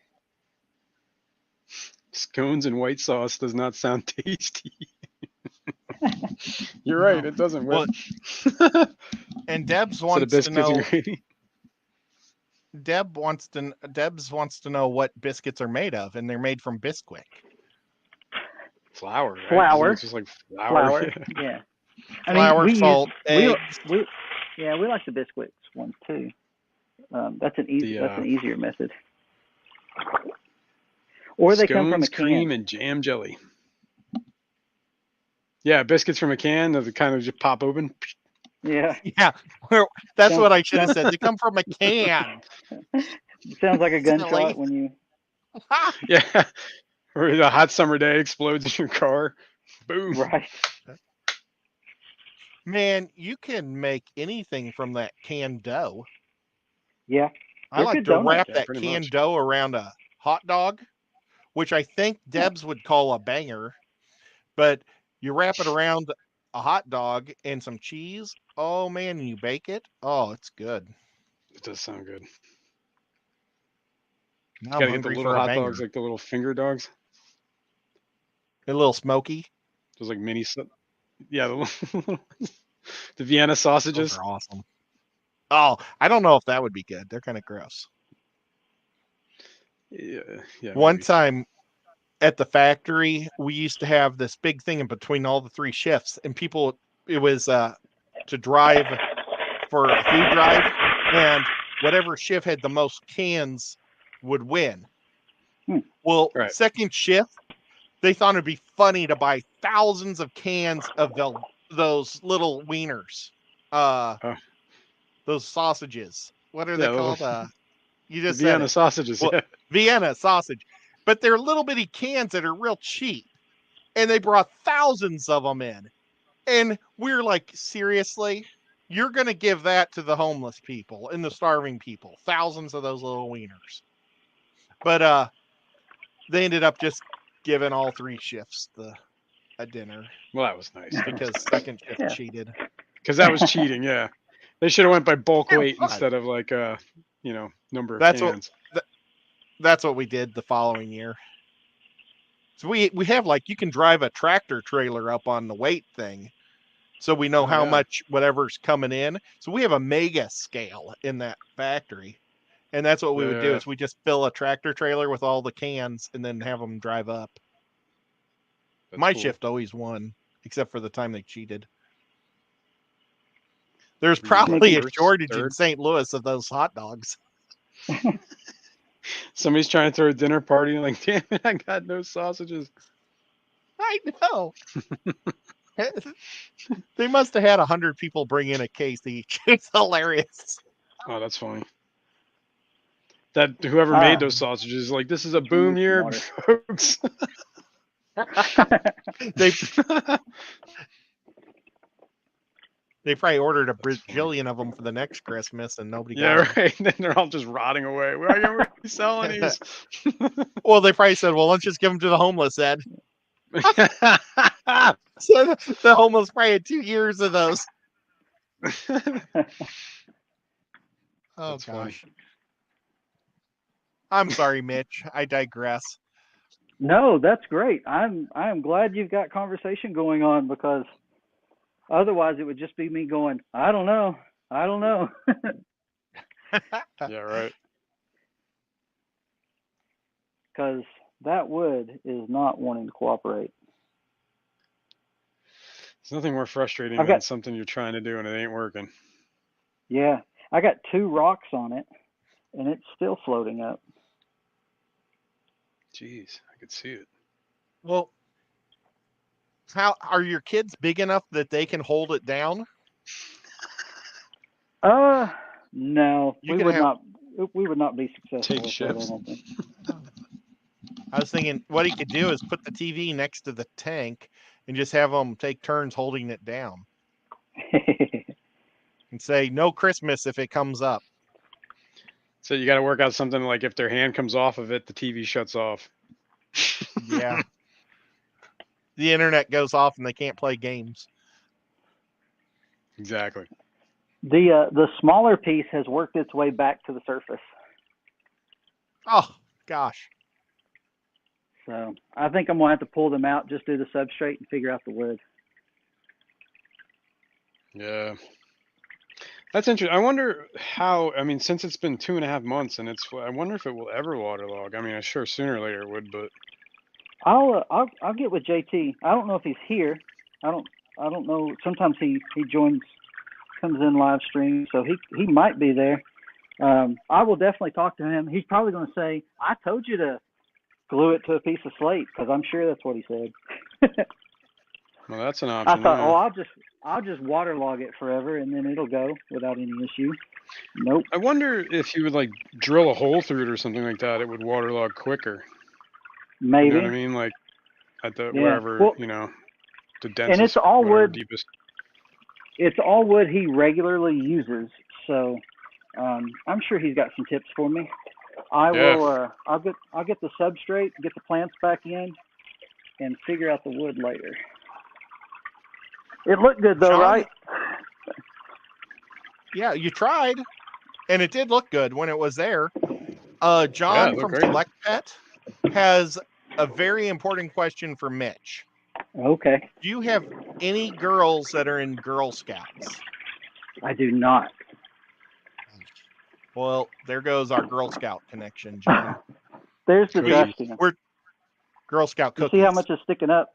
Scones and white sauce does not sound tasty. You're right, it doesn't whip. And Debs Instead of wants to biscuits and know. gravy. Debs wants to know what biscuits are made of, and they're made from Bisquick. Flour, right? Flour. It's just like flour. Yeah. Flour, salt, eggs. We like the Bisquick ones too. That's an easier method. Or they come from a can. Cream, and jam jelly. Yeah, biscuits from a can that kind of just pop open. Yeah. Yeah, that's what I should have said. They come from a can. It sounds like a gunshot when you. Yeah, or a hot summer day explodes in your car. Boom. Right. Man, you can make anything from that canned dough. Yeah. I like to wrap that pretty canned much. dough around a hot dog, which I think Debs would call a banger, but you wrap it around a hot dog and some cheese. Oh man, and you bake it. Oh, it's good. It does sound good. Now You I'm gotta get the hungry little for a hot banger. dogs, like the little finger dogs. A little smoky. Those like mini. Yeah, the Vienna sausages. Those are awesome. Oh, I don't know if that would be good. They're kind of gross. Yeah. One Maybe. time at the factory, we used to have this big thing in between all the 3 shifts, and it was to drive for a food drive, and whatever shift had the most cans would win. Well, Right. second shift, they thought it'd be funny to buy thousands of cans of those little wieners, those sausages. What are they called? You just said Vienna it. sausages. Well, Yeah. Vienna sausage, but they're little bitty cans that are real cheap, and they brought thousands of them in, and we're like, seriously, you're gonna give that to the homeless people and the starving people? Thousands of those little wieners. But they ended up just giving all 3 shifts a dinner. Well, that was nice. Because second shift cheated. Because that was cheating. Yeah, they should have went by bulk weight was. instead of like number of cans. That's what we did the following year. So we have, like, you can drive a tractor trailer up on the weight thing, so we know how much whatever's coming in. So we have a mega scale in that factory, and that's what we would do is we just fill a tractor trailer with all the cans and then have them drive up. My shift always won, except for the time they cheated. There's probably a shortage in St. Louis of those hot dogs. Somebody's trying to throw a dinner party, like, damn it, I got no sausages. I know. They must have had 100 people bring in a case each. It's hilarious. Oh, that's funny. That whoever made those sausages is like, this is a boom year, folks. They probably ordered a bajillion of them for the next Christmas, and nobody got them. Yeah, right. Then they're all just rotting away. Why are we selling these? Well, they probably said, well, let's just give them to the homeless, Ed. So the homeless probably had 2 years of those. Oh, That's gosh. funny. I'm sorry, Mitch. I digress. No, that's great. I'm glad you've got conversation going on, because otherwise it would just be me going, I don't know. Yeah, right. Because that wood is not wanting to cooperate. There's nothing more frustrating than something you're trying to do and it ain't working. Yeah, I got 2 rocks on it, and it's still floating up. Jeez, I could see it. Well, how are your kids big enough that they can hold it down? No, You we could would have- not. We would not be successful Take with shifts. that. I don't think. I was thinking what he could do is put the TV next to the tank and just have them take turns holding it down and say no Christmas if it comes up. So you got to work out something like if their hand comes off of it, the TV shuts off. Yeah. The internet goes off and they can't play games. Exactly. The smaller piece has worked its way back to the surface. Oh gosh. So I think I'm gonna have to pull them out, just do the substrate, and figure out the wood. Yeah. That's interesting. I wonder how, I mean, since it's been 2.5 months and I wonder if it will ever waterlog. I mean, I'm sure sooner or later it would, but I'll get with JT. I don't know if he's here. I don't know. Sometimes he joins, comes in live stream, so he might be there. I will definitely talk to him. He's probably going to say, "I told you to glue it to a piece of slate," because I'm sure that's what he said. well, that's an I option. thought, yeah. I'll just waterlog it forever, and then it'll go without any issue. Nope. I wonder if you would like drill a hole through it or something like that, it would waterlog quicker. Maybe. You know what I mean? Like at the Yeah. wherever, Well, the densest, and it's all whatever, wood. deepest. It's all wood he regularly uses, so I'm sure he's got some tips for me. I Yeah. will. I'll get the substrate, get the plants back in, and figure out the wood later. It looked good though, John? right? Yeah, you tried, and it did look good when it was there. Yeah, John it looked from great. Select Pet has a very important question for Mitch. Okay. Do you have any girls that are in Girl Scouts? I do not. Well, there goes our Girl Scout connection, John. There's the Cookies. dusting. We're Girl Scout You cookies. see how much is sticking up?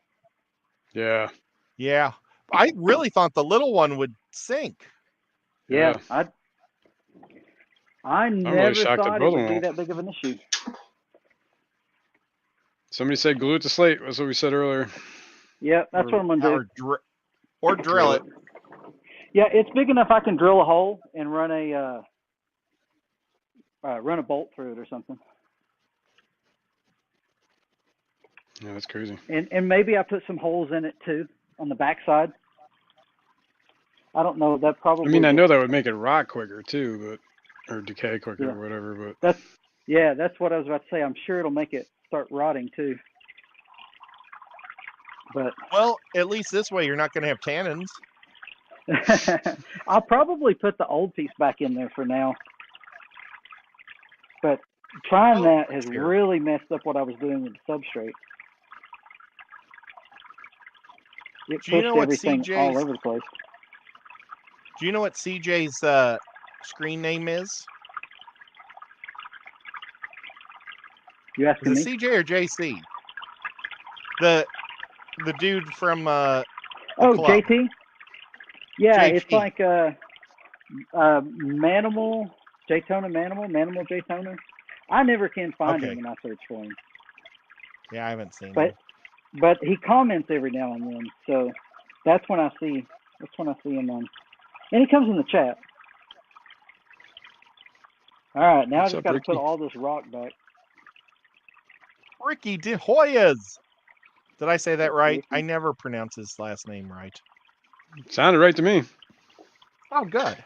Yeah. Yeah. I really thought the little one would sink. Yeah. I really never shocked that thought it both of would be them that big of an issue. Somebody said glue it to slate. That's what we said earlier. Yeah, that's what I'm gonna do. Or drill it. Yeah, it's big enough I can drill a hole and run a bolt through it or something. Yeah, that's crazy. And maybe I put some holes in it too on the backside. I don't know. That probably. I mean, I know that would make it rot quicker too, or decay quicker or whatever. But that's what I was about to say. I'm sure it'll make it start rotting too. But well, at least this way you're not going to have tannins. I'll probably put the old piece back in there for now. But trying that has really messed up what I was doing with the substrate. It pushed everything all over the place. Do you know what CJ's screen name is? You asking me? Is it CJ or JC? The dude from club. JT? Yeah, JT. It's like Manimal, Manimal Jaytona. I never can find him when I search for him. Yeah, I haven't seen him. But he comments every now and then, so that's when I see him on. And he comes in the chat. All right, now I just got to put all this rock back. Ricky De Hoyas. Did I say that right? I never pronounce his last name right. Sounded right to me. Oh, good.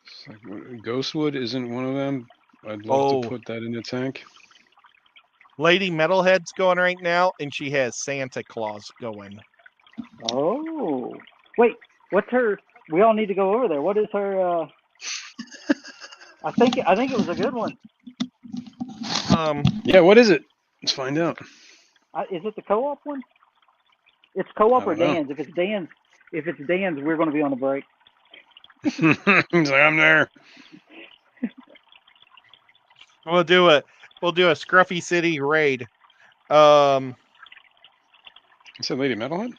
It's like, Ghostwood isn't one of them. I'd love to put that in the tank. Lady Metalhead's going right now, and she has Santa Claus going. Oh, wait, what's her? We all need to go over there. What is her? I think it was a good one. Yeah, what is it? Let's find out. Is it the co-op one? It's co-op or Dan's. If it's Dan's, we're going to be on the break. He's like, I'm there. We'll do a Scruffy City raid. You said Lady Metalhead?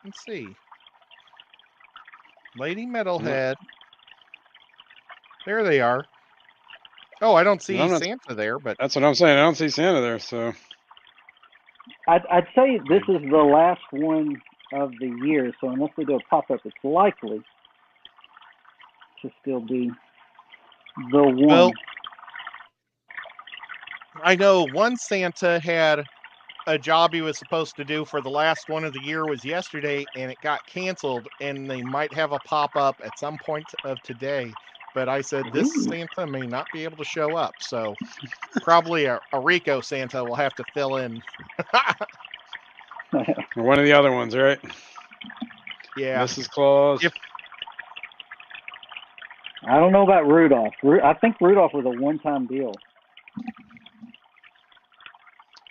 Let's see. Lady Metalhead. There they are. Oh, I don't see I'm not- Santa there, but That's what I'm saying. I don't see Santa there, so I'd say this is the last one of the year, so unless we do a pop-up, it's likely to still be the one. well, I know one Santa had a job he was supposed to do for the last one of the year was yesterday, and it got canceled, and they might have a pop-up at some point of today. But I said this Ooh. Santa may not be able to show up, so probably a Rico Santa will have to fill in. or one of the other ones, right? Yeah. Mrs. Claus. If- I don't know about Rudolph. I think Rudolph was a one-time deal.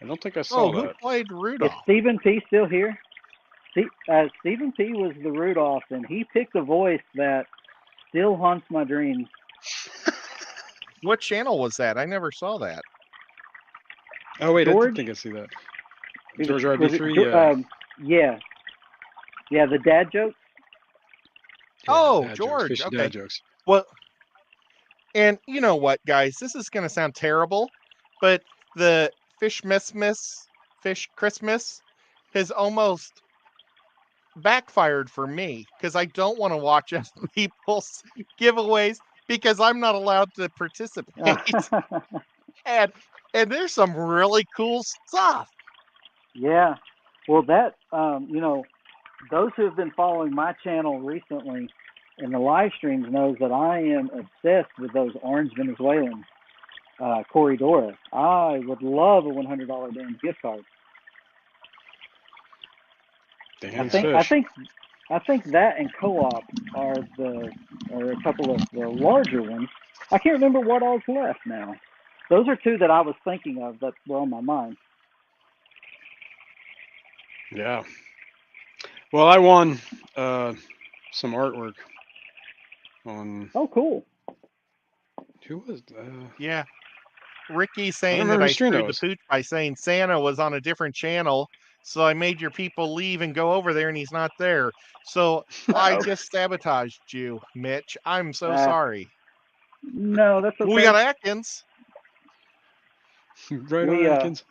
I don't think I saw who that. played Is Rudolph? Stephen P. still here? Stephen P. was the Rudolph, and he picked a voice that still haunts my dreams. What channel was that? I never saw that. Oh wait, I George? did think I see that. It George was- was it RB3. Geo- Yeah. Yeah, the dad joke. Oh, dad George, Jokes, fishy okay. dad jokes. Well, and you know what, guys? This is going to sound terrible, but the Fish Christmas has almost backfired for me because I don't want to watch other people's giveaways because I'm not allowed to participate. and there's some really cool stuff. Yeah. Well, that, those who have been following my channel recently in the live streams knows that I am obsessed with those orange Venezuelans, Corridora. I would love a $100 damn gift card. Damn I fish. think that and co-op are a couple of the larger ones. I can't remember what all's left now. Those are two that I was thinking of that were on my mind. Yeah. Well, I won some artwork on. Oh, cool. Who was? Yeah. Ricky saying that remember I whose stream that screwed the was. pooch by saying Santa was on a different channel, so I made your people leave and go over there, and he's not there. So I just sabotaged you, Mitch. I'm so sorry. No, that's okay. We got Atkins. Right on, Atkins.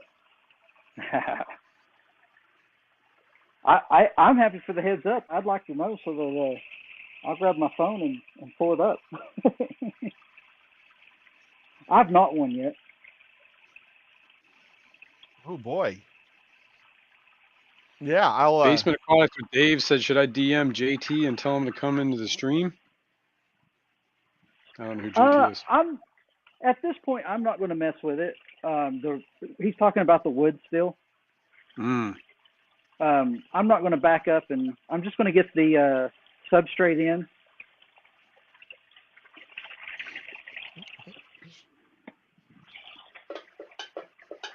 I'm happy for the heads up. I'd like to know so that I'll grab my phone and pull it up. I've not won yet. Oh boy. Yeah, I'll. Basement Aquatics with Dave said, "Should I DM JT and tell him to come into the stream?" I don't know who JT is. I'm at this point. I'm not going to mess with it. He's talking about the wood still. I'm not going to back up, and I'm just going to get the substrate in.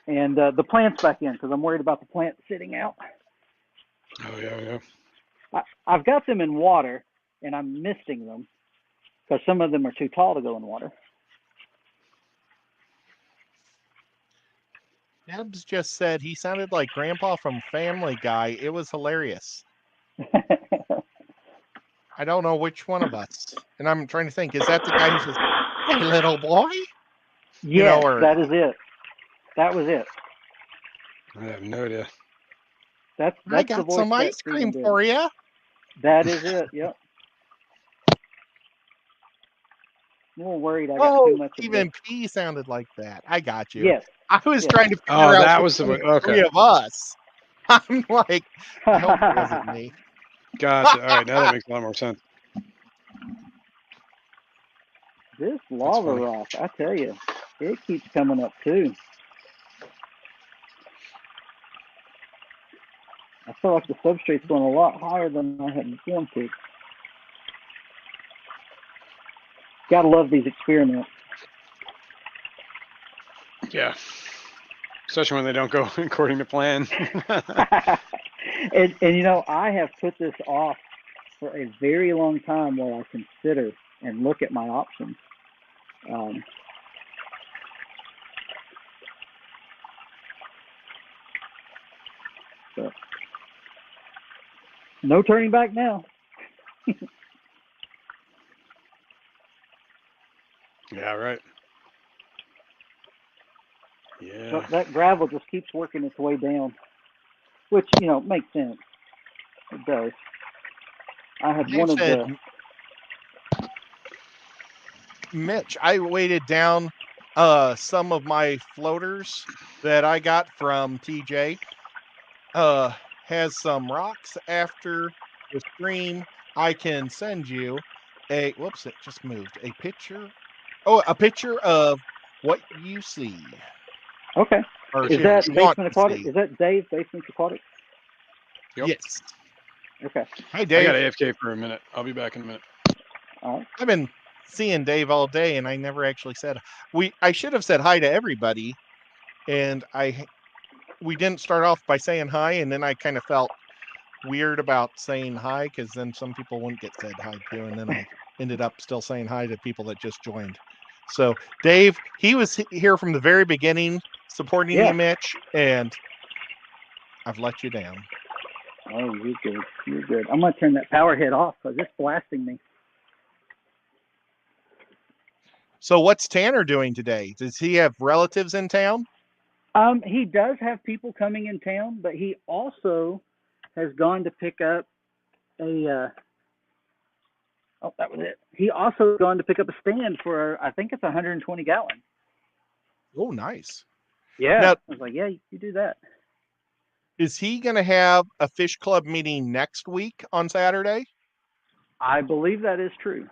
And the plant's back in because I'm worried about the plant sitting out. Oh yeah. I've got them in water, and I'm misting them because some of them are too tall to go in water. Debs just said he sounded like Grandpa from Family Guy. It was hilarious. I don't know which one of us. And I'm trying to think, is that the guy who says, "Hey, little boy"? Yes, that is it. That was it. I have no idea. That's I the got voice some that ice cream Stephen did. for you. That is it. Yep. I'm a little worried I got too much of even this. P sounded like that. I got you. Yes. I was Yes. trying to figure Oh, out that which was the one of one. three Okay. of us. I'm like, I hope it wasn't me. Gotcha. All right, now that makes a lot more sense. This lava funny. rock, I tell you, it keeps coming up too. I feel like the substrate's going a lot higher than I had wanted. Gotta love these experiments. Yeah. Especially when they don't go according to plan. and I have put this off for a very long time while I consider and look at my options. But no turning back now. Yeah, right. Yeah. That gravel just keeps working its way down, which, makes sense. It does. I had You one of said, the... Mitch, I weighted down some of my floaters that I got from TJ. Has some rocks after the stream. I can send you a whoops, it just moved. A picture. Oh, a picture of what you see. Okay. Or Is if that you want Basement to Aquatic? see. Is that Dave, Basement Aquatic? Yep. Yes. Okay. Hi, I Dave. got AFK for a minute. I'll be back in a minute. All right. I've been seeing Dave all day, and I never actually said I should have said hi to everybody, and we didn't start off by saying hi, and then I kind of felt weird about saying hi because then some people wouldn't get said hi to, and then I ended up still saying hi to people that just joined. So Dave, he was here from the very beginning, supporting Yeah. you, Mitch, and I've let you down. Oh, you're good. You're good. I'm going to turn that power head off because it's blasting me. So what's Tanner doing today? Does he have relatives in town? He does have people coming in town, but he also has gone to pick up a... oh, that was it. He also gone to pick up a stand for, I think it's 120 gallon. Oh, nice. Yeah. Now, I was like, yeah, you do that. is he going to have a fish club meeting next week on Saturday? I believe that is true.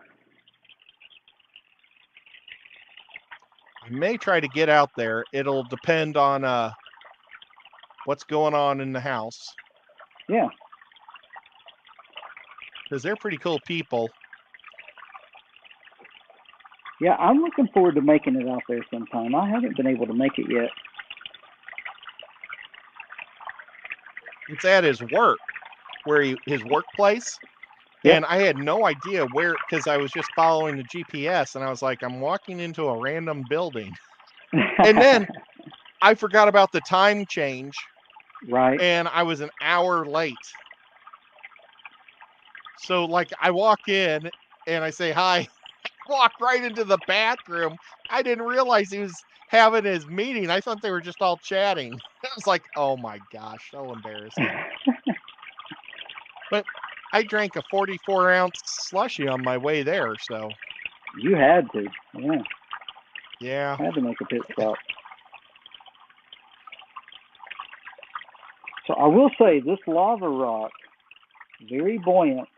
I may try to get out there. It'll depend on what's going on in the house. Yeah. Because they're pretty cool people. Yeah, I'm looking forward to making it out there sometime. I haven't been able to make it yet. It's at his work, his workplace. Yep. And I had no idea where, because I was just following the GPS, and I was like, I'm walking into a random building. And then I forgot about the time change. Right. And I was an hour late. So, I walk in and I say hi, walk right into the bathroom. I didn't realize he was having his meeting. I thought they were just all chatting. I was like, oh my gosh, so embarrassing. But I drank a 44-ounce slushie on my way there, so. You had to. Yeah. Yeah. I had to make a pit stop. So I will say this lava rock, very buoyant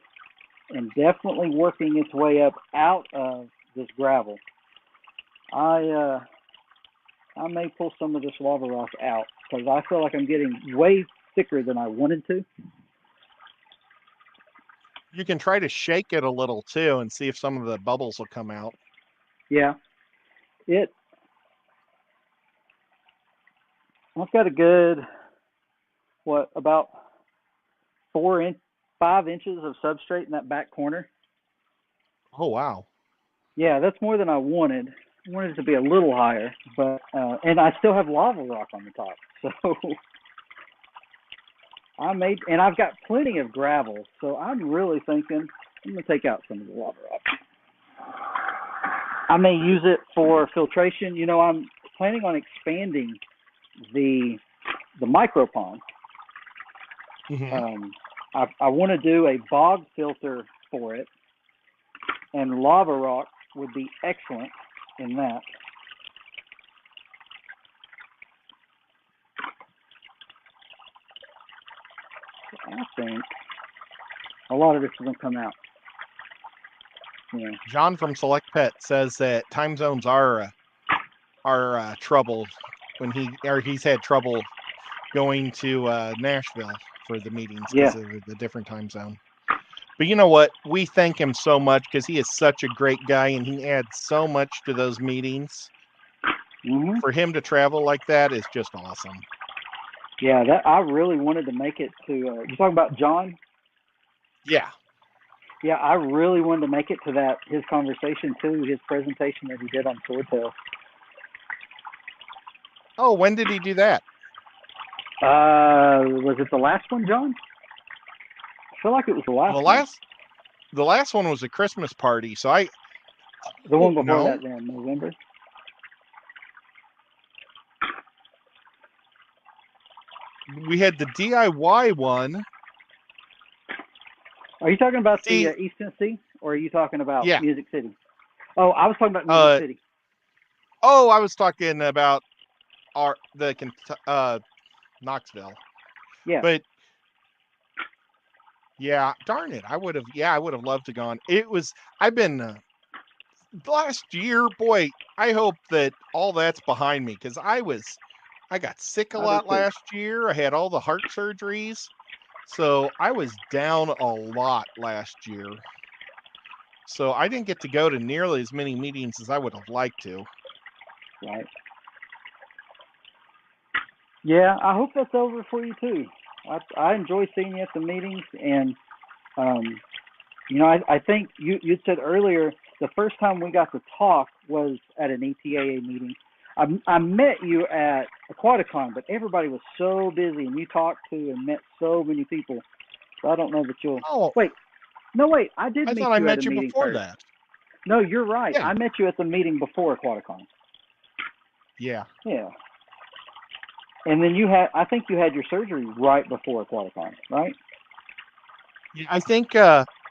and definitely working its way up out of this gravel. I may pull some of this lava rock out because I feel like I'm getting way thicker than I wanted to. You can try to shake it a little too and see if some of the bubbles will come out. Yeah. I've got a good, about 5 inches of substrate in that back corner. Oh, wow. Yeah, that's more than I wanted. I wanted it to be a little higher, but and I still have lava rock on the top. So and I've got plenty of gravel, so I'm really thinking I'm going to take out some of the lava rock. I may use it for filtration. I'm planning on expanding the micro pond. Mm-hmm. I want to do a bog filter for it, and lava rock would be excellent in that. I think a lot of this is going to come out. Yeah. John from Select Pet says that time zones are trouble when he's had trouble going to Nashville for the meetings because of the different time zone. But you know what? We thank him so much because he is such a great guy and he adds so much to those meetings. Mm-hmm. For him to travel like that is just awesome. Yeah, I really wanted to make it to. You talking about John? Yeah. Yeah, I really wanted to make it to his conversation too, his presentation that he did on Swordtail. Oh, when did he do that? Was it the last one, John? I feel like it was the last one. The last one was a Christmas party, so the one before that then, November. we had the DIY one. Are you talking about See- the East Tennessee, or are you talking about Yeah. Music City? Oh, I was talking about Music City. Oh, I was talking about Knoxville. Yeah. But yeah, darn it. I would have loved to gone. I've been last year, boy, I hope that all that's behind me because I got sick a lot last year. I had all the heart surgeries. So I was down a lot last year. So I didn't get to go to nearly as many meetings as I would have liked to. Right. Yeah, I hope that's over for you too. I enjoy seeing you at the meetings, and I think you said earlier the first time we got to talk was at an ETAA meeting. I met you at Aquaticon, but everybody was so busy, and you talked to and met so many people. So I don't know that you'll. Oh, wait. No, wait. I did. I meet thought you I at met a you meeting before first. that. No, you're right. Yeah. I met you at the meeting before Aquaticon. Yeah. Yeah. And then I think you had your surgery right before Aquaticon, right? Yeah, I think I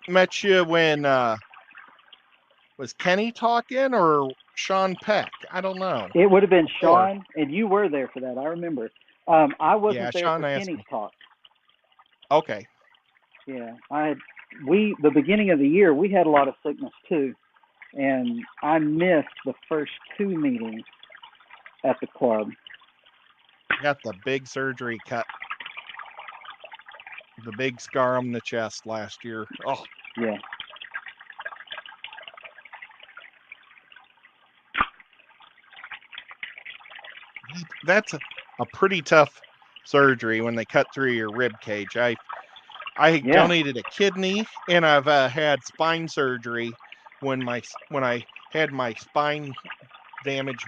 met you when was Kenny talking or Sean Peck? I don't know. It would have been Sean, and you were there for that. I remember. I wasn't there Sean for asked Kenny's me. talk. Okay. Yeah, the beginning of the year, we had a lot of sickness too, and I missed the first 2 meetings at the club. Got the big surgery cut. The big scar on the chest last year. Oh. Yeah. That's a pretty tough surgery when they cut through your rib cage. I donated a kidney, and I've had spine surgery when I had my spine damage,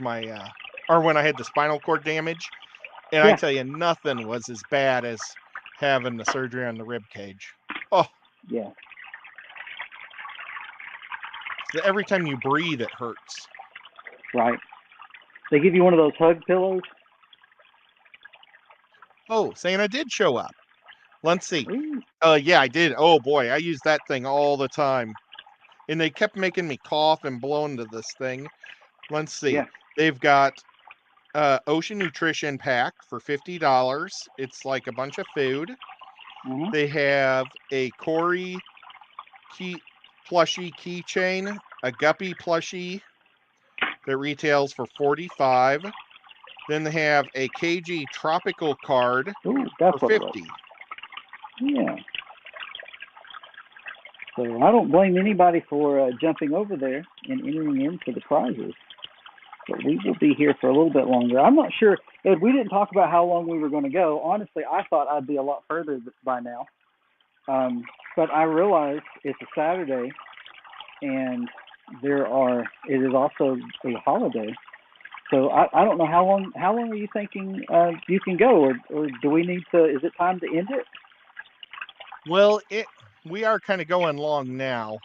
or when I had the spinal cord damage. And I tell you, nothing was as bad as having the surgery on the rib cage. Oh. Yeah. Every time you breathe, it hurts. Right. They give you one of those hug pillows? Oh, Santa did show up. Let's see. Ooh. Yeah, I did. Oh, boy, I use that thing all the time. And they kept making me cough and blow into this thing. Let's see. Yeah. They've got Ocean Nutrition Pack for $50. It's like a bunch of food. Mm-hmm. They have a Corey plushie keychain, a Guppy plushie that retails for $45. Then they have a KG tropical card for $50. Yeah. So I don't blame anybody for jumping over there and entering in for the prizes. But we will be here for a little bit longer. I'm not sure, Ed, we didn't talk about how long we were going to go. Honestly, I thought I'd be a lot further by now. But I realized it's a Saturday, and it is also a holiday. So I don't know how long are you thinking you can go, or do we need to, is it time to end it? Well, we are kind of going long now.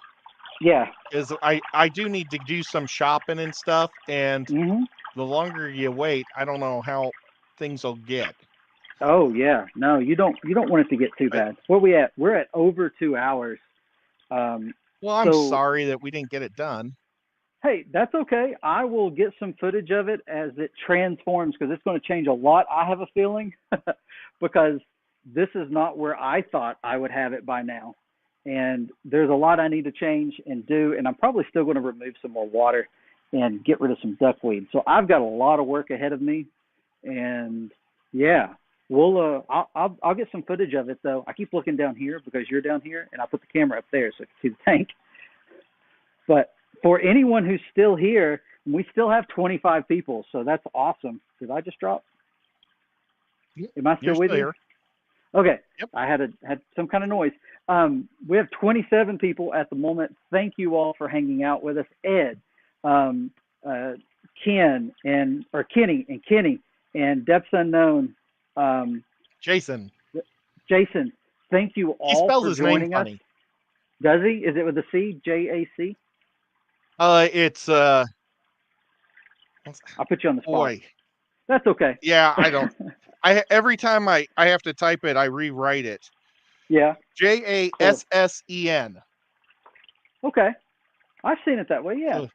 Yeah. Because I do need to do some shopping and stuff, and the longer you wait, I don't know how things will get. Oh yeah, no, you don't want it to get too bad. Where we at? We're at over 2 hours. Well, I'm sorry that we didn't get it done. Hey, that's okay. I will get some footage of it as it transforms, because it's going to change a lot, I have a feeling, because this is not where I thought I would have it by now. And there's a lot I need to change and do, and I'm probably still going to remove some more water and get rid of some duckweed. So I've got a lot of work ahead of me, and yeah, I'll get some footage of it though. I keep looking down here because you're down here, and I put the camera up there so I can see the tank. But for anyone who's still here, we still have 25 people, so that's awesome. Did I just drop? Am I still with you? Here. Okay. Yep. I had some kind of noise. We have 27 people at the moment. Thank you all for hanging out with us. Ed, Kenny and Kenny and Depths Unknown. Jason. Thank you all he spells for his joining name us. funny. Does he? Is it with a C? J-A-C? It's I'll put you on the spot. Boy. That's okay. Yeah, I don't. every time I have to type it, I rewrite it. Yeah. Jassen. Okay. I've seen it that way. Yeah.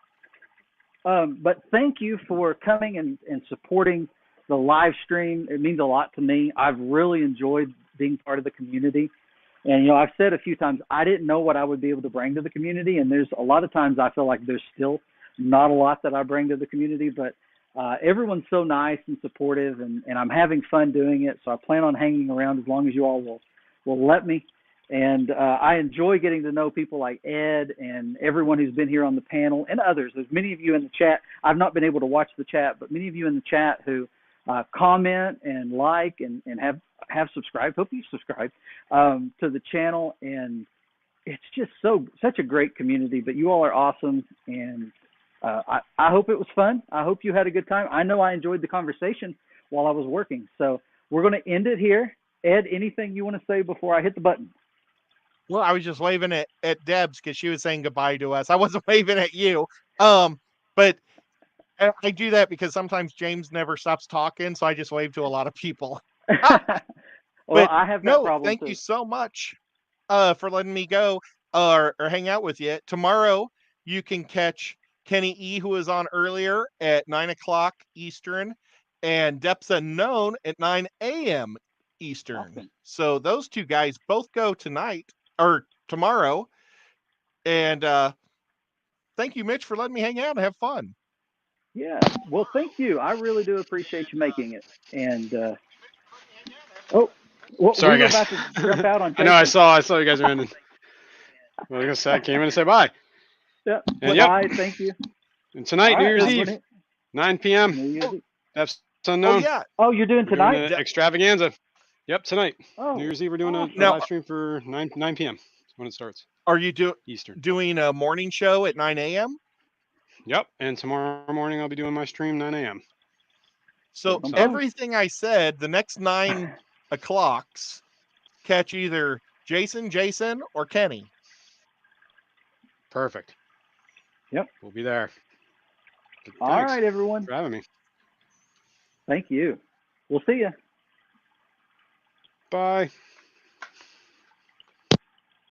But thank you for coming and supporting the live stream. It means a lot to me. I've really enjoyed being part of the community. And, you know, I've said a few times, I didn't know what I would be able to bring to the community. And there's a lot of times I feel like there's still not a lot that I bring to the community, but everyone's so nice and supportive, and I'm having fun doing it. So I plan on hanging around as long as you all will let me. And I enjoy getting to know people like Ed and everyone who's been here on the panel and others. There's many of you in the chat. I've not been able to watch the chat, but many of you in the chat who comment and like and have subscribed. Hope you subscribe to the channel. And it's just such a great community. But you all are awesome, and I hope it was fun. I hope you had a good time. I know I enjoyed the conversation while I was working. So we're going to end it here. Ed, anything you want to say before I hit the button? Well, I was just waving at Debs because she was saying goodbye to us. I wasn't waving at you. But I do that because sometimes James never stops talking, so I just wave to a lot of people. Well, I have that problem thank too. you so much for letting me go or hang out with you. Tomorrow, you can catch Kenny E., who was on earlier at 9 o'clock Eastern, and Depths Unknown at 9 a.m. Eastern. Awesome. So those two guys both go tonight or tomorrow. And thank you, Mitch, for letting me hang out and have fun. Yeah. Well, thank you. I really do appreciate you making it. And Sorry, we were guys. about to jump out on I Jason. know. I saw you guys are in. Well, I came in to say bye. Yeah. And Bye. Thank you. And tonight, All New right, Year's Eve, 9 p.m. New Year's Eve. That's Oh, unknown. yeah. Oh, you're doing We're tonight? doing an extravaganza. Yep, tonight. Oh, New Year's Eve, we're doing a awesome. live stream for 9 p.m. when it starts. Are you Eastern. doing a morning show at 9 a.m.? Yep, and tomorrow morning I'll be doing my stream 9 a.m. So everything I said, the next 9 o'clocks, catch either Jason, or Kenny. Perfect. Yep. We'll be there. All right, everyone. For having me. Thank you. We'll see you. Bye.